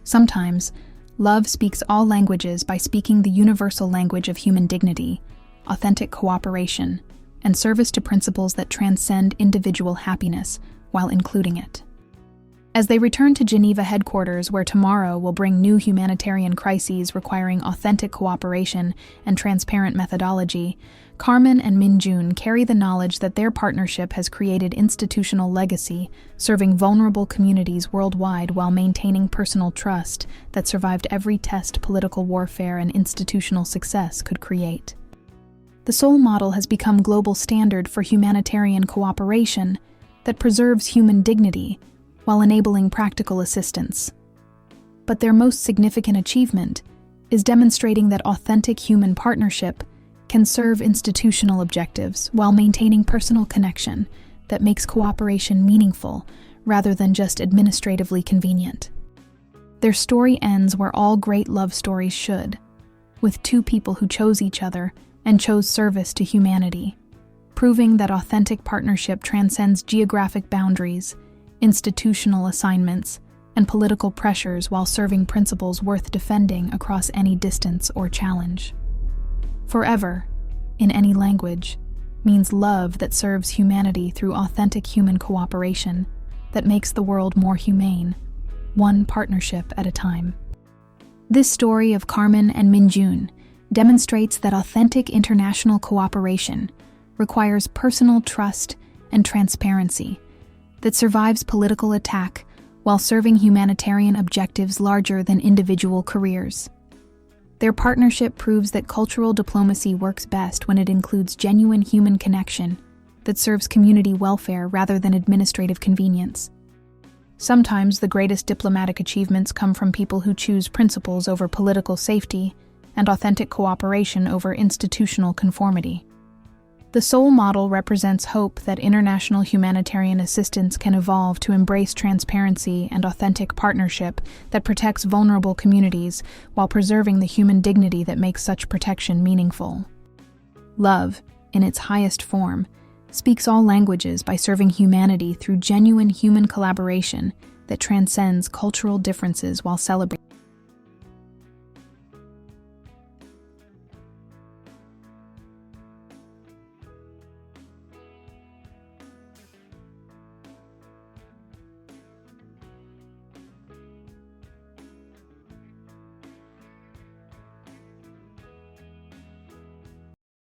Sometimes, love speaks all languages by speaking the universal language of human dignity, authentic cooperation, and service to principles that transcend individual happiness while including it. As they return to Geneva headquarters, where tomorrow will bring new humanitarian crises requiring authentic cooperation and transparent methodology, Carmen and Minjun carry the knowledge that their partnership has created institutional legacy, serving vulnerable communities worldwide while maintaining personal trust that survived every test political warfare and institutional success could create. The Soul model has become global standard for humanitarian cooperation that preserves human dignity while enabling practical assistance. But their most significant achievement is demonstrating that authentic human partnership can serve institutional objectives while maintaining personal connection that makes cooperation meaningful rather than just administratively convenient. Their story ends where all great love stories should, with two people who chose each other and chose service to humanity, proving that authentic partnership transcends geographic boundaries, institutional assignments, and political pressures while serving principles worth defending across any distance or challenge. Forever, in any language, means love that serves humanity through authentic human cooperation that makes the world more humane, one partnership at a time. This story of Carmen and Minjun demonstrates that authentic international cooperation requires personal trust and transparency that survives political attack while serving humanitarian objectives larger than individual careers. Their partnership proves that cultural diplomacy works best when it includes genuine human connection that serves community welfare rather than administrative convenience. Sometimes the greatest diplomatic achievements come from people who choose principles over political safety and authentic cooperation over institutional conformity. The Soul model represents hope that international humanitarian assistance can evolve to embrace transparency and authentic partnership that protects vulnerable communities while preserving the human dignity that makes such protection meaningful. Love, in its highest form, speaks all languages by serving humanity through genuine human collaboration that transcends cultural differences while celebrating